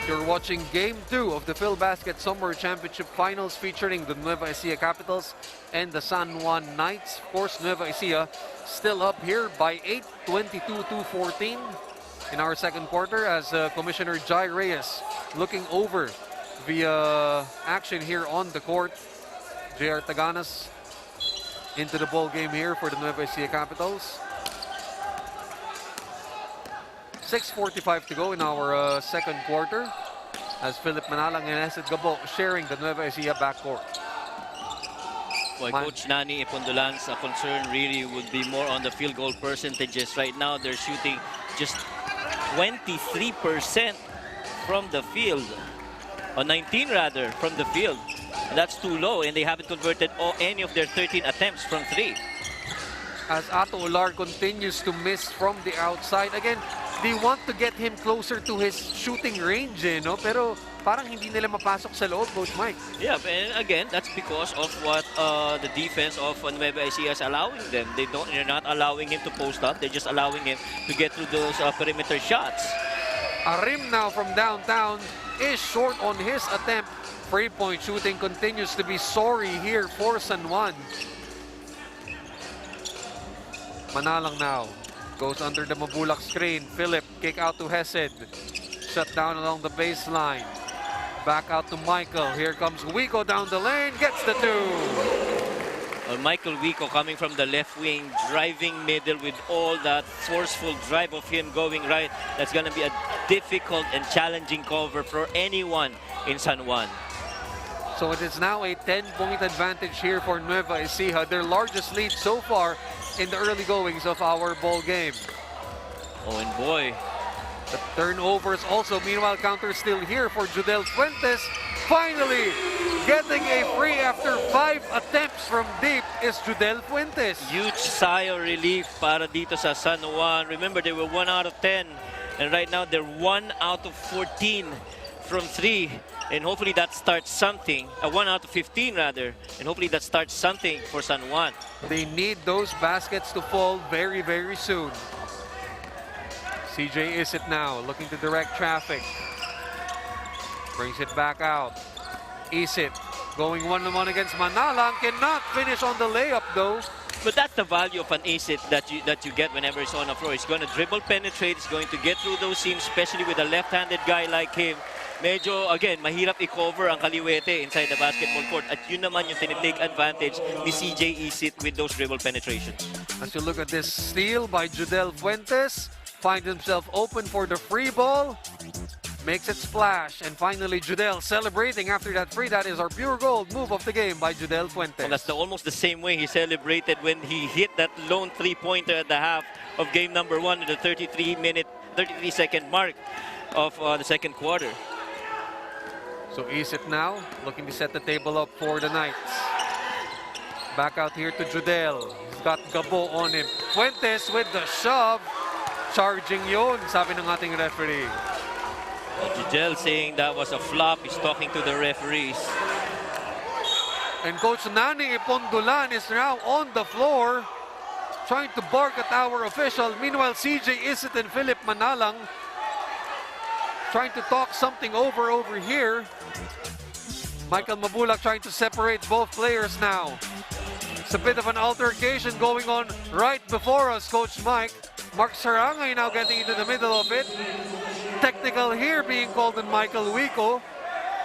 You're watching Game 2 of the Filbasket Summer Championship Finals featuring the Nueva Ecija Capitals and the San Juan Knights. Of course, Nueva Ecija still up here by 8, 22-14 in our second quarter as Commissioner Jai Reyes looking over the action here on the court. JR Taganas into the ball game here for the Nueva Ecija Capitals. 6:45 to go in our second quarter as Philip Manalang and Esed Gabo sharing the Nueva Ecija backcourt. Well, Coach Nani Ipondolan's concern really would be more on the field goal percentages. Right now, they're shooting just 23% from the field, or 19 rather, from the field. And that's too low, and they haven't converted any of their 13 attempts from 3. As Ato Ular continues to miss from the outside. Again, they want to get him closer to his shooting range, no? Pero parang hindi nila mapasok sa loob, Coach Mike. Yeah, and again, that's because of what the defense of Nueva Ecija is allowing them. They're not allowing him to post up. They're just allowing him to get through those perimeter shots. Arim now from downtown is short on his attempt. Three-point shooting continues to be sorry here for San Juan. Manalang now goes under the Mabulac screen. Philip, kick out to Hesed. Shut down along the baseline. Back out to Michael. Here comes Wico down the lane. Gets the 2. Well, Michael Wico coming from the left wing, driving middle with all that forceful drive of him going right. That's going to be a difficult and challenging cover for anyone in San Juan. So it is now a 10-point advantage here for Nueva Ecija, their largest lead so far in the early goings of our ball game. Oh, and boy. The turnovers also, meanwhile, counter still here for Judel Fuentes. finally getting a free after 5 attempts from deep is Judel Fuentes. Huge sigh of relief para dito sa San Juan. Remember, they were 1 out of 10. And right now, they're 1 out of 14 from 3. And hopefully that starts something. 1 out of 15, rather. And hopefully that starts something for San Juan. They need those baskets to fall very, very soon. CJ Isit now looking to direct traffic. Brings it back out. Isit going one-on-one against Manalang. Cannot finish on the layup though. But that's the value of an Isit that you get whenever he's on the floor. He's going to dribble, penetrate. He's going to get through those seams, especially with a left-handed guy like him. Medyo, again, mahirap i-cover ang kaliwete inside the basketball court. At yun naman yung tinitake advantage ni CJ Isit with those dribble penetrations. As you look at this steal by Judel Fuentes, finds himself open for the free ball. Makes it splash, and finally Judel celebrating after that free. That is our pure gold move of the game by Judel Fuentes. Well, that's almost the same way he celebrated when he hit that lone three-pointer at the half of game number 1 at the 33-second mark of the second quarter. So Isit now looking to set the table up for the Knights. Back out here to Judel. He's got Gabo on him. Fuentes with the shove. Charging yun, sabi ng ating referee. Judel saying that was a flop. He's talking to the referees. And Coach Nani Ipondulan is now on the floor trying to bark at our official. Meanwhile, CJ Isit and Philip Manalang trying to talk something over here. Michael Mabulac trying to separate both players now. It's a bit of an altercation going on right before us, Coach Mike. Mark Sarangay now getting into the middle of it. Technical here being called on Michael Wico.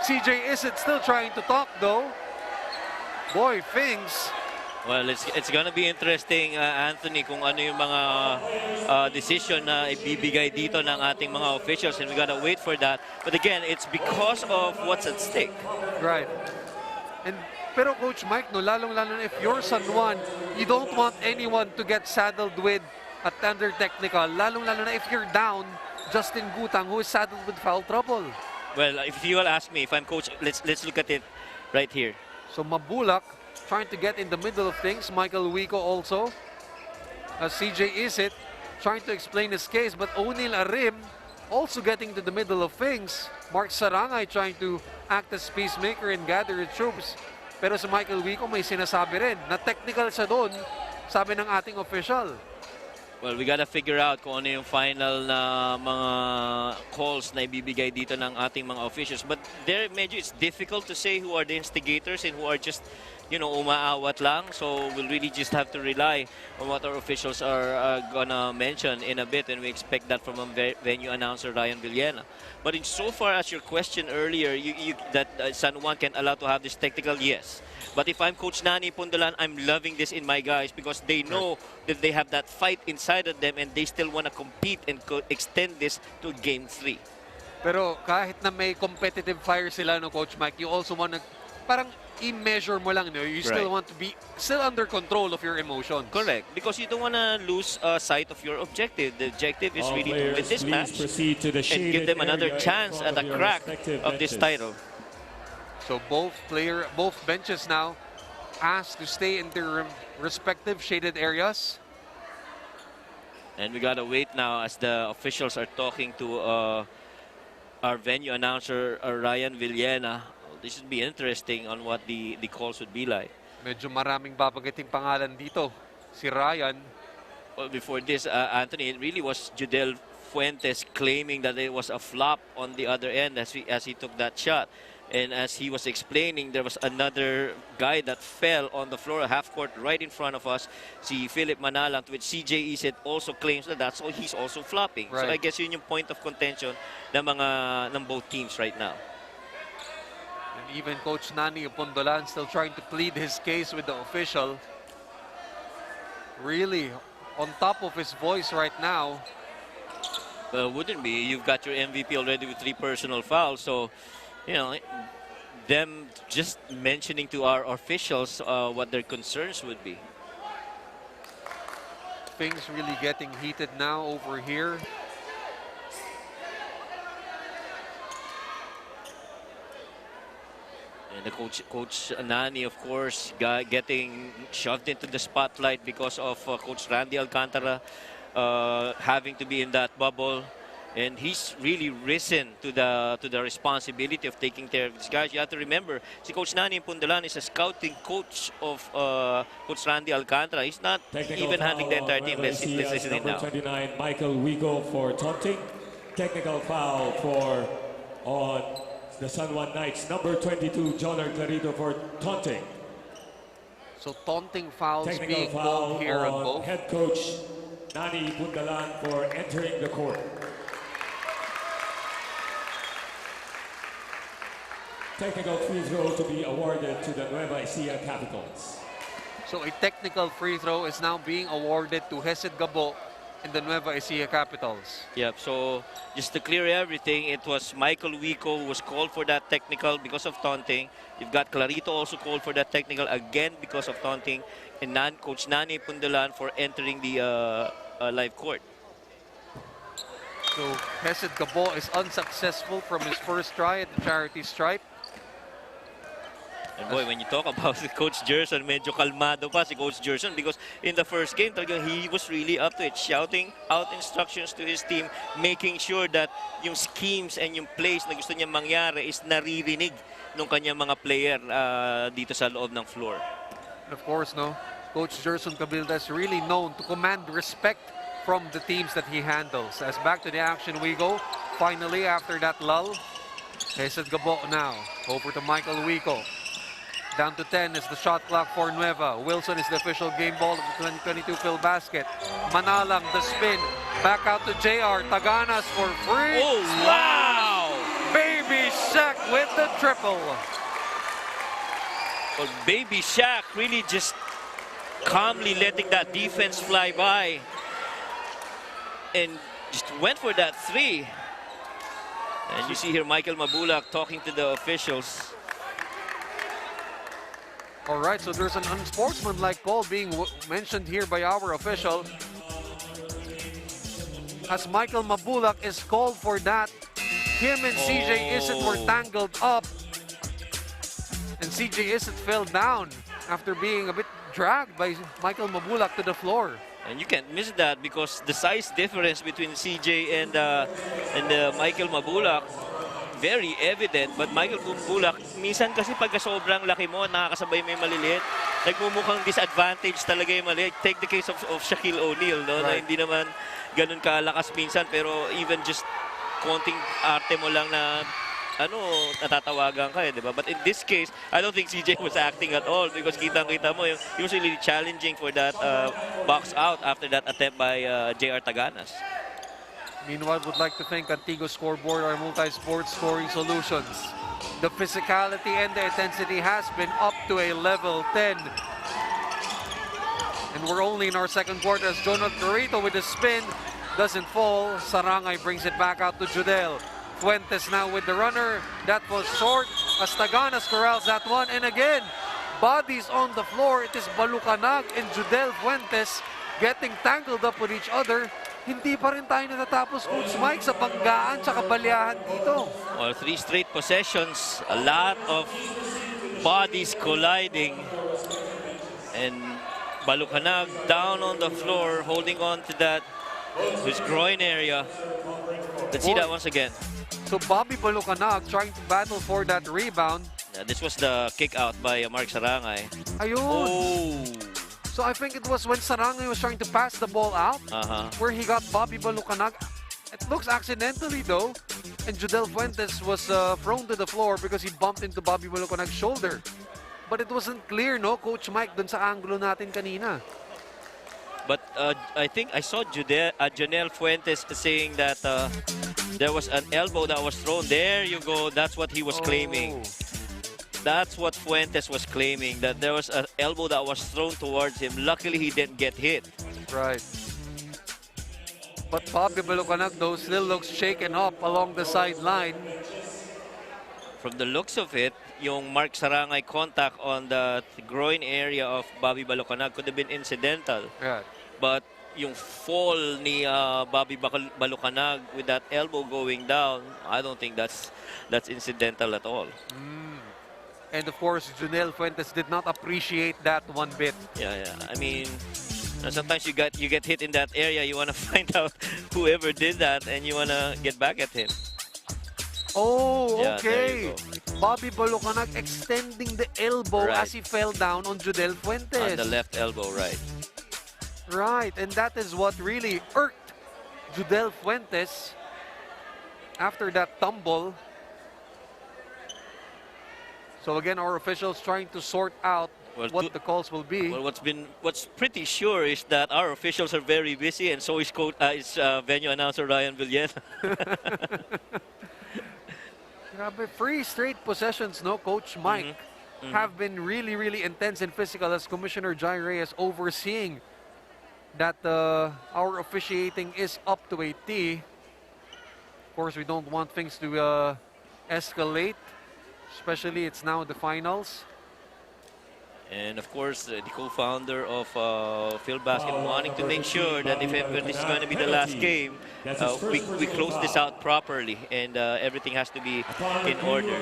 CJ Isit still trying to talk though. Boy, things. Well, it's gonna be interesting, Anthony, kung ano yung mga decision na ibibigay dito ng ating mga officials, and we gotta wait for that. But again, it's because of what's at stake. Right. And pero Coach Mike, no, lalong-lalo na if you're San Juan, you don't want anyone to get saddled with a tender technical. Lalong-lalo na if you're down, Justin Gutang, who is saddled with foul trouble. Well, if you will ask me, if I'm coach, let's look at it right here. So Mabulac trying to get in the middle of things. Michael Wico also. CJ Isit trying to explain his case, but O'Neal Arim also getting to the middle of things. Mark Sarangay trying to act as peacemaker and gather the troops. Pero sa Michael Wico may sinasabi rin na technical siya doon, sabi ng ating official. Well, we gotta figure out kung ano yung final na mga calls na ibibigay dito ng ating mga officials. But there, medyo it's difficult to say who are the instigators and who are just, you know, umaawat lang. So we'll really just have to rely on what our officials are gonna mention in a bit, and we expect that from a venue announcer Ryan Villena. But in so far as your question earlier, that San Juan can allow to have this technical, yes. But if I'm Coach Nani Ipondulan, I'm loving this in my guys because they know that they have that fight inside of them and they still want to compete and extend this to Game 3. Pero kahit na may competitive fire sila, no, Coach Mike, you also want to parang i-measure mo lang, no? You still want to be still under control of your emotions. Correct, because you don't want to lose sight of your objective. The objective is really to win this match and give them another chance at a crack of this title. So both benches now asked to stay in their respective shaded areas. And we gotta wait now as the officials are talking to our venue announcer, Ryan Villena. This should be interesting on what the calls would be like. Medyo maraming babagiting pangalan dito. Si Ryan. Well, before this, Anthony, it really was Judel Fuentes claiming that it was a flop on the other end as he took that shot. And as he was explaining, there was another guy that fell on the floor, half court, right in front of us. Si Philip Manalang, which CJ Isit also claims that he's also flopping. Right. So I guess yun yung point of contention ng both teams right now. And even Coach Nani Ipondulan still trying to plead his case with the official. Really on top of his voice right now. Wouldn't be. You've got your MVP already with 3 personal fouls, so you know, them just mentioning to our officials what their concerns would be. Things really getting heated now over here. And the Coach Nani, of course, getting shoved into the spotlight because of Coach Randy Alcantara having to be in that bubble. And he's really risen to the responsibility of taking care of these guys. You have to remember, si Coach Nani Pundalan is a scouting coach of Coach Randy Alcantara. He's not even handling the entire team. Let's listen in now. Number 29, Michael Wigo for taunting. Technical foul on the San Juan Knights. Number 22, Jonner Clarito for taunting. So taunting fouls Technical being foul called here on both. Head coach Nani Pundalan for entering the court. Technical free throw to be awarded to the Nueva Ecija Capitals. So a technical free throw is now being awarded to Hesed Gabo in the Nueva Ecija Capitals. Yep, so just to clear everything, it was Michael Wico who was called for that technical because of taunting. You've got Clarito also called for that technical again because of taunting. And Coach Nani Pundalan for entering the live court. So Hesed Gabo is unsuccessful from his first try at the charity stripe. And boy, when you talk about Coach Gerson, medyo kalmado pa si Coach Gerson because in the first game, talagang he was really up to it, shouting out instructions to his team, making sure that yung schemes and yung plays na gusto niya mangyari is naririnig ng kanyang mga player dito sa loob ng floor. And of course, no, Coach Gerson Cabilda is really known to command respect from the teams that he handles. As back to the action we go, finally after that lull, Hesed Gabo now, over to Michael Wico. Down to 10 is the shot clock for Nueva. Wilson is the official game ball of the 2022 Filbasket. Manalang, the spin. Back out to JR. Taganas for free. Oh, wow! Baby Shaq with the triple. Well, Baby Shaq really just calmly letting that defense fly by. And just went for that three. And you see here Michael Mabulac talking to the officials. All right, so there's an unsportsmanlike call being mentioned here by our official. As Michael Mabulac is called for that. Him and CJ Isset were tangled up. And CJ Isset fell down after being a bit dragged by Michael Mabulac to the floor. And you can't miss that because the size difference between CJ and Michael Mabulac, very evident. But Michael Mabulac, minsan kasi pagka sobrang laki mo, nakakasabay may maliliit, nagmumukhang disadvantage talaga yung maliit. Take the case of Shaquille O'Neal, no? Right. Na hindi naman ganun kalakas minsan, pero even just konting arte mo lang na natatawagan ka, di ba? But in this case, I don't think CJ was acting at all because kitang-kita mo, he was really challenging for that box out after that attempt by JR Taganas. Meanwhile, would like to thank Antigo Scoreboard, our multi-sport scoring solutions. The physicality and the intensity has been up to a level 10. And we're only in our second quarter as Jonathan Clarito with a spin doesn't fall. Sarangay brings it back out to Judel. Fuentes now with the runner. That was short as Taganas corrals that one. And again, bodies on the floor. It is Balucanag and Judel Fuentes getting tangled up with each other. Hindi pa rin tayo natatapos, Coach Mike, sa banggaan sa kabalyahan dito. Well, 3 straight possessions, a lot of bodies colliding. And Balucanag down on the floor, holding on to that, his groin area. Let's see that once again. So Bobby Balucanag trying to battle for that rebound. This was the kick out by Mark Sarangay. Ayun! Oh! So I think it was when Sarangay was trying to pass the ball out, where he got Bobby Balucanag. It looks accidentally though, and Judel Fuentes was thrown to the floor because he bumped into Bobby Balucanag's shoulder. But it wasn't clear, no, Coach Mike, dun sa angulo natin kanina. But I think I saw Janelle Fuentes saying that there was an elbow that was thrown. There you go, that's what he was claiming. That's what Fuentes was claiming, that there was an elbow that was thrown towards him. Luckily, he didn't get hit. Right. But Bobby Balucanag, though, still looks shaken up along the sideline. From the looks of it, yung Mark Sarangay contact on the groin area of Bobby Balucanag could have been incidental. Right. But yung fall ni Bobby Balucanag with that elbow going down, I don't think that's incidental at all. And of course, Junel Fuentes did not appreciate that one bit. Yeah. I mean, sometimes you get hit in that area. You want to find out whoever did that, and you want to get back at him. Oh, Yeah, okay. Bobby Balucanag extending the elbow as he fell down on Judel Fuentes. On the left elbow, right. Right, and that is what really irked Judel Fuentes after that tumble. So again, our officials trying to sort out what the calls will be. Well, what's pretty sure is that our officials are very busy, and so is venue announcer Ryan Villena. Three straight possessions, no, Coach Mike, have been really, really intense and physical as Commissioner Jai Reyes overseeing that our officiating is up to a T. Of course, we don't want things to escalate, especially it's now the finals. And of course, the co-founder of Filbasket wanting to make sure that if ever this is going to be the last game, we close this out properly, and everything has to be in order.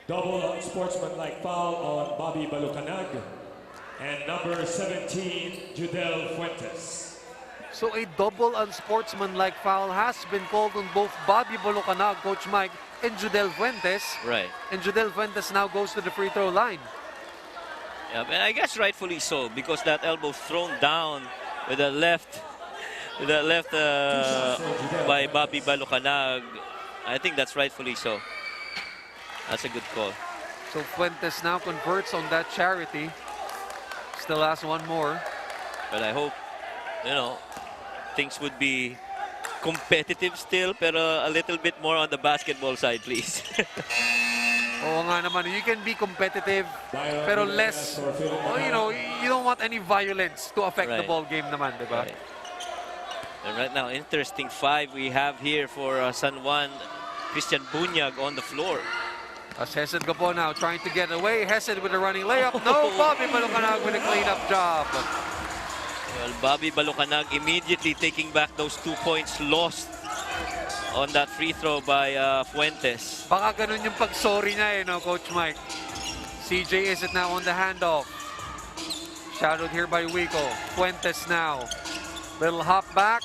Double unsportsmanlike foul on Bobby Balucanag and number 17, Judel Fuentes. So a double unsportsmanlike foul has been called on both Bobby Balucanag, Coach Mike, and Judel Fuentes. Right. And Judel Fuentes now goes to the free throw line. Yeah, and I guess rightfully so, because that elbow thrown down with the left by Bobby Balucanag. I think that's rightfully so. That's a good call. So Fuentes now converts on that charity. Still has one more. But I hope, things would be competitive still, pero a little bit more on the basketball side, please. Oo nga naman, you can be competitive, pero less, you don't want any violence to affect the ball game naman, di ba? Right. And right now, interesting five we have here for San Juan. Christian Bunyag on the floor. As Hesed Gabo now trying to get away. Hesed with a running layup. No, Bobby Balucanag with a cleanup job. Well, Bobby Balucanag immediately taking back those 2 points lost on that free throw by Fuentes. Baka ganun yung pag-sorry niya Coach Mike. CJ is it now on the handoff. Shadowed here by Wico. Fuentes now. Little hop back.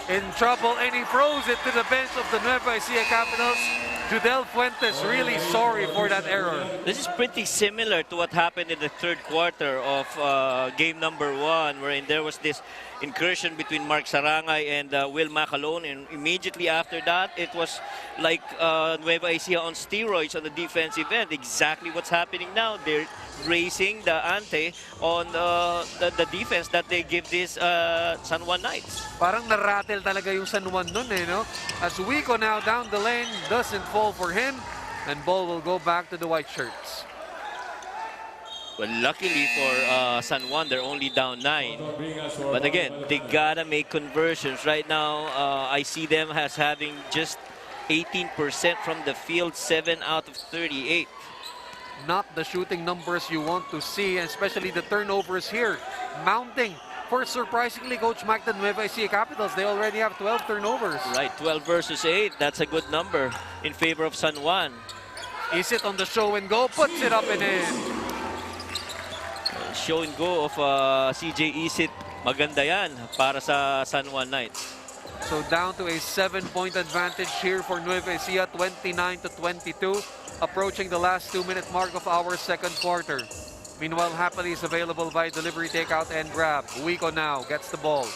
In trouble, and he throws it to the bench of the Nueva Ecija Capitals. Judel Fuentes really sorry for that error. This is pretty similar to what happened in the third quarter of game number 1, wherein there was this incursion between Mark Sarangay and Will Macalone, and immediately after that, it was like Nueva Ecija on steroids on the defensive end. Exactly what's happening now. They're raising the ante on the defense that they give this San Juan Knights. Parang narattle talaga yung San Juan nun no? As Wico now down the lane, doesn't fall for him, and ball will go back to the white shirts. Well, luckily for San Juan, they're only down 9. But again, they gotta make conversions. Right now, I see them as having just 18% from the field, 7 out of 38. Not the shooting numbers you want to see, especially the turnovers here mounting for surprisingly Coach Mike the Nueva Ecija Capitals. They already have 12 turnovers. Right, 12 versus 8. That's a good number in favor of San Juan. Is it on the show and go? Puts it up and in. Show and go of CJ Isit. Maganda yan para sa San Juan Knights. So down to a 7-point advantage here for Nueva Ecija, 29-22. Approaching the last 2-minute mark of our second quarter. Meanwhile, Happily is available by delivery, takeout, and grab. Wico now gets the ball.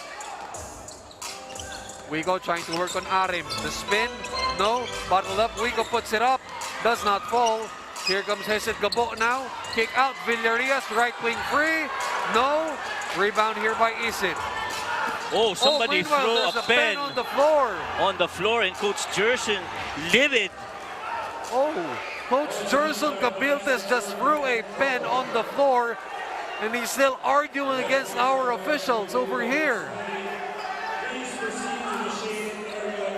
Wico trying to work on Arim. The spin, no, bottled up. Wico puts it up, does not fall. Here comes Hesed Gabo now. Kick out, Villarias, right wing free. No, rebound here by Isit. Oh, somebody threw a pen on the floor. On the floor, and Coach Jerson livid. Oh, Coach Jerson Cabiltes just threw a pen on the floor, and he's still arguing against our officials over here.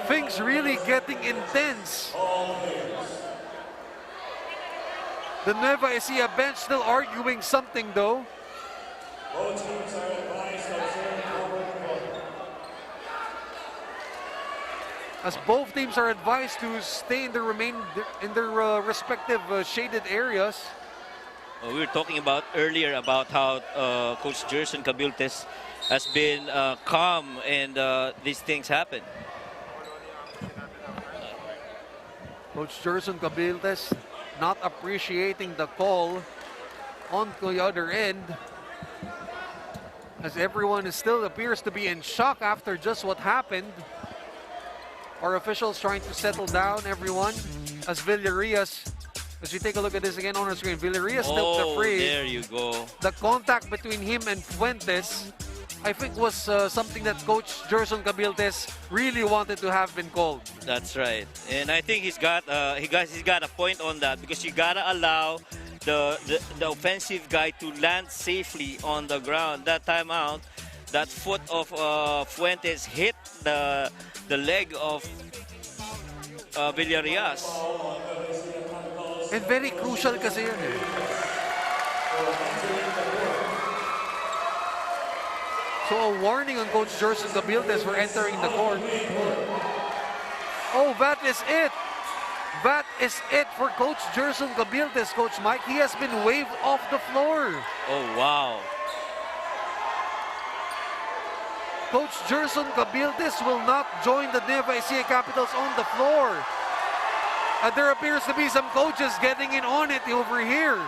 Things really getting intense. The Nueva Ecija bench still arguing something though. as both teams are advised to stay in their respective shaded areas. We were talking about earlier about how Coach Gerson Cabiltes has been calm, and these things happen. Coach Gerson Cabiltes not appreciating the call on the other end, as everyone still appears to be in shock after just what happened. Our officials trying to settle down everyone as Villarias, as you take a look at this again on our screen, Villarias took the free. There you go. The contact between him and Fuentes, I think, was something that Coach Gerson Cabiltes really wanted to have been called. That's right, and I think he's got a point on that, because you gotta allow the offensive guy to land safely on the ground. That timeout, that foot of Fuentes hit the leg of Villarias. And very crucial kasi yun eh. So a warning on Coach Gerson Cabiltes for entering the court. Oh, that is it. That is it for Coach Gerson Cabiltes, Coach Mike. He has been waved off the floor. Oh, wow. Coach Gerson Cabiltes will not join the Nueva Ecija Capitals on the floor. There appears to be some coaches getting in on it over here.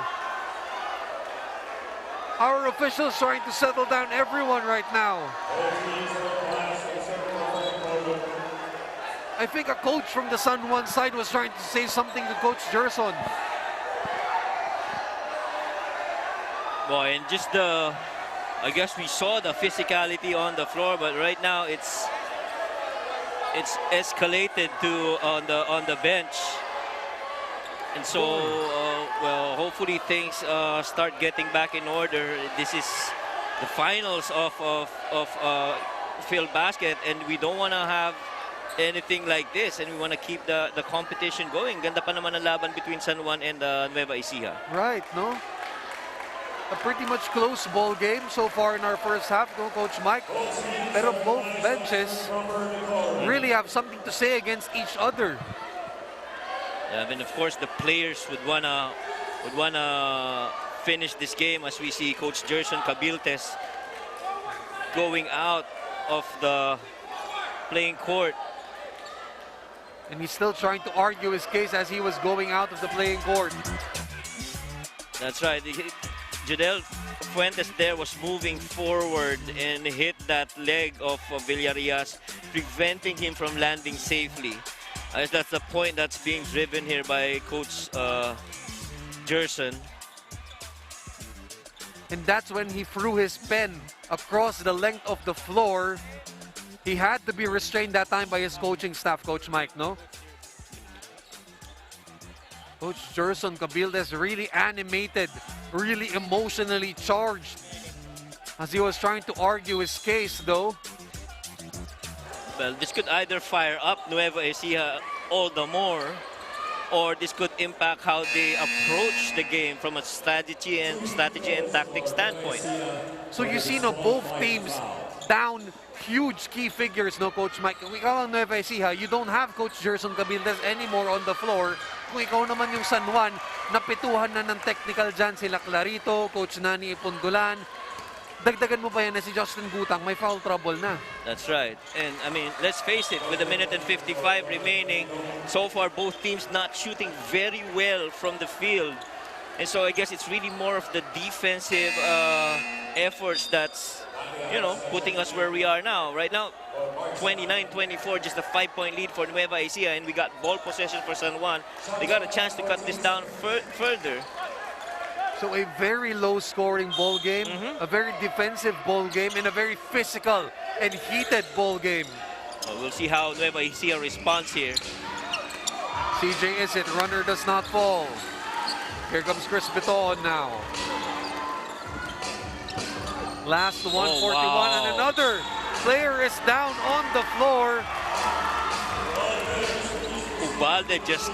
Our officials trying to settle down everyone right now. I think a coach from the San Juan side was trying to say something to Coach Gerson. Boy, and just I guess we saw the physicality on the floor, but right now it's escalated to on the bench. And so, well, hopefully things start getting back in order. This is the finals of Filbasket, and we don't want to have anything like this, and we want to keep the competition going. Ganda pa naman ang laban between San Juan and Nueva Ecija. Right, no? A pretty much close ball game so far in our first half, no, Coach Mike? Pero both benches really have something to say against each other. I mean, of course, the players would wanna finish this game, as we see Coach Gerson Cabiltes going out of the playing court. And he's still trying to argue his case as he was going out of the playing court. That's right. Judel Fuentes there was moving forward and hit that leg of Villarias, preventing him from landing safely. That's the point that's being driven here by Coach Gerson. And that's when he threw his pen across the length of the floor. He had to be restrained that time by his coaching staff, Coach Mike, no? Coach Gerson Cabiltes really animated, really emotionally charged as he was trying to argue his case, though. Well, this could either fire up Nueva Ecija all the more, or this could impact how they approach the game from a strategy and tactic standpoint. So you see, no, both teams down huge key figures, no, Coach Mike. Kung ikaw ang Nueva Ecija, you don't have Coach Gerson Cabiltes anymore on the floor. Kung ikaw naman yung San Juan, napituhan na ng technical dyan sila Clarito, Coach Nani Ipundulan. Dagdagan mo pa yan na si Justin Gutang, may foul trouble na. That's right. And I mean, let's face it, with a minute and 55 remaining, so far both teams not shooting very well from the field. And so I guess it's really more of the defensive efforts that's, you know, putting us where we are now. Right now, 29-24, just a 5-point lead for Nueva Ecija, and we got ball possession for San Juan. They got a chance to cut this down further. So a very low-scoring ball game, a very defensive ball game, and a very physical and heated ball game. Well, we'll see how Nueva Ecija responds here. CJ is it, runner does not fall. Here comes Chris Beton now. Last 141, wow. And another player is down on the floor. Ubalde just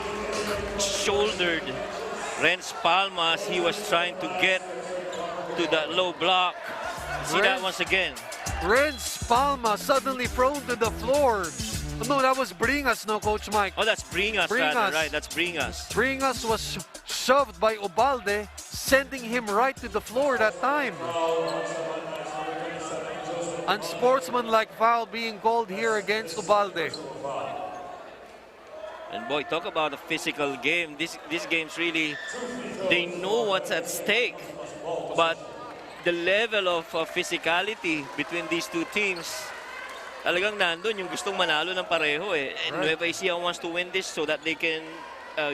shouldered Renz Palmas. He was trying to get to that low block. See that once again. Renz Palmas suddenly thrown to the floor. No, that was Bringas, no, Coach Mike. Oh, that's Bringas, rather, right? That's Bringas. Bringas was shoved by Ubalde, sending him right to the floor that time. Unsportsmanlike foul being called here against Ubalde. And boy, talk about a physical game. These games really, they know what's at stake. But the level of physicality between these two teams, talagang nandun yung gustong manalo ng pareho eh. And Nueva Ecija wants to win this so that they can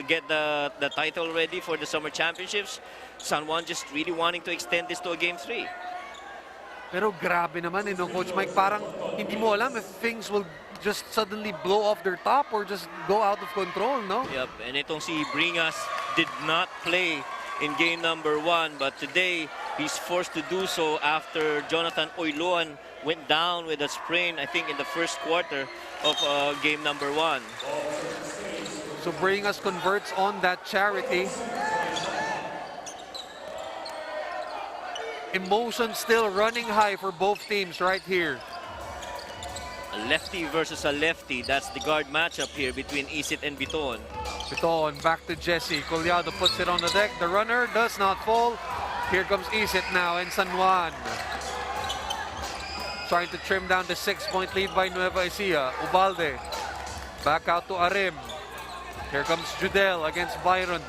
get the title ready for the Summer Championships. San Juan just really wanting to extend this to a Game 3. Pero grabe naman no, Coach Mike, parang hindi mo alam if things will just suddenly blow off their top or just go out of control, no? Yep, and itong si Bringas did not play in game number 1, but today he's forced to do so after Jonathan Oiloan went down with a sprain, I think, in the first quarter of game number 1. So Bringas converts on that charity. Emotion still running high for both teams right here. A lefty versus a lefty. That's the guard matchup here between Isit and Biton. Biton back to Jesse. Collado puts it on the deck. The runner does not fall. Here comes Isit now and San Juan. Trying to trim down the 6-point lead by Nueva Ecija. Ubalde back out to Arim. Here comes Judel against Byron.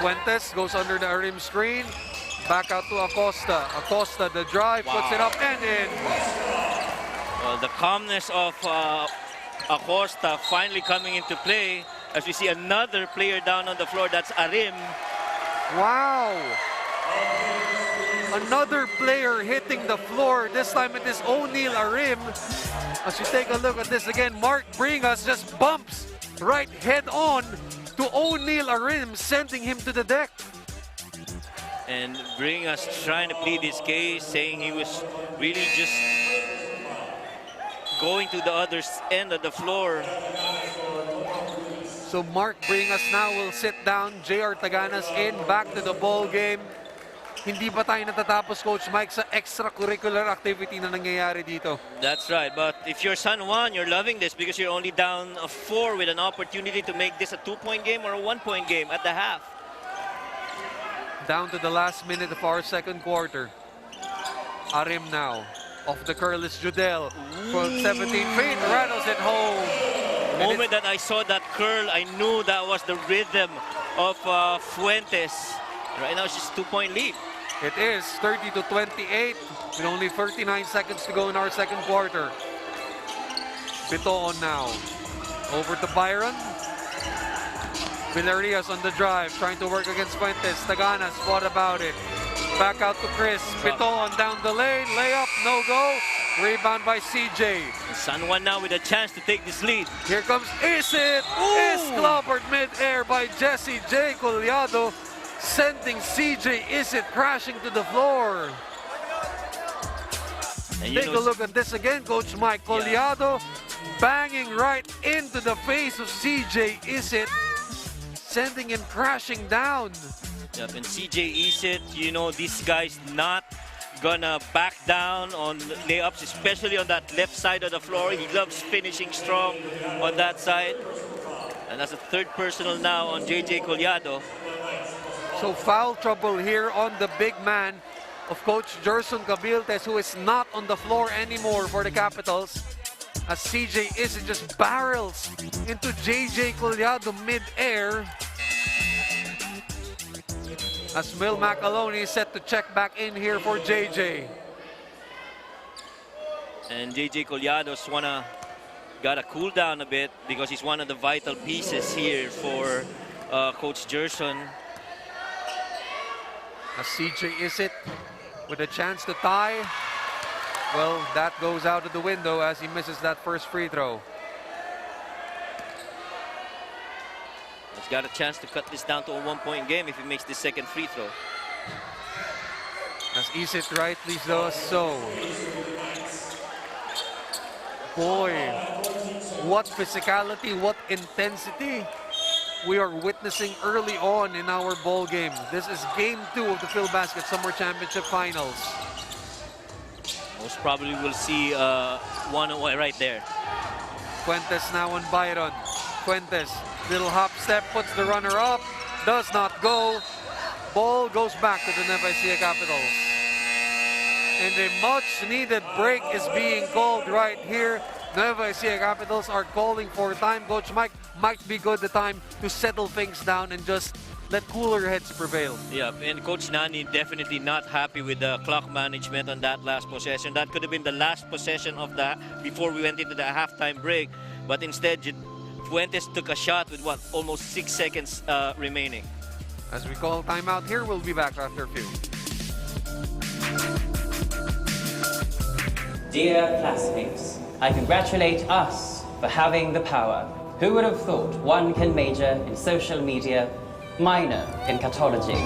Fuentes goes under the Arim screen. Back out to Acosta. Acosta, the drive, puts it up and in. Well, the calmness of Acosta finally coming into play as we see another player down on the floor. That's Arim. Wow. Another player hitting the floor. This time it is O'Neal Arim. As you take a look at this again, Mark Bringas just bumps right head on to O'Neal Arim, sending him to the deck. And Bringas trying to plead his case, saying he was really just going to the other end of the floor. So Mark Bringas now will sit down. JR Taganas in, back to the ball game. Hindi ba tayo natatapos, Coach Mike, sa extracurricular activity na nangyayari dito? That's right, but if you're San Juan, you're loving this because you're only down 4 with an opportunity to make this a 2-point game or a 1-point game at the half. Down to the last minute of our second quarter. Arim now. Off the curl is Judel. From 17 feet, rattles it home. The moment that I saw that curl, I knew that was the rhythm of Fuentes. Right now, it's just 2-point lead. It is 30-28 with only 39 seconds to go in our second quarter. Biton now. Over to Byron. Villarreal on the drive, trying to work against Fuentes. Taganas, what about it? Back out to Chris. Biton down the lane. Layup, no go. Rebound by CJ. San Juan now with a chance to take this lead. Here comes Isit. Is clobbered mid-air by Jesse J. Collado, sending CJ Isit crashing to the floor. Take a look at this again, Coach Mike. Collado banging right into the face of CJ Isit, sending him crashing down. Yep, and CJ Isit, you know, this guy's not gonna back down on layups, especially on that left side of the floor. He loves finishing strong on that side. And that's a third personal now on JJ Collado. So foul trouble here on the big man of Coach Gerson Cabiltes, who is not on the floor anymore for the Capitals, as CJ Isit just barrels into JJ Collado mid-air. As Will McAloney is set to check back in here for JJ. And JJ Collado's gotta cool down a bit because he's one of the vital pieces here for Coach Gerson. As CJ Isit with a chance to tie. Well, that goes out of the window as he misses that first free throw. He's got a chance to cut this down to a 1-point game if he makes the second free throw. As Isit rightly does so. Boy, what physicality, what intensity we are witnessing early on in our ball game. This is game 2 of the Filbasket Summer Championship Finals. Most probably we'll see one right there. Fuentes now on Byron. Fuentes, little hop step, puts the runner up, does not go. Ball goes back to the Nueva Ecija Capitals. And a much-needed break is being called right here. Nueva Ecija Capitals are calling for time. Coach Mike might be good the time to settle things down and just let cooler heads prevail. Yeah, and Coach Nani definitely not happy with the clock management on that last possession. That could have been the last possession of the before we went into the halftime break. But instead, Fuentes took a shot with what, almost 6 seconds remaining. As we call timeout here, we'll be back after a few. Dear classmates, I congratulate us for having the power. Who would have thought one can major in social media, minor in Catology,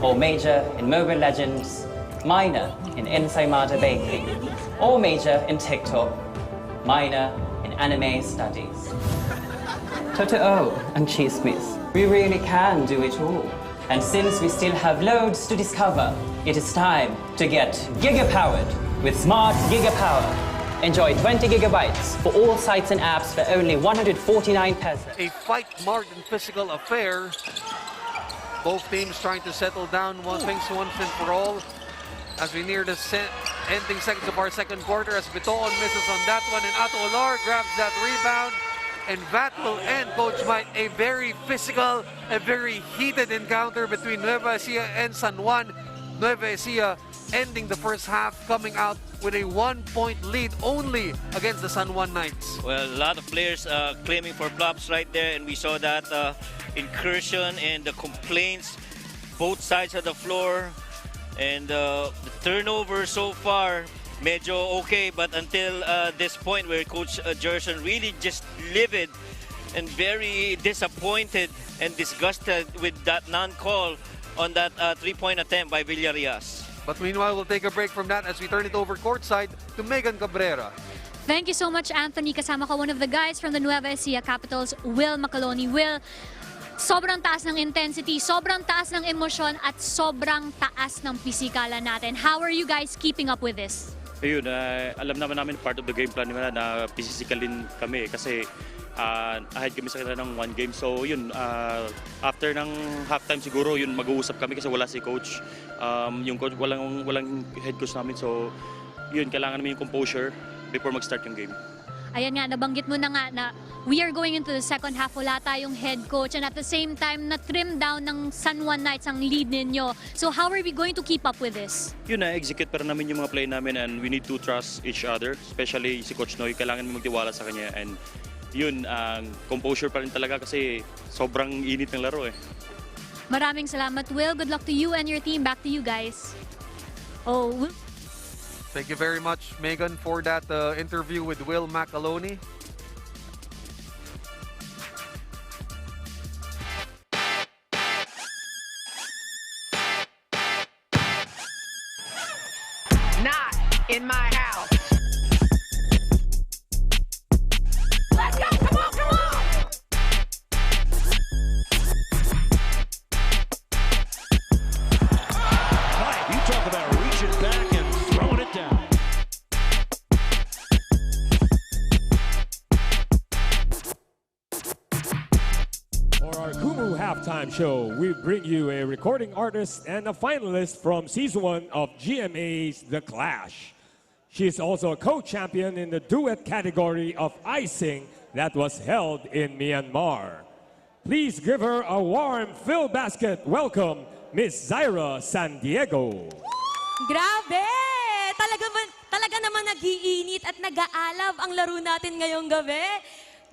or major in Mobile Legends, minor in Ensaymada Baking, or major in TikTok, minor in anime studies. Totoo and Chismis, we really can do it all. And since we still have loads to discover, it is time to get giga-powered with Smart Gigapower. Enjoy 20 gigabytes for all sites and apps for only 149 pesos. A fight-marked and physical affair. Both teams trying to settle down things once and for all. As we near the ending seconds of our second quarter, as Bitoon misses on that one, and Ato Olar grabs that rebound. And that will end, Coach Mike, a very physical, a very heated encounter between Nueva Ecija and San Juan. Nueva Ecija ending the first half, coming out with a 1-point lead only against the San Juan Knights. Well, a lot of players claiming for props right there, and we saw that incursion and the complaints both sides of the floor. And the turnover so far, medyo okay, but until this point where Coach Jerson really just livid and very disappointed and disgusted with that non-call on that three-point attempt by Villarias. But meanwhile, we'll take a break from that as we turn it over courtside to Megan Cabrera. Thank you so much, Anthony. Kasama ko one of the guys from the Nueva Ecija Capitals, Will Macaloni. Will, sobrang taas ng intensity, sobrang taas ng emosyon, at sobrang taas ng pisikalan natin. How are you guys keeping up with this? Ayun, alam naman namin part of the game plan nila na physicalin kami kasi ahead kami sa kanila ng one game. So yun, after ng halftime siguro yun mag-uusap kami kasi wala si coach. Yung coach, walang head coach namin. So yun, kailangan namin yung composure before mag-start yung game. Ayan nga, nabanggit mo na nga na we are going into the second half, wala tayong head coach, and at the same time, na-trim down ng San Juan Knights ang lead ninyo. So how are we going to keep up with this? Yun, na-execute pa rin namin yung mga play namin and we need to trust each other, especially si Coach Noy, kailangan magtiwala sa kanya. And yun, composure pa rin talaga kasi sobrang init ng laro eh. Maraming salamat, Will. Good luck to you and your team. Back to you guys. Oh, Thank you very much, Megan, for that interview with Will Macaloni. Not in my house. Let's go! Come on, come on! Mike, you talk about reaching back and throwing it down. For our Kumu halftime show, we bring you a recording artist and a finalist from season 1 of GMA's The Clash. She is also a co-champion in the duet category of icing that was held in Myanmar. Please give her a warm Filbasket welcome, Miss Zaira San Diego. Grabe! Talaga naman nag-iinit at nag-aalab ang laro natin ngayong gabi.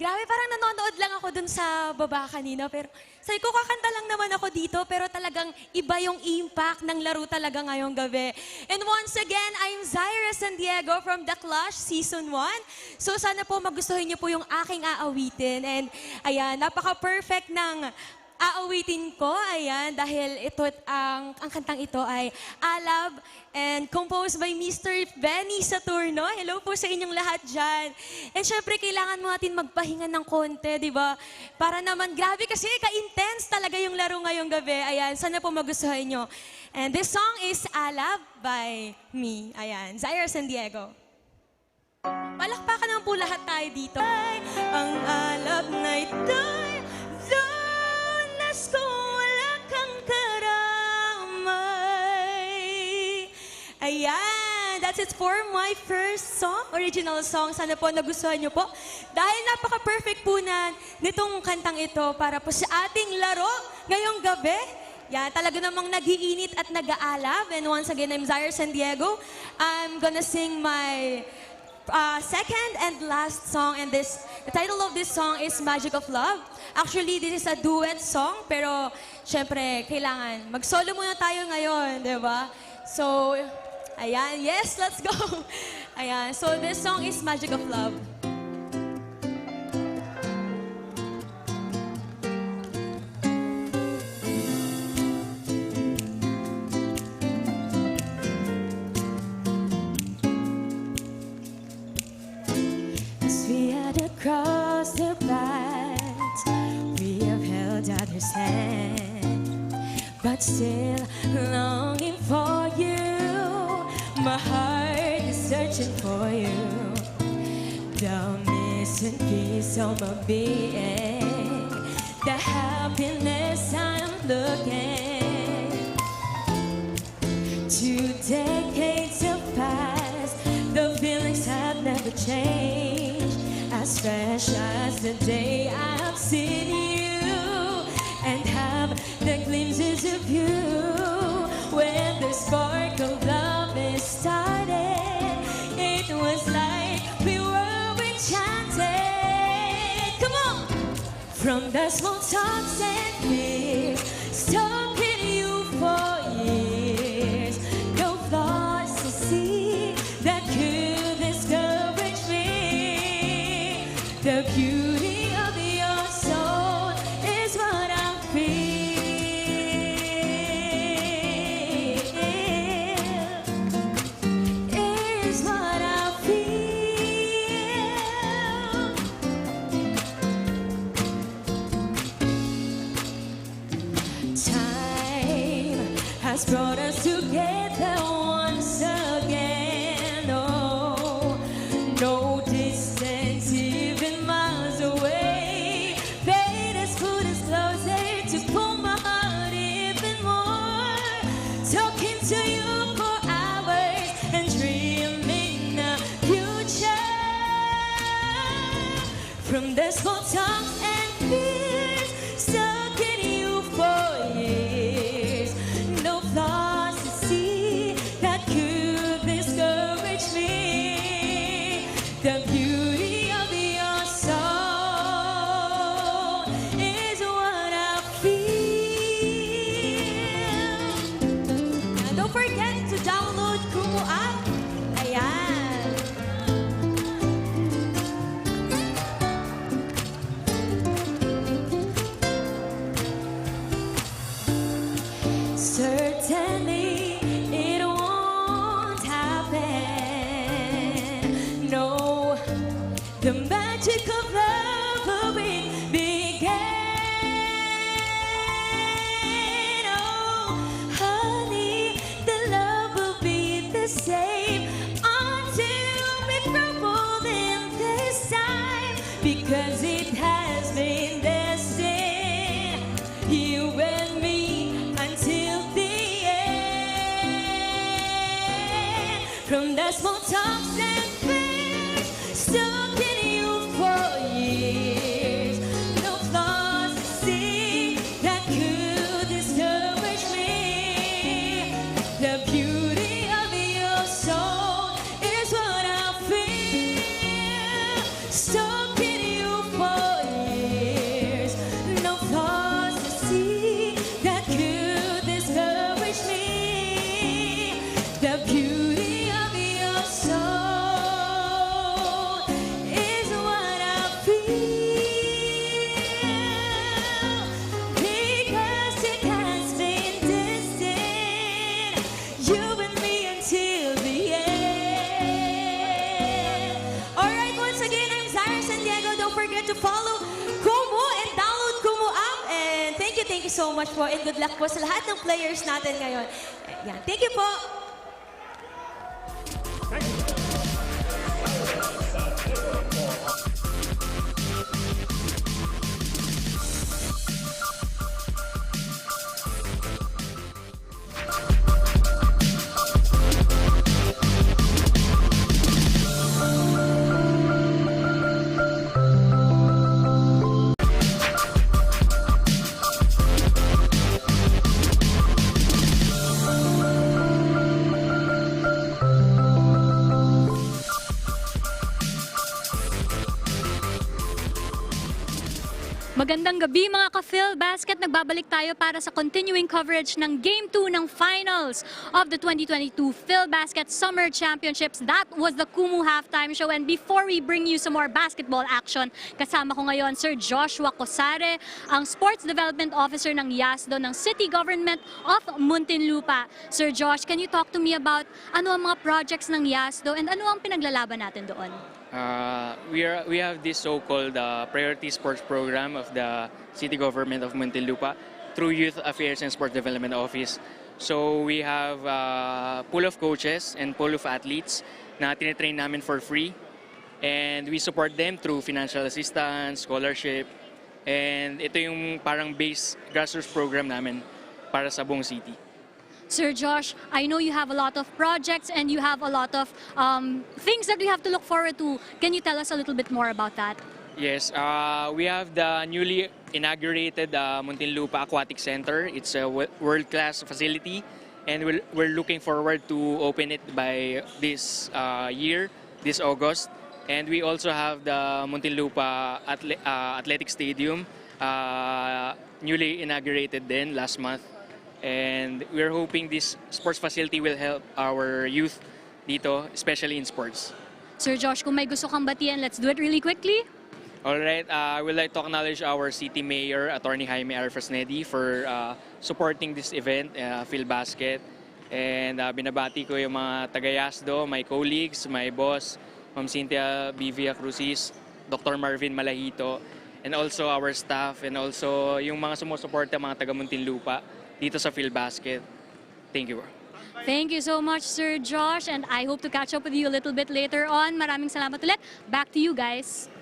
Grabe, parang nanonood lang ako dun sa baba kanina. Pero sabi ko, kakanta lang naman ako dito. Pero talagang iba yung impact ng laro talaga ngayong gabi. And once again, I'm Zaira San Diego from The Clash Season 1. So sana po magustuhin niyo po yung aking aawitin. And ayan, napaka-perfect ng aawitin ko, ayan, dahil ito, ang kantang ito ay Alab and composed by Mr. Benny Saturno. Hello po sa inyong lahat dyan. And syempre, kailangan mo natin magpahinga ng konti, di ba? Para naman, grabe kasi, ka-intense talaga yung laro ngayong gabi. Ayan, sana po magustuhan nyo. And this song is Alab by me. Ayan, Zaira San Diego. Palakpakan naman po lahat tayo dito. Ay, ang alab na ito'y lunas kung wala kang karamay. Ayan, that's it for my first song, original song. Sana po nagustuhan niyo po. Dahil napaka-perfect po nitong kantang ito para po sa ating laro ngayong gabi. Yan, talaga namang nag-iinit at nag-aalab. And once again, I'm Zaire San Diego. I'm gonna sing my second and last song, and the title of this song is Magic of Love. Actually, this is a duet song, pero syempre, kailangan mag-solo muna tayo ngayon, di ba? So, ayan, yes, let's go! Ayan, so this song is Magic of Love. Across the paths, we have held others' hand, but still longing for you. My heart is searching for you, the missing piece of my being, the happiness I'm looking. 2 decades have passed, the feelings have never changed. As fresh as the day I've seen you, and have the glimpses of you. When the spark of love is started, it was like we were enchanted. Come on! From the small talks and fears, stalking you for years, no flaws to see that could discourage me. The beauty of your soul is what I feel. Is what I feel. Time has brought us together once again. Oh, no distance even miles away. Fate has put us closer to pull my heart even more. Talking to you for hours and dreaming the future. From the small talks and fears, stuck in you for years. No flaws to see that could discourage me. The beauty of your soul is what I feel. And don't forget to download Kumu app. Ayan. Certainly it won't happen. No, the magic of love will begin. Oh, honey, the love will be the same until we crumble in this time, because it has been destined, you and me, until the end. From the small talks and fears, stuck in you for years. No flaws to see that could discourage me. The beauty of your soul is what I feel. Stuck in you for years. No flaws to see that could discourage me. The beauty of your soul is what I feel. Because it has been destined, you and me until the end. Alright, once again, I'm Zaire San Diego. Don't forget to follow Kumu and download Kumu app. And thank you so much po. And good luck po sa lahat ng players natin ngayon. Yan, thank you po. Magandang gabi mga ka-Filbasket. Nagbabalik tayo para sa continuing coverage ng Game 2 ng Finals of the 2022 Filbasket Summer Championships. That was the Kumu halftime show. And before we bring you some more basketball action, kasama ko ngayon Sir Joshua Cosare, ang Sports Development Officer ng YASDO ng City Government of Muntinlupa. Sir Josh, can you talk to me about ano ang mga projects ng YASDO and ano ang pinaglalaban natin doon? We have this so-called Priority Sports Program of the City Government of Muntinlupa through Youth Affairs and Sports Development Office. So we have a pool of coaches and pool of athletes na tinitrain namin for free. And we support them through financial assistance, scholarship. And ito yung parang base grassroots program namin para sa buong city. Sir Josh, I know you have a lot of projects and you have a lot of things that we have to look forward to. Can you tell us a little bit more about that? Yes, we have the newly inaugurated Muntinlupa Aquatic Center. It's a world-class facility and we're looking forward to open it by this year, this August. And we also have the Muntinlupa Athletic Stadium, newly inaugurated then last month. And we're hoping this sports facility will help our youth dito, especially in sports. Sir Josh, kung may gusto kang batian, let's do it really quickly. Alright, I would like to acknowledge our City Mayor, Attorney Jaime R. Fresnedi, for supporting this event, Filbasket. And binabati ko yung mga taga-YASDO, my colleagues, my boss, Ma'am Cynthia B. Villacruzis, Dr. Marvin Malahito, and also our staff, and also yung mga sumusuporta, mga taga-Muntinlupa dito sa Filbasket. Thank you. Thank you so much, Sir Josh, and I hope to catch up with you a little bit later on. Maraming salamat ulit. Back to you guys.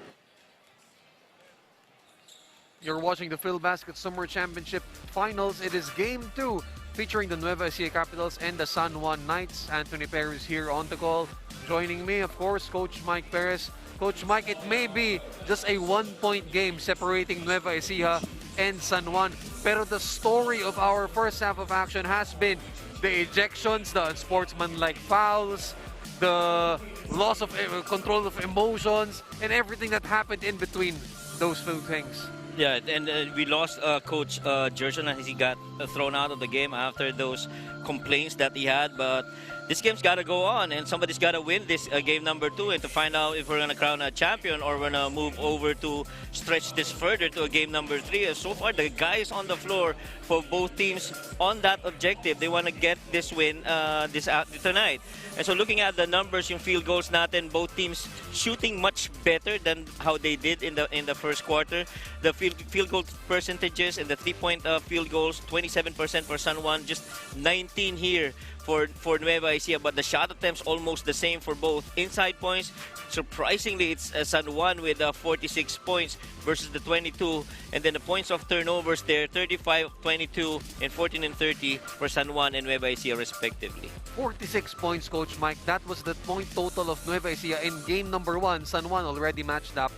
You're watching the Filbasket Summer Championship Finals. It is Game 2 featuring the Nueva Ecija Capitals and the San Juan Knights. Anthony Perez here on the call. Joining me, of course, Coach Mike Perez. Coach Mike, it may be just a one-point game separating Nueva Ecija and San Juan. Pero the story of our first half of action has been the ejections, the unsportsmanlike fouls, the loss of control of emotions, and everything that happened in between those two things. Yeah, and we lost Coach Gerson as he got thrown out of the game after those complaints that he had. But this game's got to go on, and somebody's got to win this game number 2, and to find out if we're going to crown a champion or we're going to move over to stretch this further to a game number 3. And so far, the guys on the floor for both teams on that objective, they want to get this win tonight. And so looking at the numbers, yung field goals natin, both teams shooting much better than how they did in the first quarter. The field goal percentages and the three-point field goals, 27% for San Juan, just 19 here for Nueva Ecija, but the shot attempts almost the same for both. Inside points, surprisingly, it's San Juan with 46 points versus the 22, and then the points of turnovers there, 35, 22, and 14 and 30 for San Juan and Nueva Ecija respectively. 46 points, Coach Mike. That was the point total of Nueva Ecija in game number 1. San Juan already matched up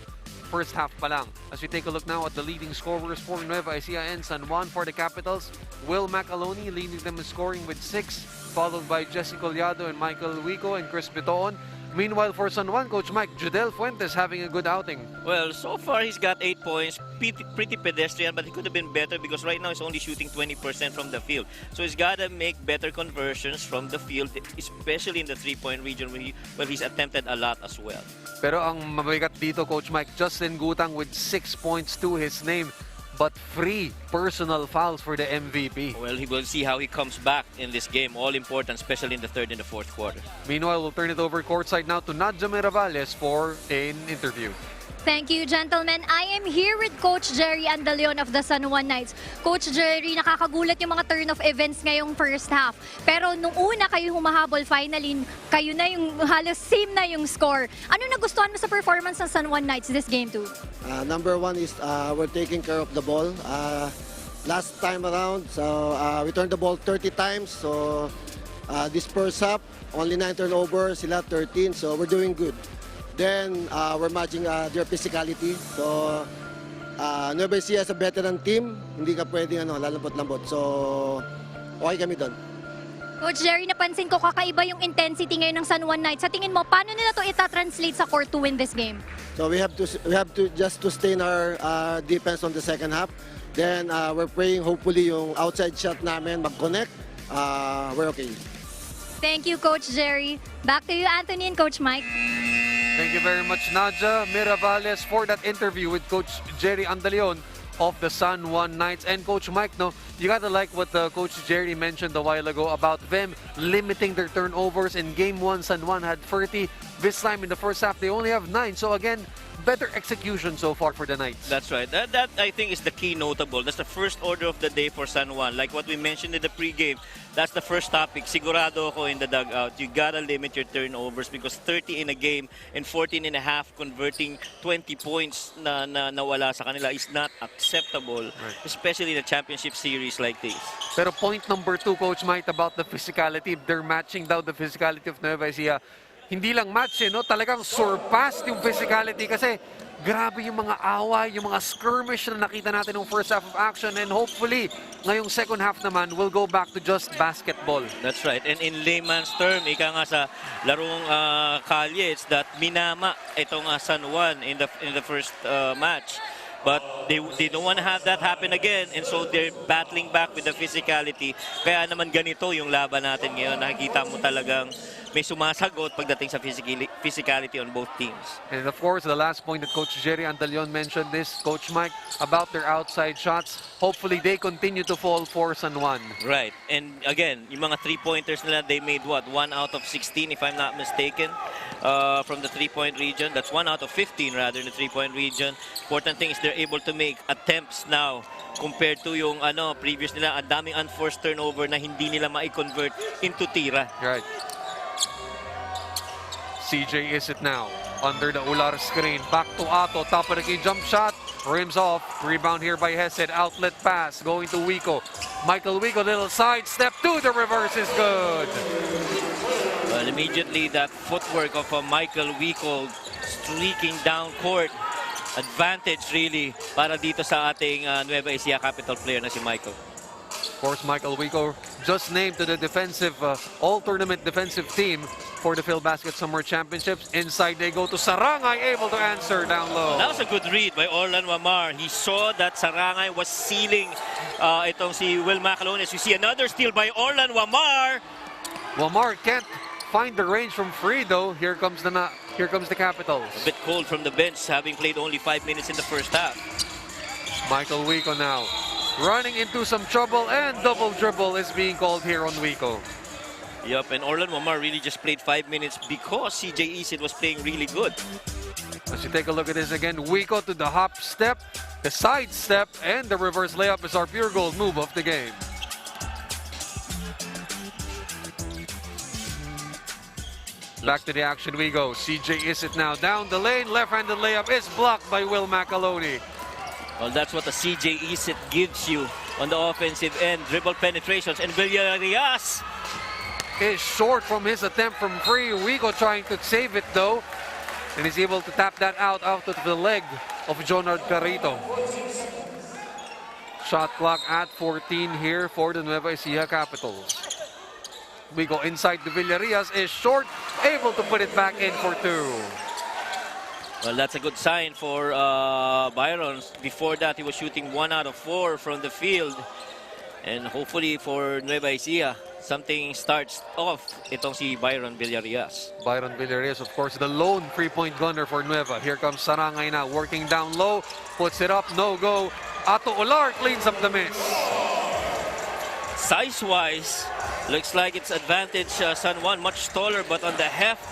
first half pa lang. As we take a look now at the leading scorers for Nueva Ecija and San Juan. For the Capitals, Will Macaloni leading them in scoring with 6, followed by Jesse Collado and Michael Wico and Chris Bitoon. Meanwhile, for San Juan, Coach Mike, Judel Fuentes having a good outing. Well, so far he's got 8 points, pretty pedestrian, but he could have been better because right now he's only shooting 20% from the field. So he's got to make better conversions from the field, especially in the three-point region where he's attempted a lot as well. Pero ang mabigat dito, Coach Mike, Justin Gutang with 6 points to his name, but 3 personal fouls for the MVP. Well, he will see how he comes back in this game. All important, especially in the third and the fourth quarter. Meanwhile, we'll turn it over courtside now to Nadja Mirabales for an interview. Thank you, gentlemen. I am here with Coach Jerry Andaleon of the San Juan Knights. Coach Jerry, nakakagulat yung mga turn of events ngayong first half. Pero nung una kayo humahabol, finally, kayo na yung halos same na yung score. Ano nagustuhan mo sa performance ng San Juan Knights this game 2? Number 1 is we're taking care of the ball. Last time around, so we turned the ball 30 times. So this first half, only 9 turnovers, sila 13. So we're doing good. Then we're matching their physicality. So Nueva Ecija is a veteran team. Hindi ka pwedeng lalampot-lampot. So okay kami doon. Coach Jerry, napansin ko kakaiba yung intensity ngayon ng San Juan Knights. Sa tingin mo, paano nila to ita-translate sa court to win this game? So we have to just to stay in our defense on the second half. Then we're praying hopefully yung outside shot namin mag-connect. We're okay. Thank you, Coach Jerry. Back to you, Anthony and Coach Mike. Thank you very much, Nadia Mirabales, for that interview with Coach Jerry Andaleon of the San Juan Knights. And Coach Mike, no, you gotta like what Coach Jerry mentioned a while ago about them limiting their turnovers. In Game 1, San Juan had 30. This time in the first half, they only have 9. So again, better execution so far for the Knights. That's right. That I think is the key notable. That's the first order of the day for San Juan. Like what we mentioned in the pregame, that's the first topic. Sigurado ako in the dugout. You gotta limit your turnovers because 30 in a game and 14 and a half converting 20 points na nawala sa kanila is not acceptable, right, especially in a championship series like this. Pero point number 2, Coach Mike, about the physicality. They're matching down the physicality of Nueva Ecija. Hindi lang match, no? Talagang surpassed yung physicality kasi grabe yung mga away, yung mga skirmish na nakita natin ng first half of action, and hopefully ngayong second half naman we'll go back to just basketball. That's right. And in layman's term, ika nga sa larong kalye, it's that minama itong San Juan in the first match. But they don't want to have that happen again, and so they're battling back with the physicality. Kaya naman ganito yung laban natin ngayon. Nakikita mo talagang may sumasagot pagdating sa physicality on both teams. And of course, the last point that Coach Jerry Andaleon mentioned this, Coach Mike, about their outside shots. Hopefully, they continue to fall for San Juan. Right. And again, yung mga three-pointers nila, they made what? 1 out of 16, if I'm not mistaken, from the three-point region. That's 1 out of 15, rather, in the three-point region. Important thing is they're able to make attempts now compared to yung previous nila. Ang daming unforced turnover na hindi nila ma-convert into tira. Right. CJ is it now, under the Ular screen, back to Ato, top of the key, jump shot, rims off, rebound here by Hesed, outlet pass, going to Wico. Michael Wico, little side step to the reverse is good. Well, immediately that footwork of Michael Wico streaking down court, advantage really para dito sa ating Nueva Ecija capital player na si Michael. Of course, Michael Wico just named to the defensive, all-tournament defensive team for the Filbasket Summer Championships. Inside they go to Sarangay, able to answer down low. That was a good read by Orlan Wamar. He saw that Sarangay was sealing itong si Will Macalones. You see another steal by Orlan Wamar. Wamar can't find the range from free though. Here comes the Capitals. A bit cold from the bench, having played only 5 minutes in the first half. Michael Wico now running into some trouble, and double dribble is being called here on Wico. Yup, and Orlan Wamar really just played 5 minutes because CJ Isid was playing really good. As you take a look at this again, Wico to the hop step, the side step, and the reverse layup is our pure gold move of the game. Back to the action we go. CJ Isid now down the lane, left-handed layup is blocked by Will Macaloni. Well, that's what the CJ Isid gives you on the offensive end. Dribble penetrations, and Villarias is short from his attempt from free. Wico trying to save it though, and is able to tap that out of the leg of Jonard Carrito. Shot clock at 14 here for the Nueva Ecija Capitals. Wico inside the Villarias is short, able to put it back in for 2. Well, that's a good sign for Byron. Before that, he was shooting 1 out of 4 from the field. And hopefully for Nueva Ecija, something starts off itong si Byron Villarias. Byron Villarias, of course, the lone three-point gunner for Nueva. Here comes Sarangay now, working down low, puts it up, no go. Ato Ular cleans up the miss. Size-wise, looks like it's advantage San Juan, much taller, but on the heft,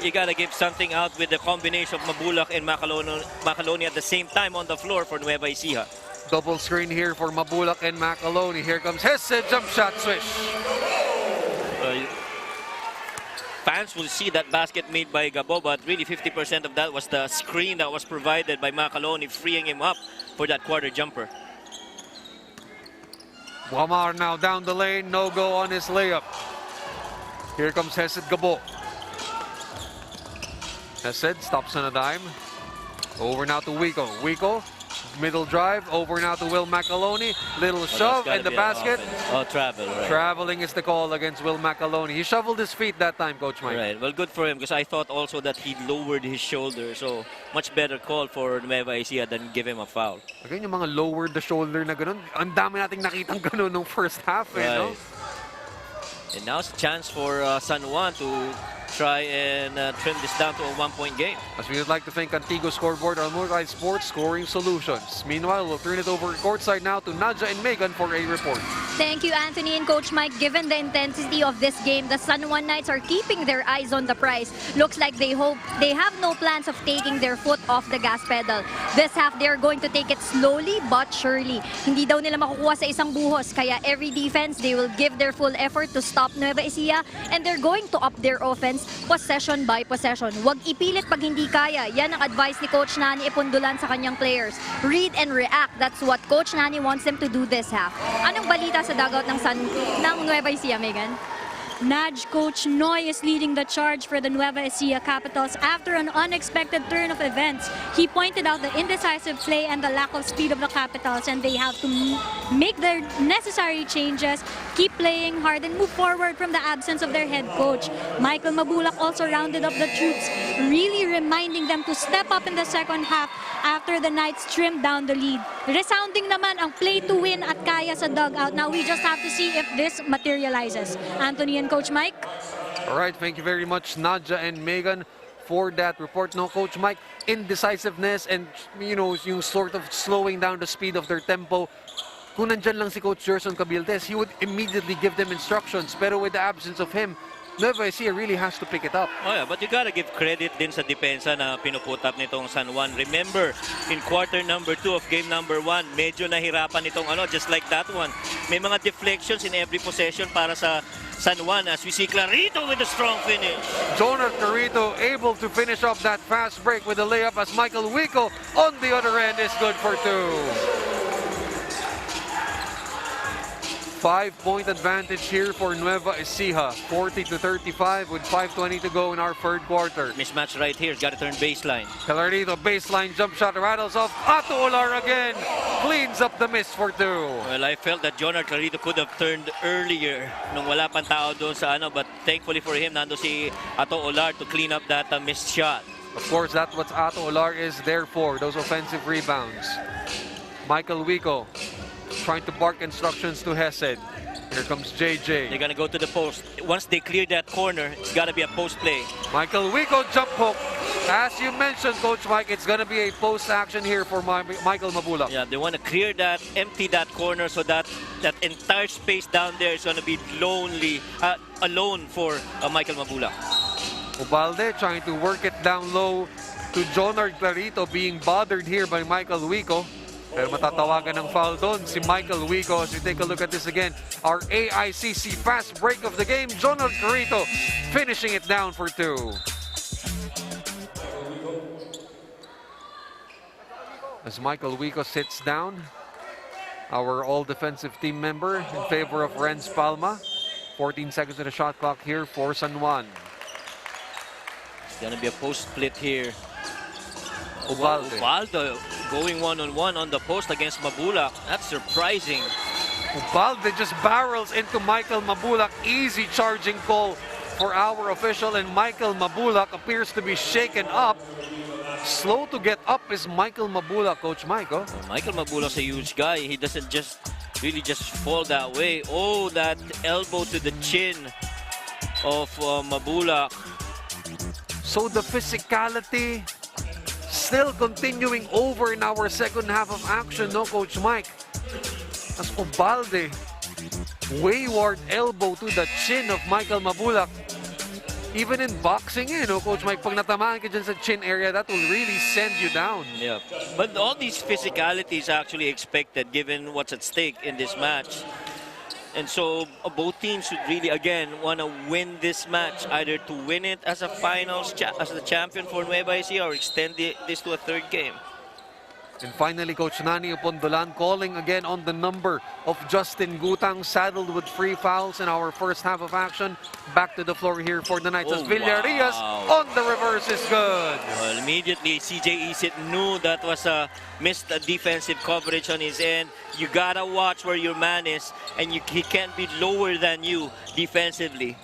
you gotta give something out with the combination of Mabulac and Macaloni at the same time on the floor for Nueva Ecija. Double screen here for Mabulac and Macaloni. Here comes Hesed, jump shot swish. Fans will see that basket made by Gabo, but really 50% of that was the screen that was provided by Macaloni, freeing him up for that quarter jumper. Wamar now down the lane, no go on his layup. Here comes Hesed Gabo. Hesed stops on a dime. Over now to Wico. Wico Middle drive, over now to Will Macaloni. Little shove and the basket. Oh, travel, right. Traveling is the call against Will Macaloni. He shoveled his feet that time, Coach Mike. Right, well, good for him because I thought also that he lowered his shoulder. So, much better call for Nueva Ecija than give him a foul. Again, yung mga lowered the shoulder na ganun. Ang dami nating nakitang ganun nung first half, Right. no? And now it's a chance for San Juan to try and trim this down to a one-point game. As we would like to thank Antigo Scoreboard, our multi-sport scoring solutions. Meanwhile, we'll turn it over courtside now to Nadja and Megan for a report. Thank you, Anthony and Coach Mike. Given the intensity of this game, the San Juan Knights are keeping their eyes on the prize. Looks like they have no plans of taking their foot off the gas pedal. This half, they are going to take it slowly but surely. Hindi daw nila makukuha sa isang buhos, kaya every defense, they will give their full effort to stop Nueva Ecija, and they're going to up their offense possession by possession. Huwag ipilit pag hindi kaya. Yan ang advice ni Coach Nani Ipundulan sa kanyang players. Read and react. That's what Coach Nani wants them to do this half. Anong balita sa dugout ng Nueva Ecija, Megan? Naj, Coach Noy is leading the charge for the Nueva Ecija Capitals after an unexpected turn of events. He pointed out the indecisive play and the lack of speed of the Capitals, and they have to make their necessary changes, keep playing hard, and move forward from the absence of their head coach. Michael Mabulac also rounded up the troops, really reminding them to step up in the second half after the Knights trimmed down the lead. Resounding naman ang play to win at kaya sa dugout. Now we just have to see if this materializes. Anthony and Coach Mike. All right, thank you very much, Nadja and Megan, for that report. No, Coach Mike, indecisiveness and, you know, yung sort of slowing down the speed of their tempo. Kung nandyan lang si Coach Gerson Cabildes, he would immediately give them instructions. Pero with the absence of him, Nueva Ecija really has to pick it up. Oh yeah, but you gotta give credit din sa depensa na pinuput up nitong San Juan. Remember, in quarter number 2 of game number 1, medyo nahirapan itong just like that one. May mga deflections in every possession para sa San Juan as we see Clarito with a strong finish. Jonah Clarito able to finish off that fast break with a layup as Michael Wico on the other end is good for 2. 5-point advantage here for Nueva Ecija. 40-35 with 5:20 to go in our third quarter. Mismatch right here. Got to turn baseline. Clarito baseline jump shot rattles off. Ato Olar again cleans up the miss for 2. Well, I felt that Jonah Clarito could have turned earlier nung wala pang tao doon sa but thankfully for him, nando si Ato Olar to clean up that missed shot. Of course, that's what Ato Olar is there for, those offensive rebounds. Michael Wico trying to bark instructions to Hesed. Here comes JJ. They're gonna go to the post. Once they clear that corner, it's gotta be a post play. Michael Wico jump hook. As you mentioned, Coach Mike, it's gonna be a post action here for Michael Mabulac. Yeah, they want to clear that, empty that corner so that that entire space down there is gonna be alone for Michael Mabulac. Ubalde trying to work it down low to Jonard Clarito, being bothered here by Michael Wico. Pero matatawagan ng foul doon si Michael Wico. As we take a look at this again, our AICC fast break of the game, Jonard Clarito finishing it down for 2. As Michael Wico sits down, our all-defensive team member in favor of Renz Palma. 14 seconds to the shot clock here for San Juan. It's gonna be a post split here. Ubalde going one-on-one on the post against Mabulac. That's surprising. Ubalde just barrels into Michael Mabulac. Easy charging call for our official, and Michael Mabulac appears to be shaken up. Slow to get up is Michael Mabulac, Coach Mike. Michael Mabulac's a huge guy. He doesn't just fall that way. Oh, that elbow to the chin of Mabulac. So the physicality still continuing over in our second half of action, no, Coach Mike? As Ubalde, wayward elbow to the chin of Michael Mabulac. Even in boxing, Coach Mike, pag natamaan ka dyan sa chin area, that will really send you down. Yeah, but all these physicality is actually expected given what's at stake in this match. And so both teams should really, again, want to win this match, either to win it as a finals, as the champion for Nueva Ecija, or extend this to a third game. And finally, Coach Nani Pondolan calling again on the number of Justin Gutang, saddled with free fouls in our first half of action. Back to the floor here for the Knights as Villarias on the reverse is good. Well, immediately, CJ Isit knew that was a missed defensive coverage on his end. You gotta watch where your man is, and he can't be lower than you defensively.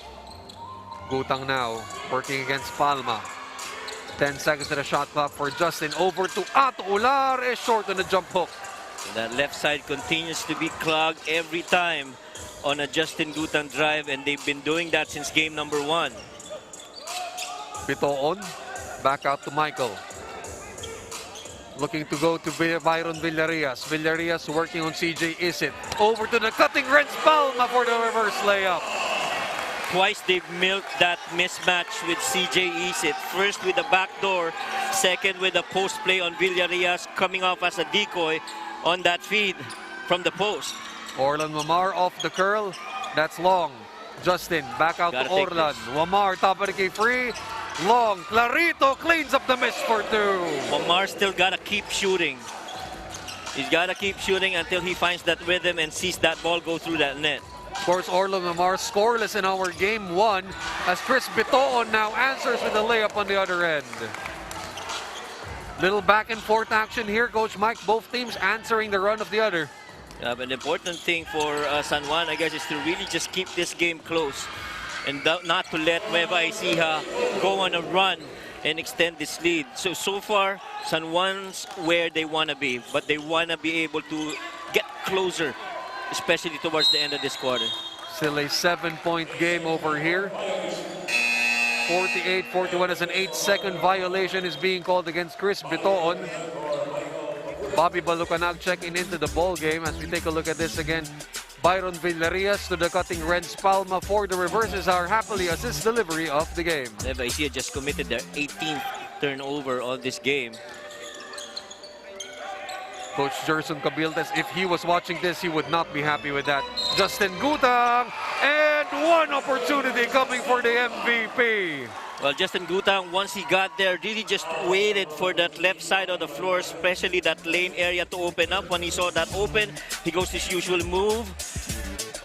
Gutang now working against Palma. 10 seconds to the shot clock for Justin. Over to Ato Ular, is short on the jump hook. That left side continues to be clogged every time on a Justin Gutang drive, and they've been doing that since game number 1. Bitoon, back out to Michael. Looking to go to Byron Villarias. Villarias working on CJ Isit. Over to the cutting Renz Palma for the reverse layup. Twice they've milked that mismatch with CJ Isit. First with the backdoor, second with the post play on Villarias, coming off as a decoy on that feed from the post. Orlan Wamar off the curl. That's long. Justin back out to Orlan. Wamar top of the key free. Long. Clarito cleans up the miss for 2. Wamar still gotta keep shooting. He's gotta keep shooting until he finds that rhythm and sees that ball go through that net. Of course, Orlan Wamar scoreless in our game 1 as Chris Bitoon now answers with a layup on the other end. Little back and forth action here, Coach Mike. Both teams answering the run of the other. Yeah, but the important thing for San Juan, I guess, is to really just keep this game close and not to let Nueva Ecija go on a run and extend this lead. So far, San Juan's where they want to be, but they want to be able to get closer, especially towards the end of this quarter. Still a 7-point game over here. 48-41 as an 8-second violation is being called against Chris Bitoon. Bobby Balucanag checking into the ball game as we take a look at this again. Byron Villarias to the cutting Renz Palma for the reverses, our happily assist delivery of the game. Nueva Ecija just committed their 18th turnover on this game. Coach Gerson Cabildes, if he was watching this, he would not be happy with that. Justin Gutang, and one opportunity coming for the MVP. Well, Justin Gutang, once he got there, really just waited for that left side of the floor, especially that lane area to open up. When he saw that open, he goes his usual move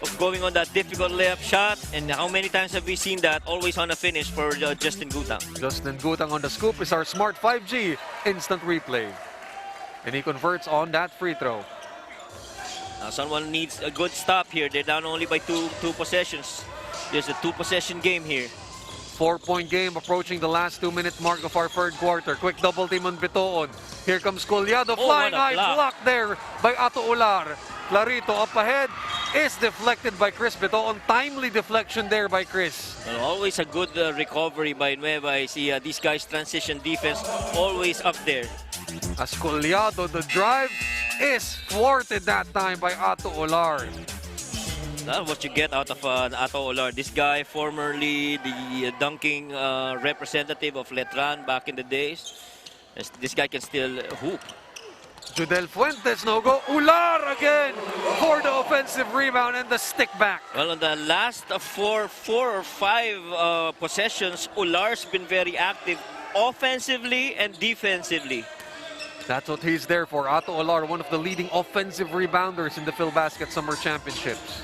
of going on that difficult layup shot. And how many times have we seen that? Always on a finish for Justin Gutang. Justin Gutang on the scoop is our Smart 5G instant replay. And he converts on that free throw. Now someone needs a good stop here. They're down only by two possessions. There's a 2-possession game here. 4-point game approaching the last 2-minute mark of our third quarter. Quick double team on Bitoon. Here comes Collado, flying high block there by Ato Ular. Clarito up ahead is deflected by Chris Bitoon. Timely deflection there by Chris. Well, always a good recovery by Nueva Ecija. These guys' transition defense always up there. As Collado, the drive is thwarted that time by Ato Ular. That's what you get out of Ato Ular. This guy, formerly the dunking representative of Letran back in the days. This guy can still hoop. Judel Fuentes, no go. Ular again for the offensive rebound and the stick back. Well, on the last four or five possessions, Ular's been very active offensively and defensively. That's what he's there for. Ato Ular, one of the leading offensive rebounders in the Filbasket Summer Championships.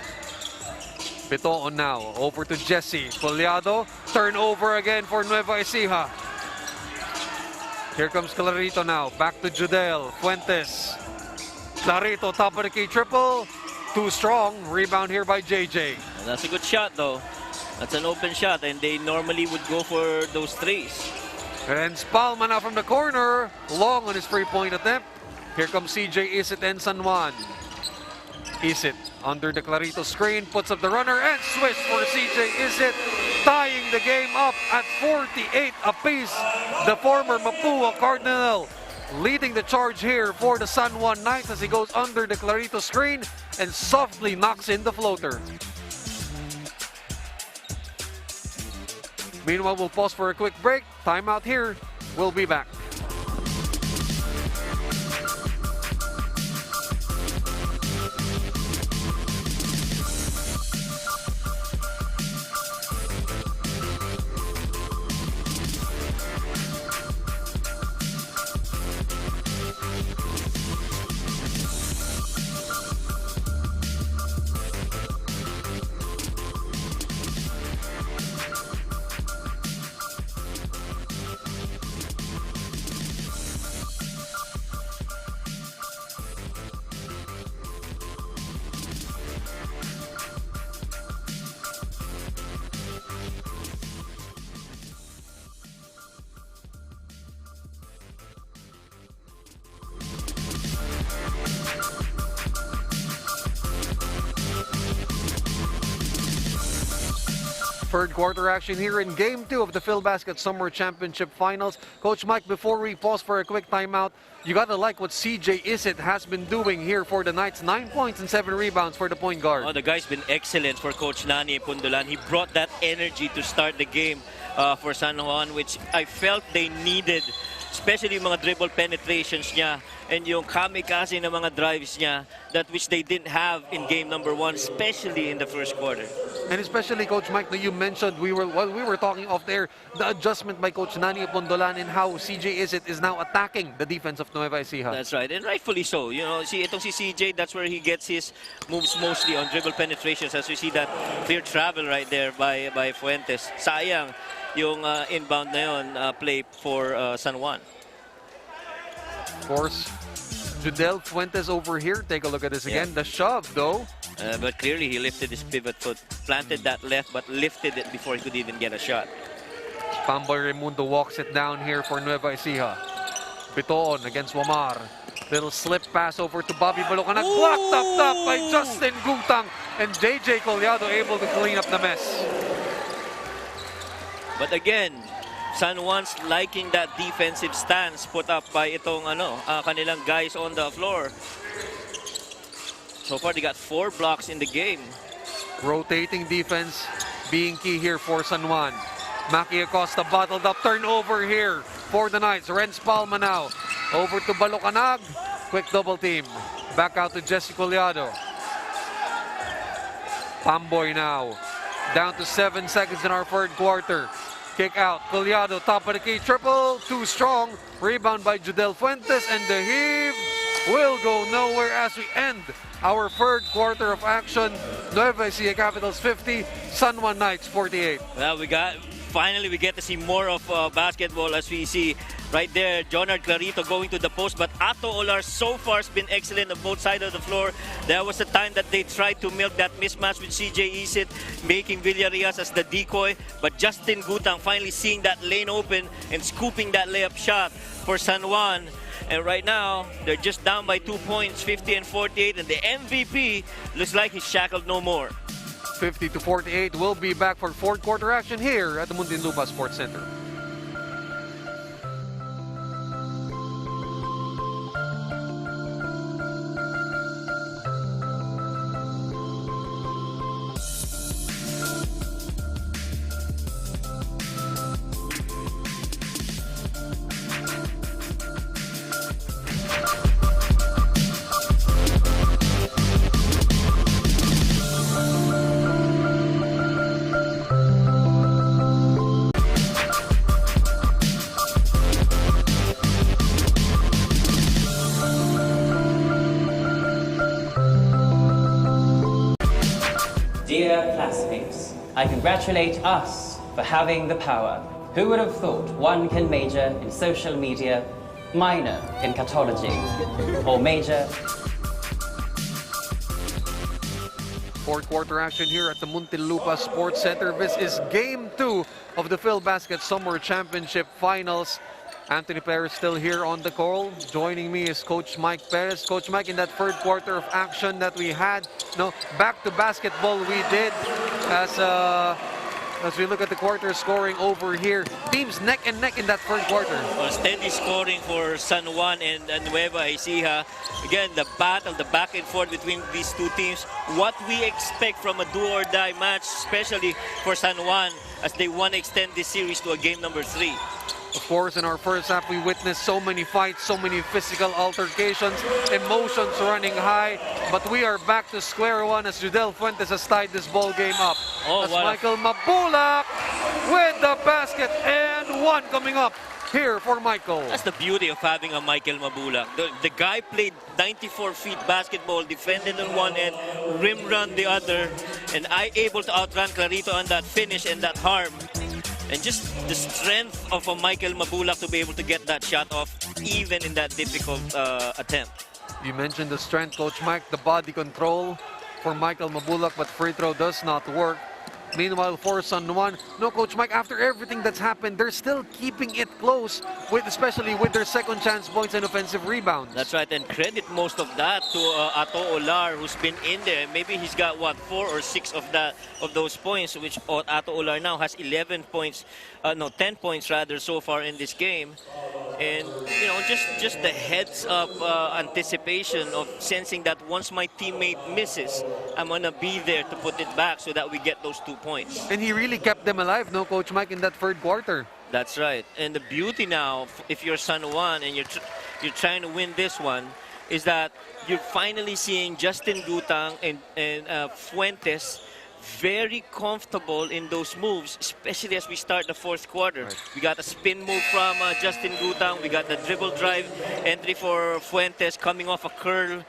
Bitoon now, over to Jesse. Collado, turnover again for Nueva Ecija. Here comes Clarito now, back to Judel. Fuentes. Clarito, top of the key triple. Too strong, rebound here by JJ. That's a good shot though. That's an open shot and they normally would go for those threes. And Palma now from the corner, long on his free-point attempt. Here comes CJ Isit and San Juan. Isit under the Clarito screen, puts up the runner and swish for CJ Isit, tying the game up at 48 apiece. The former Mapua Cardinal leading the charge here for the San Juan Knights as he goes under the Clarito screen and softly knocks in the floater. Meanwhile, we'll pause for a quick break. Timeout here. We'll be back. Third quarter action here in Game 2 of the Filbasket Summer Championship Finals. Coach Mike, before we pause for a quick timeout, you gotta like what CJ Isit has been doing here for the Knights. 9 points and 7 rebounds for the point guard. Oh, the guy's been excellent for Coach Nani Pundulan. He brought that energy to start the game for San Juan, which I felt they needed, especially yung mga dribble penetrations niya and yung kamikaze na mga drives niya, that which they didn't have in game number 1, especially in the first quarter. And especially, Coach Mike, you mentioned, we were talking off there, the adjustment by Coach Nani Pundulan and how CJ Isit is now attacking the defense of Nueva Ecija. That's right, and rightfully so. You know, itong si CJ, that's where he gets his moves mostly on dribble penetrations, as we see that clear travel right there by Fuentes. Sayang yung inbound na yun, play for San Juan. Of course, Judel Fuentes over here. Take a look at this again. The shove, though. But clearly, he lifted his pivot foot, planted that left, but lifted it before he could even get a shot. Pamboy Raimundo walks it down here for Nueva Ecija. Bitoon against Wamar. Little slip pass over to Bobby Balocanag. Blocked up top by Justin Gutang. And JJ Collado able to clean up the mess. But again, San Juan's liking that defensive stance put up by itong kanilang guys on the floor. So far, they got 4 blocks in the game. Rotating defense being key here for San Juan. Maki Acosta bottled up turnover here for the Knights. Renz Palma now over to Balocanag. Quick double team. Back out to Jesse Collado. Pamboy now. Down to 7 seconds in our third quarter. Kick out. Collado, top of the key. Triple. Too strong. Rebound by Judel Fuentes. And the heave will go nowhere as we end our third quarter of action. Nueva Ecija Capitals 50, San Juan Knights 48. Well, finally we get to see more of basketball, as we see right there. Jonard Clarito going to the post, but Ato Olar so far has been excellent on both sides of the floor. There was a time that they tried to milk that mismatch with CJ Isit, making Villarreal as the decoy, but Justin Gutang finally seeing that lane open and scooping that layup shot for San Juan. And right now, they're just down by 2 points, 50 and 48, and the MVP looks like he's shackled no more. 50-48. We'll be back for fourth quarter action here at the Muntinlupa Sports Center. Dear classmates, I congratulate us for having the power. Who would have thought one can major in social media, minor in catology, or major... Fourth quarter action here at the Muntinlupa Sports Center. This is Game 2 of the Filbasket Summer Championship Finals. Anthony Perez still here on the call. Joining me is Coach Mike Perez. Coach Mike, in that third quarter of action that we had, back to basketball we did as we look at the quarter scoring over here. Teams neck and neck in that third quarter. Well, steady scoring for San Juan and Nueva Ecija. Again, the battle, the back and forth between these two teams. What we expect from a do-or-die match, especially for San Juan, as they want to extend this series to a game number 3. Of course, in our first half, we witnessed so many fights, so many physical altercations, emotions running high. But we are back to square one as Judel Fuentes has tied this ball game up. As Michael Mabulac with the basket and one coming up here for Michael. That's the beauty of having a Michael Mabulac. The guy played 94 feet basketball, defended on one end, rim run the other, and able to outrun Clarito on that finish and that harm. And just the strength of a Michael Mabulac to be able to get that shot off, even in that difficult attempt. You mentioned the strength, Coach Mike, the body control for Michael Mabulac, but free throw does not work. Meanwhile, for San Juan, no, Coach Mike, after everything that's happened, they're still keeping it close, especially with their second chance points and offensive rebounds. That's right, and credit most of that to Ato Olar, who's been in there. Maybe he's got, what, 4 or 6 of those points, which Ato Olar now has 11 points, 10 points rather, so far in this game. And, you know, just the heads-up anticipation of sensing that once my teammate misses, I'm going to be there to put it back so that we get those 2 points. And he really kept them alive, no, Coach Mike, in that third quarter. That's right. And the beauty now, if you're San Juan and you're trying to win this one, is that you're finally seeing Justin Gutang and Fuentes very comfortable in those moves, especially as we start the fourth quarter. Right. We got a spin move from Justin Gutang. We got the dribble drive entry for Fuentes coming off a curl.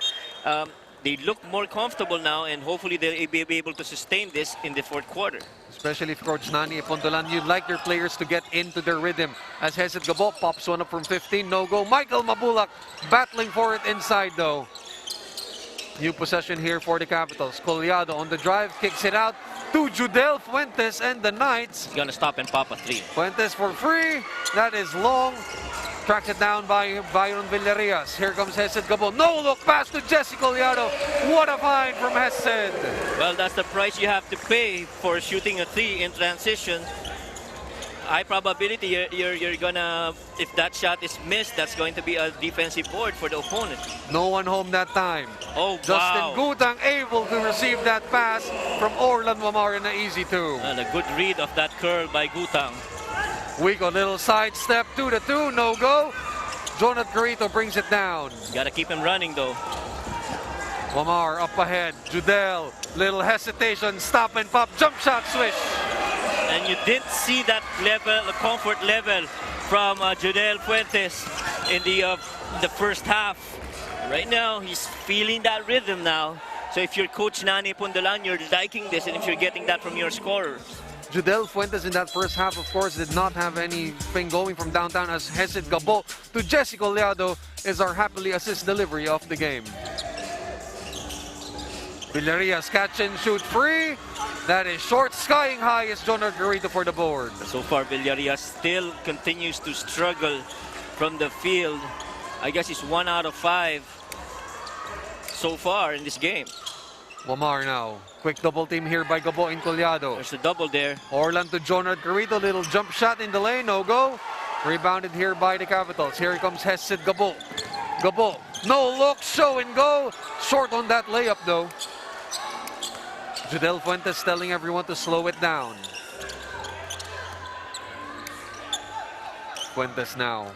They look more comfortable now, and hopefully they'll be able to sustain this in the fourth quarter. Especially if Coach Nani Ipondolan, you'd like your players to get into their rhythm. As Hesed Gabo pops one up from 15, no go. Michael Mabulac battling for it inside though. New possession here for the Capitals. Collado on the drive, kicks it out to Judel Fuentes and the Knights. He's gonna stop and pop a 3. Fuentes for free. That is long. Tracks it down by Byron Villarias. Here comes Hesed Gabo. No look pass to Jesse Collado. What a find from Hesed. Well, that's the price you have to pay for shooting a 3 in transition. High probability you're gonna, if that shot is missed, that's going to be a defensive board for the opponent. No one home that time. Oh, Justin Gutang able to receive that pass from Orlan Wamar in an easy 2. And a good read of that curl by Gutang. Wico, little sidestep to the 2, no go. Jonathan Carito brings it down. Gotta keep him running though. Wamar up ahead. Judel, little hesitation, stop and pop, jump shot swish. And you didn't see that level, the comfort level from Judel Fuentes in the first half. Right now, he's feeling that rhythm now. So if you're Coach Nani Ipondolan, you're liking this, and if you're getting that from your scorer. Judel Fuentes in that first half, of course, did not have anything going from downtown, as Hesed Gabo to Jesse Collado is our happily assist delivery of the game. Villarias catch and shoot free. That is short, skying high is John Argarito for the board. So far, Villarias still continues to struggle from the field. I guess it's 1 out of 5 so far in this game. Wamar now. Quick double team here by Gabo and Collado. There's a double there. Orlan to John Argarito. Little jump shot in the lane, no go. Rebounded here by the Capitals. Here comes Hesed Gabo. Gabo, no look, show and go. Short on that layup though. Judel Fuentes telling everyone to slow it down. Fuentes now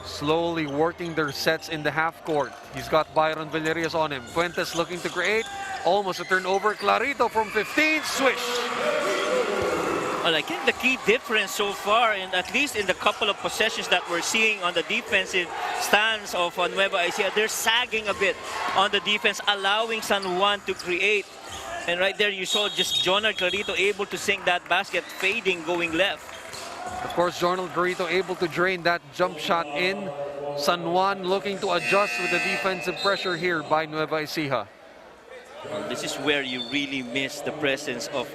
slowly working their sets in the half court. He's got Byron Villarias on him. Fuentes looking to create. Almost a turnover. Clarito from 15. Swish. Well, I think the key difference so far, and at least in the couple of possessions that we're seeing on the defensive stance of Nueva Ecija, they're sagging a bit on the defense, allowing San Juan to create. And right there, you saw just Jonard Clarito able to sink that basket, fading, going left. Of course, Jonard Clarito able to drain that jump shot in. San Juan looking to adjust with the defensive pressure here by Nueva Ecija. Well, this is where you really miss the presence of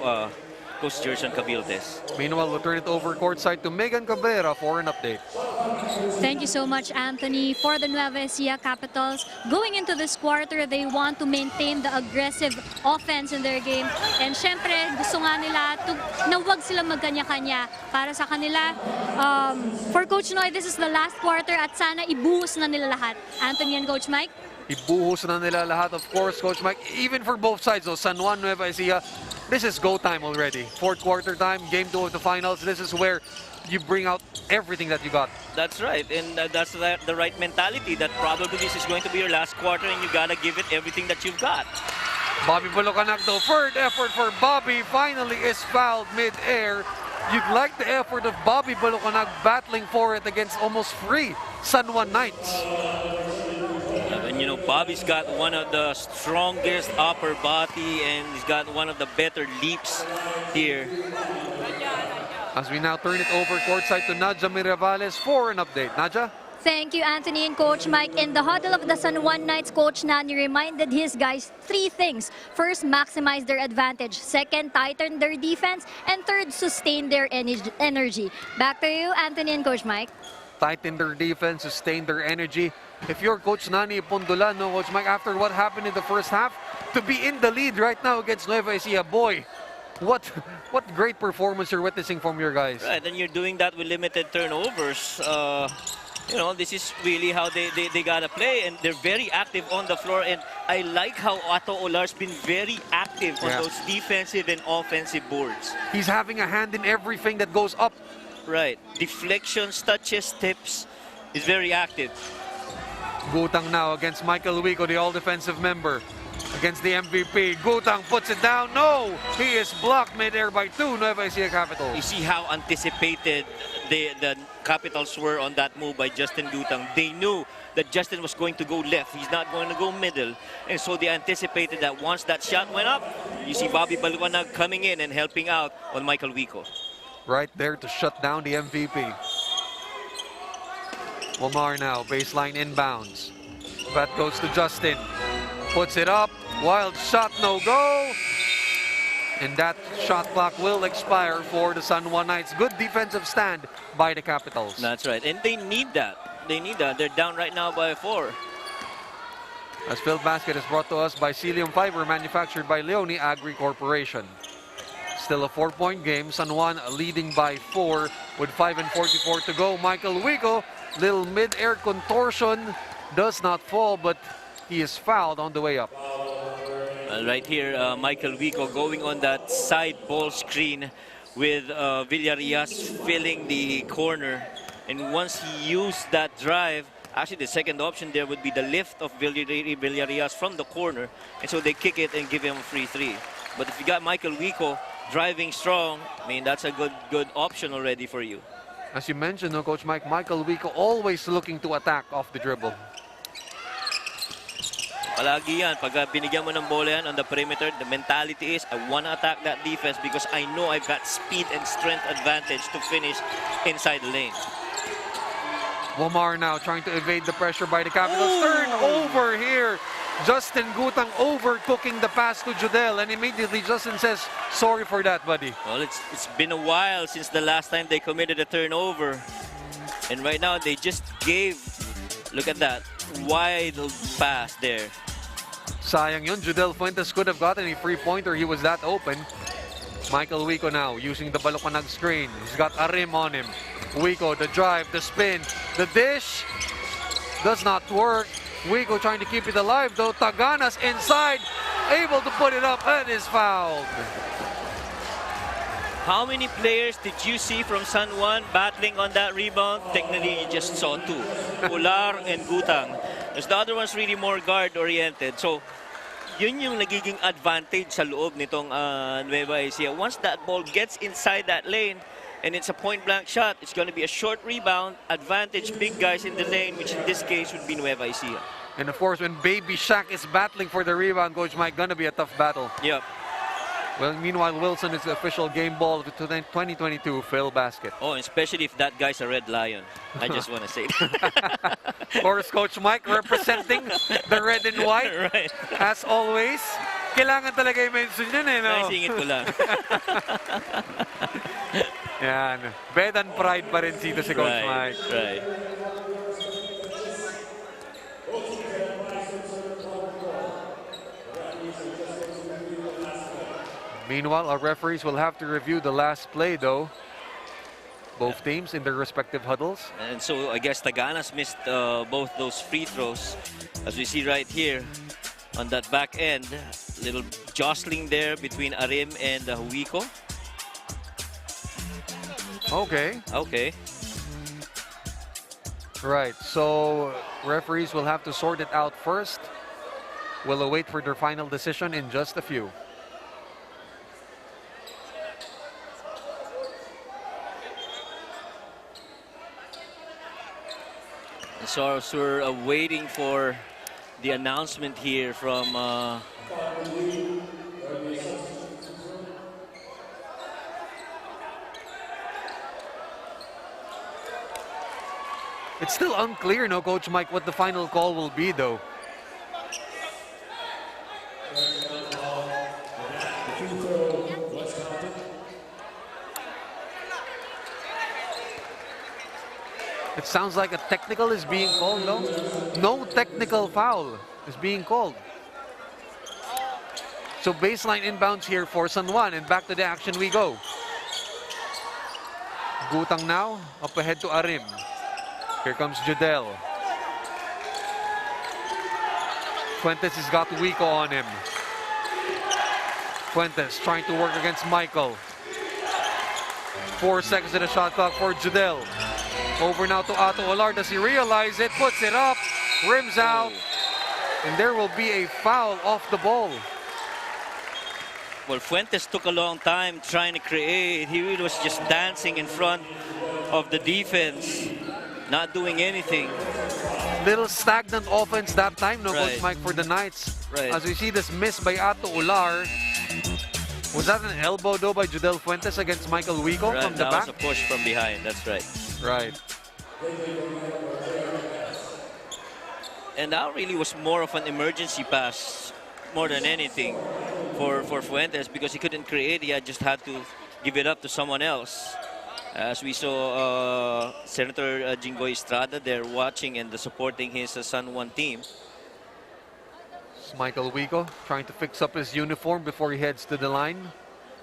Coach Gerson Cabildes. Meanwhile, we'll turn it over courtside to Megan Cabrera for an update. Thank you so much, Anthony. For the Nueva Ecija Capitals, going into this quarter, they want to maintain the aggressive offense in their game. And syempre, gusto nga nila na wag sila magkanya-kanya. Para sa kanila, for Coach Noy, this is the last quarter at sana ibuhos na nila lahat. Anthony and Coach Mike? Ibuhos na nila lahat, of course, Coach Mike. Even for both sides, though, San Juan, Nueva Ecija, this is go time already. Fourth quarter time, game 2 of the finals. This is where you bring out everything that you got. That's right, and that's the right mentality, that probably this is going to be your last quarter and you gotta give it everything that you've got. Bobby Balocanag, though, third effort for Bobby, finally is fouled mid-air. You'd like the effort of Bobby Balocanag battling for it against almost free San Juan Knights. And you know, Bobby's got one of the strongest upper body, and he's got one of the better leaps here. As we now turn it over courtside to Nadja Mirabales for an update. Nadja? Thank you, Anthony and Coach Mike. In the huddle of the San Juan Knights, Coach Nani reminded his guys 3 things. First, maximize their advantage. Second, tighten their defense. And third, sustain their energy. Back to you, Anthony and Coach Mike. Tighten their defense, sustain their energy. If you're Coach Nani Ipondolan, no, Coach Mike, after what happened in the first half, to be in the lead right now against Nueva Ecija, boy, what great performance you're witnessing from your guys. Right, and you're doing that with limited turnovers. You know, this is really how they gotta play, and they're very active on the floor. And I like how Otto Olar's been very active on those defensive and offensive boards. He's having a hand in everything that goes up. Right, deflections, touches, tips. He's very active. Gutang now against Michael Wico, the all-defensive member. Against the MVP, Gutang puts it down. No! He is blocked mid-air by 2 Nueva Ecija Capitals. You see how anticipated the Capitals were on that move by Justin Gutang. They knew that Justin was going to go left. He's not going to go middle. And so they anticipated that once that shot went up, you see Bobby Baluanag coming in and helping out on Michael Wico. Right there to shut down the MVP. Lamar now, baseline inbounds. That goes to Justin. Puts it up. Wild shot, no go. And that shot clock will expire for the San Juan Knights. Good defensive stand by the Capitals. That's right. And they need that. They need that. They're down right now by 4. As Filbasket is brought to us by Cilium Fiber, manufactured by Leone Agri Corporation. Still a 4-point game. San Juan leading by 4 with 5:44 to go. Michael Wico, little mid-air contortion, does not fall, but he is fouled on the way up. Right here, Michael Wico going on that side ball screen with Villarias filling the corner. And once he used that drive, actually the second option there would be the lift of Villarias from the corner. And so they kick it and give him a free 3. But if you got Michael Wico driving strong, I mean, that's a good option already for you. As you mentioned, no, Coach Mike, Michael Wico always looking to attack off the dribble. Palagi yan. Pag binigyan mo ng bola yan on the perimeter, the mentality is, I want to attack that defense because I know I've got speed and strength advantage to finish inside the lane. Womar now trying to evade the pressure by the Capitals. Turnover here. Justin Gutang overcooking the pass to Judel, and immediately Justin says, sorry for that, buddy. Well, it's been a while since the last time they committed a turnover. And right now, they just gave, look at that, wide pass there. Sayang yun. Judel Fuentes could have gotten a free-pointer. He was that open. Michael Wico now using the Balucanag screen. He's got a rim on him. Wico, the drive, the spin, the dish. Does not work. Wico trying to keep it alive though. Taganas inside, able to put it up, and is fouled. How many players did you see from San Juan battling on that rebound? Technically, you just saw 2. Ular and Gutang. Because the other one's really more guard-oriented. So, yun yung nagiging advantage sa loob nitong Nueva Ecija. Once that ball gets inside that lane, and it's a point-blank shot, it's going to be a short rebound, advantage big guys in the lane, which in this case would be Nueva Ecija. And of course, when Baby Shaq is battling for the rebound, Coach Mike, gonna be a tough battle. Yep. Well, meanwhile, Wilson is the official game ball of the 2022 Filbasket. Oh, especially if that guy's a Red Lion. I just want to say that. Of course, Coach Mike representing the red and white. Right. As always. Kailangan talaga i-mention yun eh, no? Naisingit ko lang. Yan. Bed and pride pa rin dito si Coach Mike. Right. Meanwhile, our referees will have to review the last play, though. Both teams in their respective huddles. And so I guess Taganas missed both those free throws. As we see right here on that back end. Little jostling there between Arim and Wico. Okay. Okay. Right, so referees will have to sort it out first. We'll await for their final decision in just a few. So we're waiting for the announcement here from It's still unclear, no, Coach Mike, what the final call will be, though. It sounds like a technical is being called, no? No technical foul is being called. So baseline inbounds here for San Juan, and back to the action we go. Gutang now, up ahead to Arim. Here comes Judel. Fuentes has got Wico on him. Fuentes trying to work against Michael. 4 seconds in the shot clock for Judel. Over now to Otto Olar. Does he realize it? Puts it up. Rims out. And there will be a foul off the ball. Well, Fuentes took a long time trying to create. He was just dancing in front of the defense, not doing anything. Little stagnant offense that time, no, Right. Coach Mike, for the Knights. Right. As we see this miss by Otto Olar. Was that an elbow, though, by Judel Fuentes against Michael Wico Right, from the that back? was a push from behind, that's right. Right. And that really was more of an emergency pass more than anything for Fuentes, because he couldn't create. He just had to give it up to someone else. As we saw Senator Jinggoy Estrada there watching and supporting his San Juan team. It's Michael Wico trying to fix up his uniform before he heads to the line.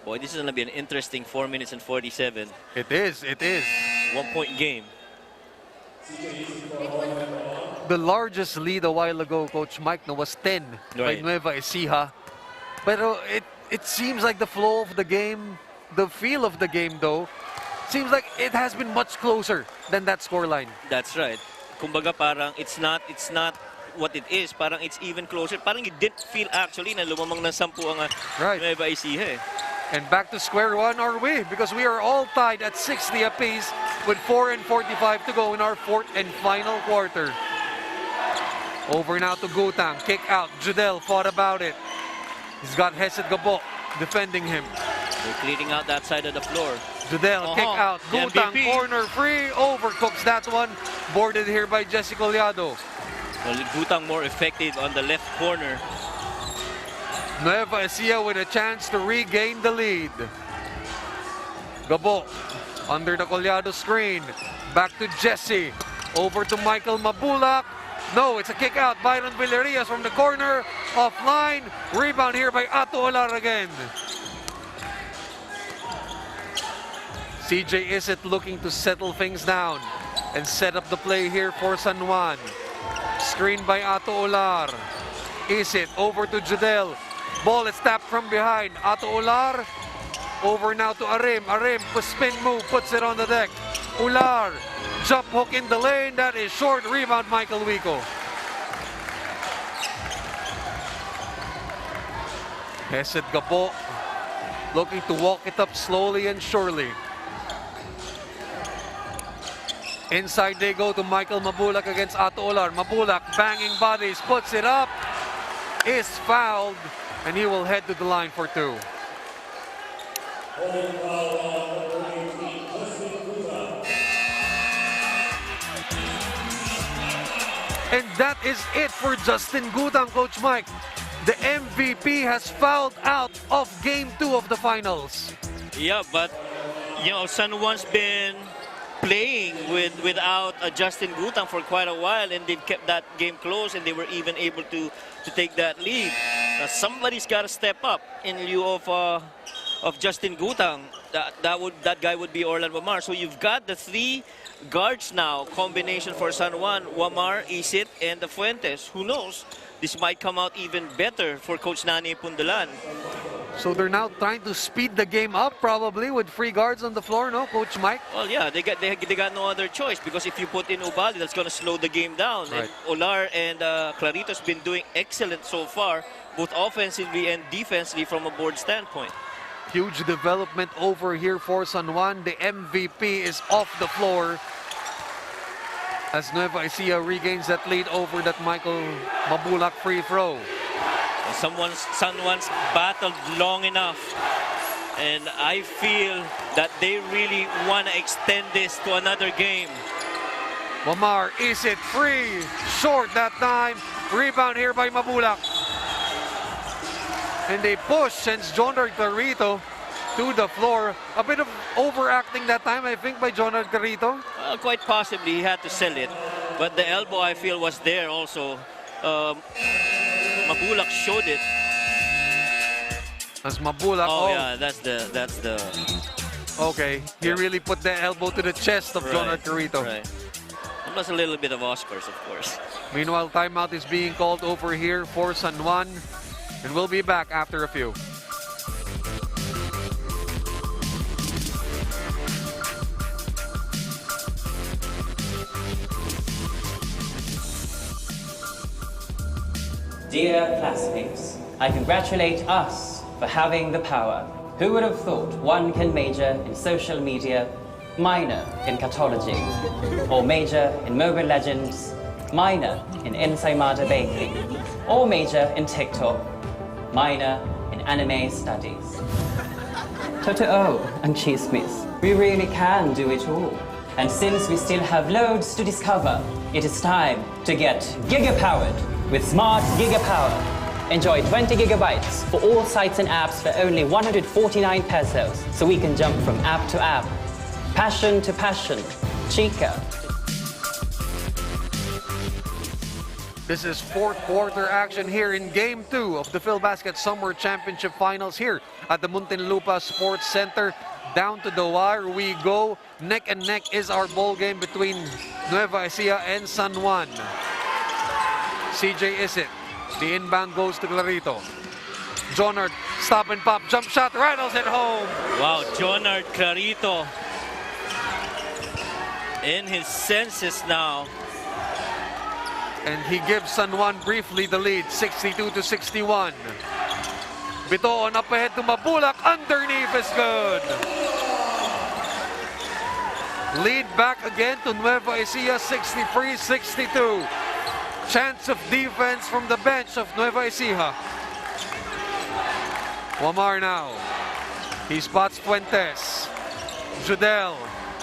Boy, this is going to be an interesting 4 minutes and 47. It is, it is. 1 point game. The largest lead a while ago, Coach Mike, was 10 by Right. Nueva Ecija. But it seems like the flow of the game, the feel of the game, though, seems like it has been much closer than that scoreline. That's right. Kumbaga parang it's not what it is. Parang it's even closer. Parang you didn't feel actually na lumamang ng 10 ang Nueva Ecija. And back to square one are we, because we are all tied at 60 apiece with 4:45 to go in our fourth and final quarter. Over now to Gutang, kick out. Judel fought about it. He's got Hesed Gabo defending him. They're cleaning out that side of the floor. Judel, kick out. The Gutang, MVP. corner free, overcooks that one. Boarded here by Jesse Collado. Well, Gutang more effective on the left corner. Nueva Ecija with a chance to regain the lead. Gabo under the Collado screen. Back to Jesse. Over to Michael Mabulac. No, it's a kick out. Byron Villarias from the corner. Offline. Rebound here by Otto Olar again. CJ Isit looking to settle things down and set up the play here for San Juan. Screen by Otto Olar. Isit over to Judel. Ball is tapped from behind. Otto Olar over now to Arim. Arim, spin move, puts it on the deck. Olar, jump hook in the lane. That is short. Rebound, Michael Wico. Hesed Gabo looking to walk it up slowly and surely. Inside they go to Michael Mabulac against Otto Olar. Mabulac banging bodies, puts it up, is fouled, and he will head to the line for two. And that is it for Justin Gutang, Coach Mike. The MVP has fouled out of Game 2 of the finals. Yeah, but you know, San Juan's been playing without Justin Gutang for quite a while, and they've kept that game close, and they were even able to take that lead. Somebody's got to step up in lieu of Justin Gutang. That guy would be Orlan Wamar. So you've got the three guards now, combination for San Juan: Wamar, Isit, and the Fuentes. Who knows? This might come out even better for Coach Nani Pundulan. So they're now trying to speed the game up, probably with free guards on the floor, no, Coach Mike? Well, yeah, they got no other choice, because if you put in Ubaldi, that's going to slow the game down. Right. And Olar and Clarito's been doing excellent so far, both offensively and defensively from a board standpoint. Huge development over here for San Juan. The MVP is off the floor as Nueva Ecija regains that lead over that Michael Mabulac free throw. San Juan's battled long enough, and I feel that they really want to extend this to another game. Wamar is it free. Short that time. Rebound here by Mabulac. And they push, sends Jonard Clarito to the floor. A bit of overacting that time, I think, by Jonard Clarito. Quite possibly he had to sell it. But the elbow, I feel, was there also. Mabulac showed it. As Mabulac. Oh, yeah, that's the. Okay, he really put the elbow to the chest of Jonard Clarito. Right. Plus a little bit of Oscars, of course. Meanwhile, timeout is being called over here for San Juan. And we'll be back after a few. Dear classmates, I congratulate us for having the power. Who would have thought one can major in social media, minor in Catology, or major in Mobile Legends, minor in Ensaymada Baking, or major in TikTok, minor in Anime Studies. Totoo and chismis, we really can do it all. And since we still have loads to discover, it is time to get giga-powered with Smart Gigapower. Enjoy 20 gigabytes for all sites and apps for only 149 pesos, so we can jump from app to app, passion to passion, chica. This is fourth quarter action here in Game 2 of the Filbasket Summer Championship Finals here at the Muntinlupa Sports Center. Down to the wire we go. Neck and neck is our ball game between Nueva Ecija and San Juan. CJ is it. The inbound goes to Clarito. Jonard, stop and pop, jump shot, rattles it home. Wow, Jonard Clarito in his senses now. And he gives San Juan briefly the lead, 62-61. Bitoon up ahead to Mabulac, underneath is good. Lead back again to Nueva Ecija, 63-62. Chance of defense from the bench of Nueva Ecija. Wamar now. He spots Fuentes. Judel.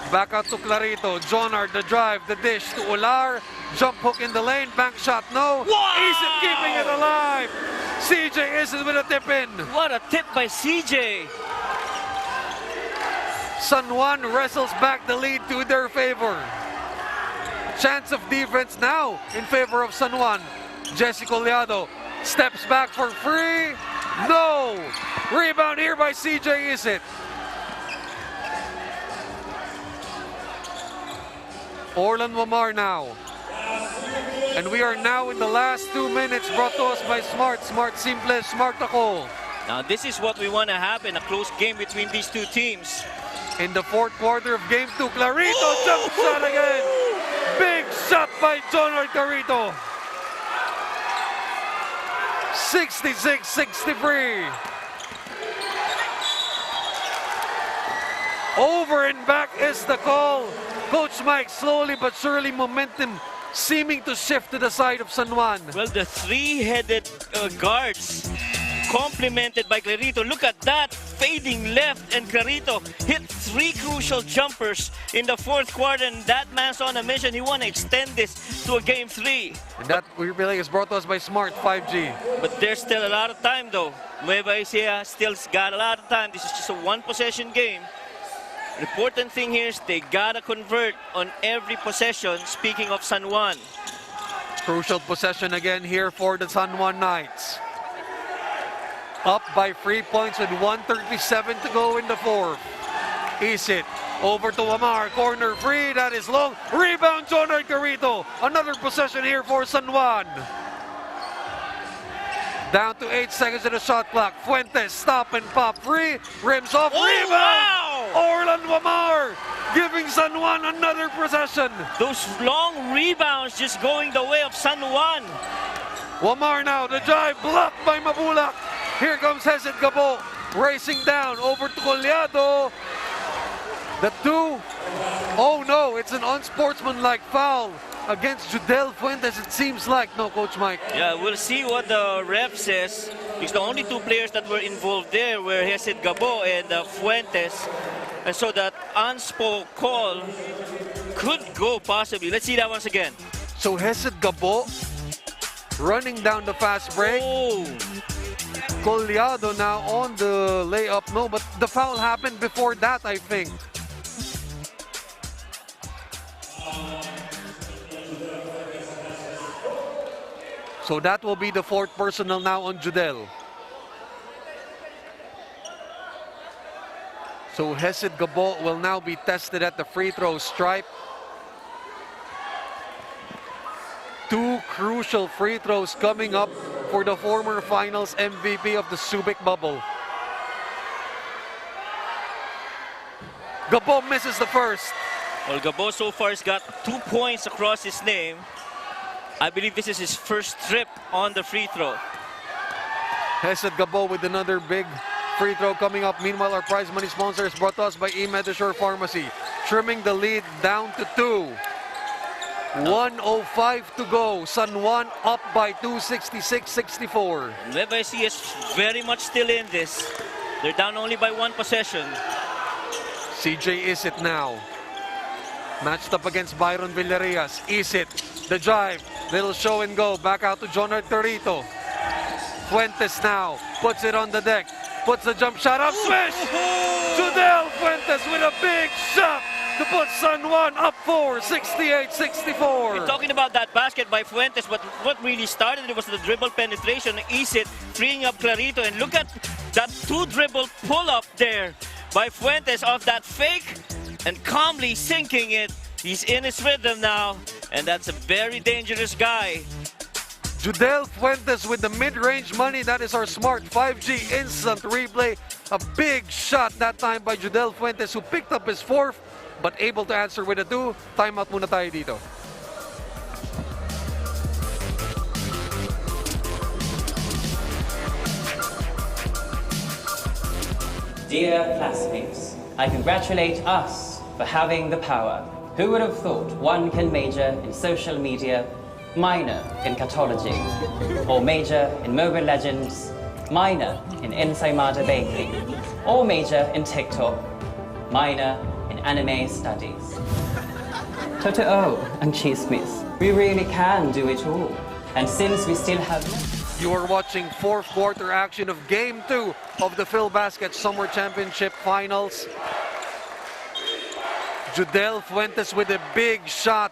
Back out to Clarito. Jonard, the drive, the dish to Ular. Jump hook in the lane. Bank shot, no. Isn't keeping it alive. CJ isn't with a tip in. What a tip by CJ. San Juan wrestles back the lead to their favor. Chance of defense now in favor of San Juan. Jesse Collado steps back for free. No! Rebound here by CJ is it. Orlan Wamar now. And we are now in the last 2 minutes, brought to us by Smart Simple, Smart Ako. Now this is what we want to happen, a close game between these two teams. In the fourth quarter of Game 2, Clarito jump shot again. Big shot by Jonard Clarito. 66-63. Over and back is the call. Coach Mike, slowly but surely momentum seeming to shift to the side of San Juan. Well, the three-headed guards complemented by Clarito. Look at that, fading left, and Clarito hit 3 crucial jumpers in the fourth quarter, and that man's on a mission. He want to extend this to a Game 3. And that replay is brought to us by Smart 5G. But there's still a lot of time though. Nueva Ecija still got a lot of time. This is just a one-possession game. The important thing here is they gotta convert on every possession, speaking of San Juan. Crucial possession again here for the San Juan Knights. Up by 3 points with 1:37 to go in the fourth. Is it over to Wamar, corner free, that is long. Rebound, Jonard Clarito. Another possession here for San Juan. Down to 8 seconds in the shot clock. Fuentes, stop and pop, free, rims off, rebound! Wow! Orlan Wamar giving San Juan another possession. Those long rebounds just going the way of San Juan. Wamar now, the drive blocked by Mabulac. Here comes Hesed Gabo, racing down over to Collado. The two. Oh no, it's an unsportsmanlike foul against Judel Fuentes, it seems like. No, Coach Mike. Yeah, we'll see what the ref says. Because the only 2 players that were involved there were Hesed Gabo and Fuentes. And so that unspoke call could go possibly. Let's see that once again. So Hesed Gabo running down the fast break. Collado now on the layup. No, but the foul happened before that, I think. So that will be the fourth personal now on Judel. So Hesed Gabo will now be tested at the free throw stripe. Two crucial free throws coming up for the former finals MVP of the Subic bubble. Gabo misses the first. Well, Gabo so far has got 2 points across his name. I believe this is his first trip on the free throw. Hesed Gabo with another big free throw coming up. Meanwhile, our prize money sponsor is brought to us by eMedisure Pharmacy, trimming the lead down to 2. 1:05 to go. San Juan up by 2, 66-64. Nueva Ecija is very much still in this. They're down only by 1 possession. CJ Isit now. Matched up against Byron Villarias. Isit, the drive, little show and go. Back out to Jonard Torito. Fuentes now puts it on the deck. Puts the jump shot up, swish! Judel Fuentes with a big shot to put San Juan up 4, 68-64. We're talking about that basket by Fuentes, but what really started it was the dribble penetration. Isit freeing up Clarito, and look at that 2-dribble pull-up there by Fuentes off that fake and calmly sinking it. He's in his rhythm now, and that's a very dangerous guy. Judel Fuentes with the mid-range money. That is our smart 5G instant replay. A big shot that time by Judel Fuentes, who picked up his 4th, but able to answer with a 2. Timeout muna tayo dito. Dear classmates, I congratulate us for having the power. Who would have thought one can major in social media, minor in catology, or major in Mobile Legends, minor in Ensaymada Baking, or major in TikTok, minor in anime studies. Totoo and chismis, we really can do it all. And since we still have... You are watching 4th quarter action of Game 2 of the Filbasket Summer Championship Finals. Judel Fuentes with a big shot.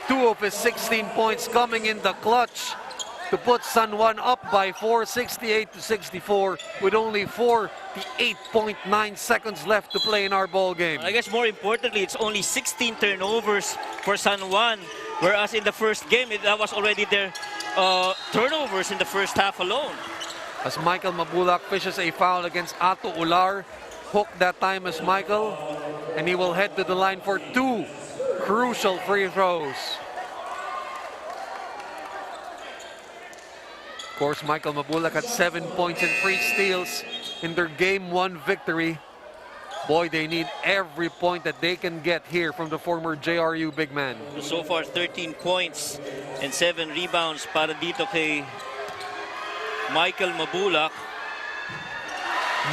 2 of his 16 points coming in the clutch to put San Juan up by 4, 68-64, with only 48.9 seconds left to play in our ball game. I guess more importantly, it's only 16 turnovers for San Juan, whereas in the first game, that was already their turnovers in the first half alone. As Michael Mabulac fishes a foul against Ato Ular, hooked that time as Michael, and he will head to the line for 2 crucial free throws. Of course, Michael Mabulac had 7 points and 3 steals in their Game 1 victory. Boy, they need every point that they can get here from the former JRU big man. So far, 13 points and 7 rebounds para dito kay Michael Mabulac.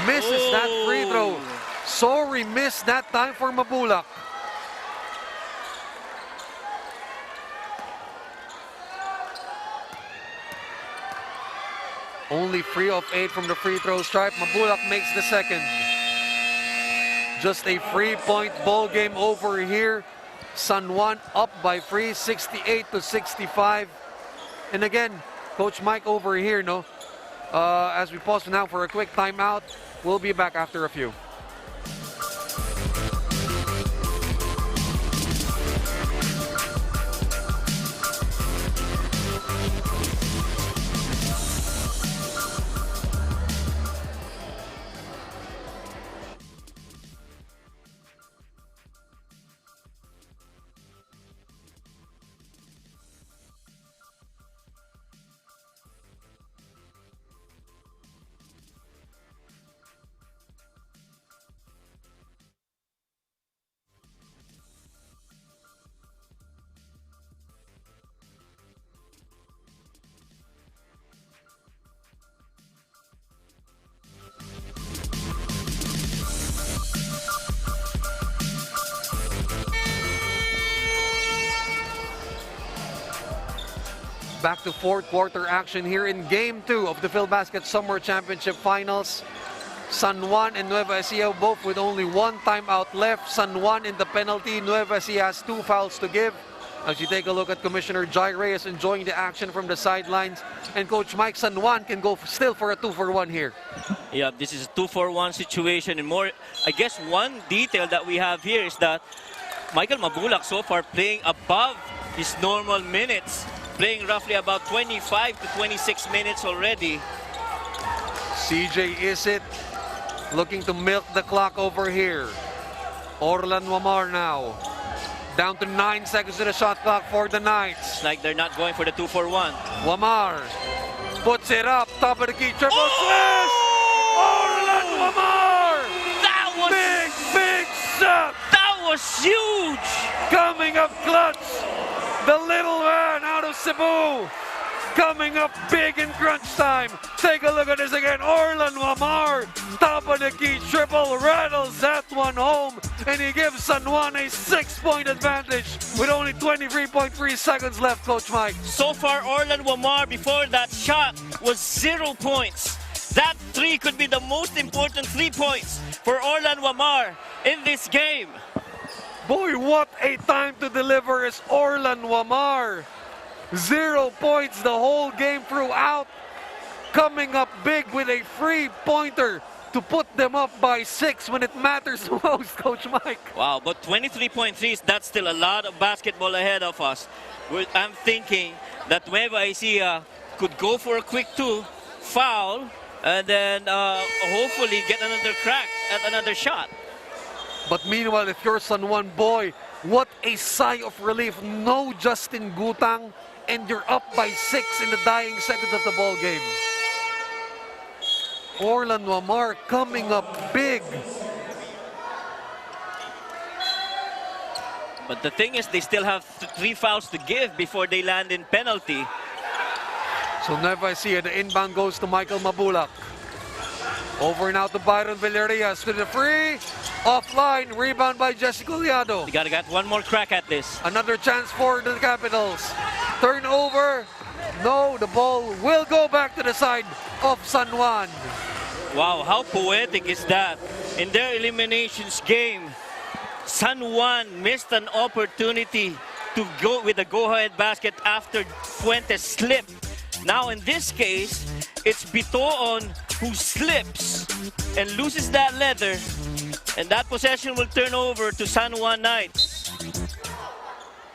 Misses that free throw. Sorry, missed that time for Mabulac. Only 3 of 8 from the free throw stripe. Mabulac makes the second. Just a 3-point ball game over here. San Juan up by 3, 68-65. And again, Coach Mike over here, as we pause now for a quick timeout, we'll be back after a few. Back to fourth quarter action here in Game 2 of the Filbasket Summer Championship Finals. San Juan and Nueva Ecija both with only one timeout left. San Juan in the penalty. Nueva Ecija has 2 fouls to give. As you take a look at Commissioner Jai Reyes enjoying the action from the sidelines. And Coach Mike, San Juan can go still for a 2-for-1 here. Yeah, this is a 2-for-1 situation. And more, I guess one detail that we have here is that Michael Mabulac so far playing above his normal minutes. Playing roughly about 25 to 26 minutes already. CJ Isit looking to milk the clock over here. Orlan Wamar now. Down to 9 seconds to the shot clock for the Knights. It's like they're not going for the 2-for-1. Wamar puts it up, top of the key, triple smash! Orlan Wamar! That was big shot! That was huge! Coming up clutch, the little man out of Cebu. Coming up big in crunch time. Take a look at this again. Orlan Wamar, top of the key triple, rattles that one home, and he gives San Juan a 6-point advantage with only 23.3 seconds left, Coach Mike. So far, Orlan Wamar before that shot was 0 points. That 3 could be the most important 3 points for Orlan Wamar in this game. Boy, what a time to deliver is Orlan Wamar. 0 points the whole game throughout. Coming up big with a free pointer to put them up by 6 when it matters most, Coach Mike. Wow, but 23.3s, that's still a lot of basketball ahead of us. I'm thinking that Nueva Ecija could go for a quick 2, foul, and then hopefully get another crack at another shot. But meanwhile, if you're San Juan, boy, what a sigh of relief. No Justin Gutang, and you're up by 6 in the dying seconds of the ball game. Orlan Wamar coming up big. But the thing is, they still have 3 fouls to give before they land in penalty. So Nueva Ecija, the inbound goes to Michael Mabulac. Over now to Byron Villarias to the free. Offline, rebound by Jesse Collado. You gotta get one more crack at this. Another chance for the Capitals. Turnover. No, the ball will go back to the side of San Juan. Wow, how poetic is that? In their eliminations game, San Juan missed an opportunity to go with a go-ahead basket after Fuentes slipped. Now in this case, it's Bitoon who slips and loses that leather, and that possession will turn over to San Juan Knights.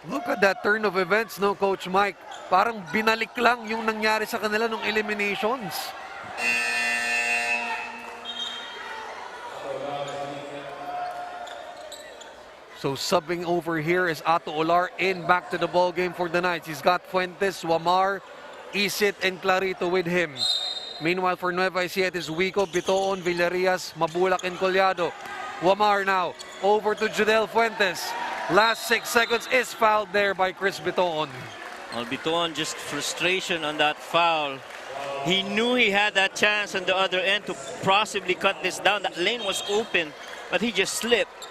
Look at that turn of events, no, Coach Mike? Parang binalik lang yung nangyari sa kanila nung eliminations. So subbing over here is Ato Olar in back to the ball game for the Knights. He's got Fuentes, Wamar, Isit, and Clarito with him. Meanwhile, for Nueva Ecija, it is Wico, Bitoon, Villarias, Mabulac, and Collado. Wamar now over to Judel Fuentes. Last 6 seconds is fouled there by Chris Bitoon. Well, Bitoon, just frustration on that foul. He knew he had that chance on the other end to possibly cut this down. That lane was open, but he just slipped.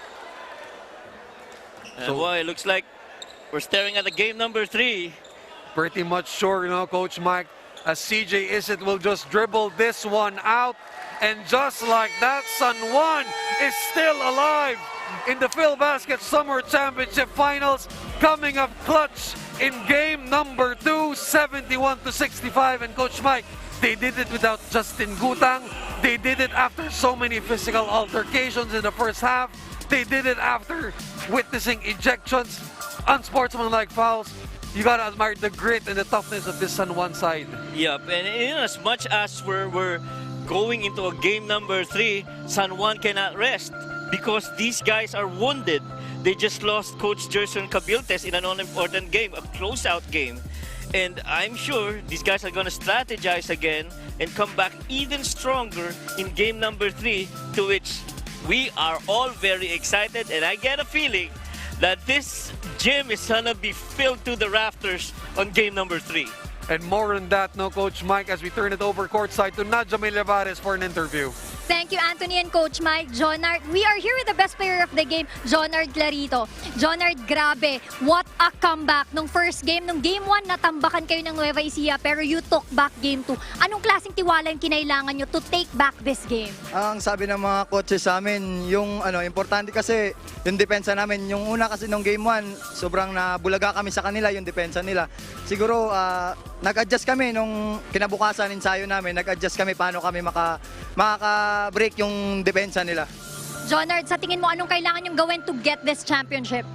And boy, it looks like we're staring at the game number 3. Pretty much sure, you know, Coach Mike, as CJ Isit will just dribble this one out. And just like that, San Juan is still alive in the Filbasket Summer Championship Finals, coming up clutch in game number 2, 71-65. And Coach Mike, they did it without Justin Gutang. They did it after so many physical altercations in the first half. They did it after witnessing ejections, unsportsmanlike fouls. You gotta admire the grit and the toughness of this San Juan side. Yep, and in as much as we're going into a game number 3, San Juan cannot rest because these guys are wounded. They just lost Coach Gerson Cabiltes in an all-important game, a closeout game. And I'm sure these guys are going to strategize again and come back even stronger in game number 3, to which we are all very excited. And I get a feeling that this gym is going to be filled to the rafters on game number 3. And more on that, no, Coach Mike, as we turn it over courtside to Nadja Milevares for an interview. Thank you, Anthony and Coach Mike. Jonard, we are here with the best player of the game, Jonard Clarito. Jonard, grabe, what a comeback. Nung first game, nung game 1, natambakan kayo ng Nueva Ecija, pero you took back game 2. Anong klaseng tiwala yung kinailangan nyo to take back this game? Ang sabi ng mga coaches sa amin, yung importante kasi yung depensa namin. Yung una kasi nung game 1, sobrang nabulaga kami sa kanila, yung depensa nila. Siguro, nag-adjust kami nung kinabukasan ensayo namin, nag-adjust kami paano kami makaka-break yung depensa nila. Jonard, sa tingin mo, anong kailangan yung gawin to get this championship?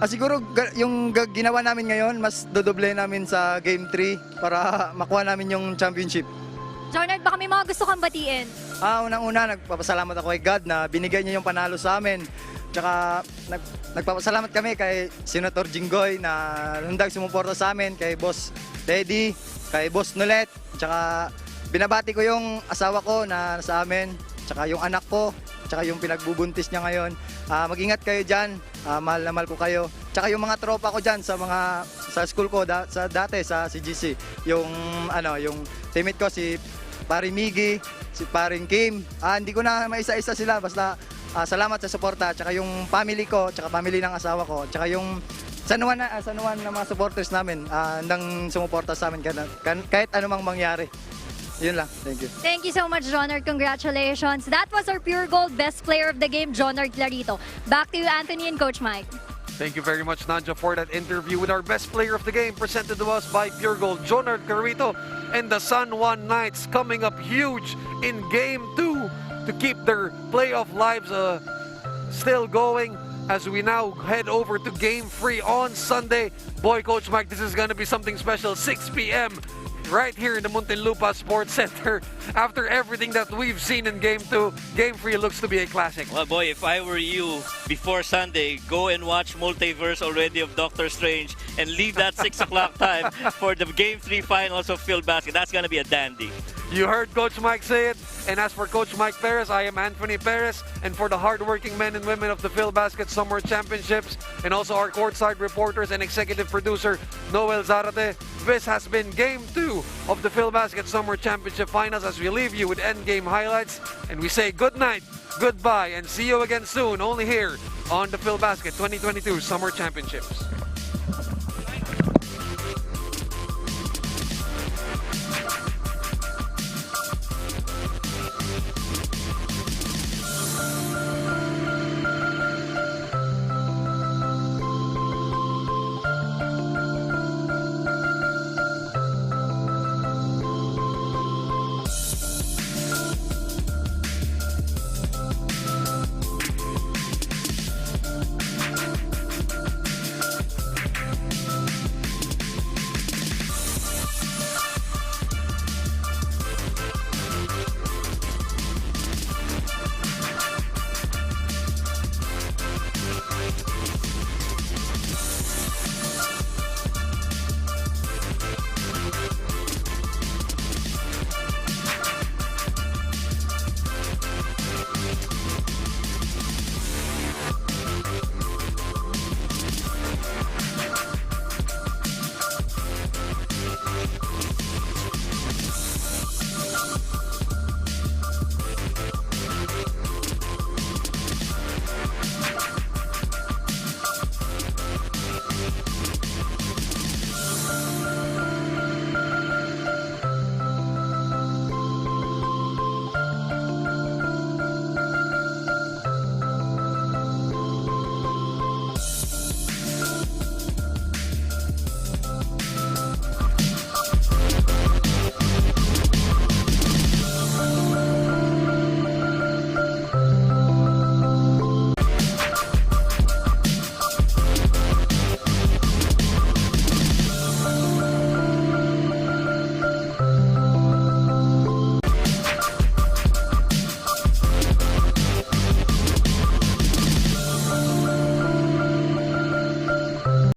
Siguro yung ginawa namin ngayon, mas dodoble namin sa game 3 para makuha namin yung championship. Jonard, baka may mga gusto kang batiin. Unang-una, nagpapasalamat ako kay God na binigay niya yung panalo sa amin. Tsaka nagpapasalamat kami kay Senator Jinggoy na handang sumuporta sa amin, kay Boss Teddy, kay Boss Nolet. Tsaka binabati ko yung asawa ko na sa amin, tsaka yung anak ko, tsaka yung pinagbubuntis niya ngayon. Mag-ingat kayo dyan, mahal na mahal ko kayo. Tsaka yung mga tropa ko dyan sa school ko, dati sa CGC. Yung teammate ko, si Paring Miggy, si Paring Kim. Hindi ko na maisa-isa sila, basta salamat sa suporta. Tsaka yung family ko, tsaka family ng asawa ko, tsaka yung San Juan na mga supporters namin, handang sumuporta sa amin kahit anumang mangyari. Yun lang. Thank you. Thank you so much, Jonard. Congratulations. That was our Pure Gold Best Player of the Game, Jonard Clarito. Back to you, Anthony and Coach Mike. Thank you very much, Nanja, for that interview with our best player of the game, presented to us by Pure Gold, Jonard Clarito, and the San Juan Knights coming up huge in Game 2 to keep their playoff lives still going as we now head over to Game 3 on Sunday. Boy, Coach Mike, this is going to be something special. 6 p.m. right here in the Muntinlupa Sports Center. After everything that we've seen in Game 2, Game 3 looks to be a classic. Well, boy, if I were you, before Sunday, go and watch Multiverse already of Doctor Strange and leave that 6 o'clock time for the Game 3 finals of Filbasket. That's going to be a dandy. You heard Coach Mike say it. And as for Coach Mike Perez, I am Anthony Perez. And for the hardworking men and women of the Filbasket Summer Championships, and also our courtside reporters and executive producer, Noel Zarate, this has been Game 2 of the Filbasket Summer Championship Finals as we leave you with endgame highlights. And we say good night, goodbye, and see you again soon, only here on the Filbasket 2022 Summer Championships.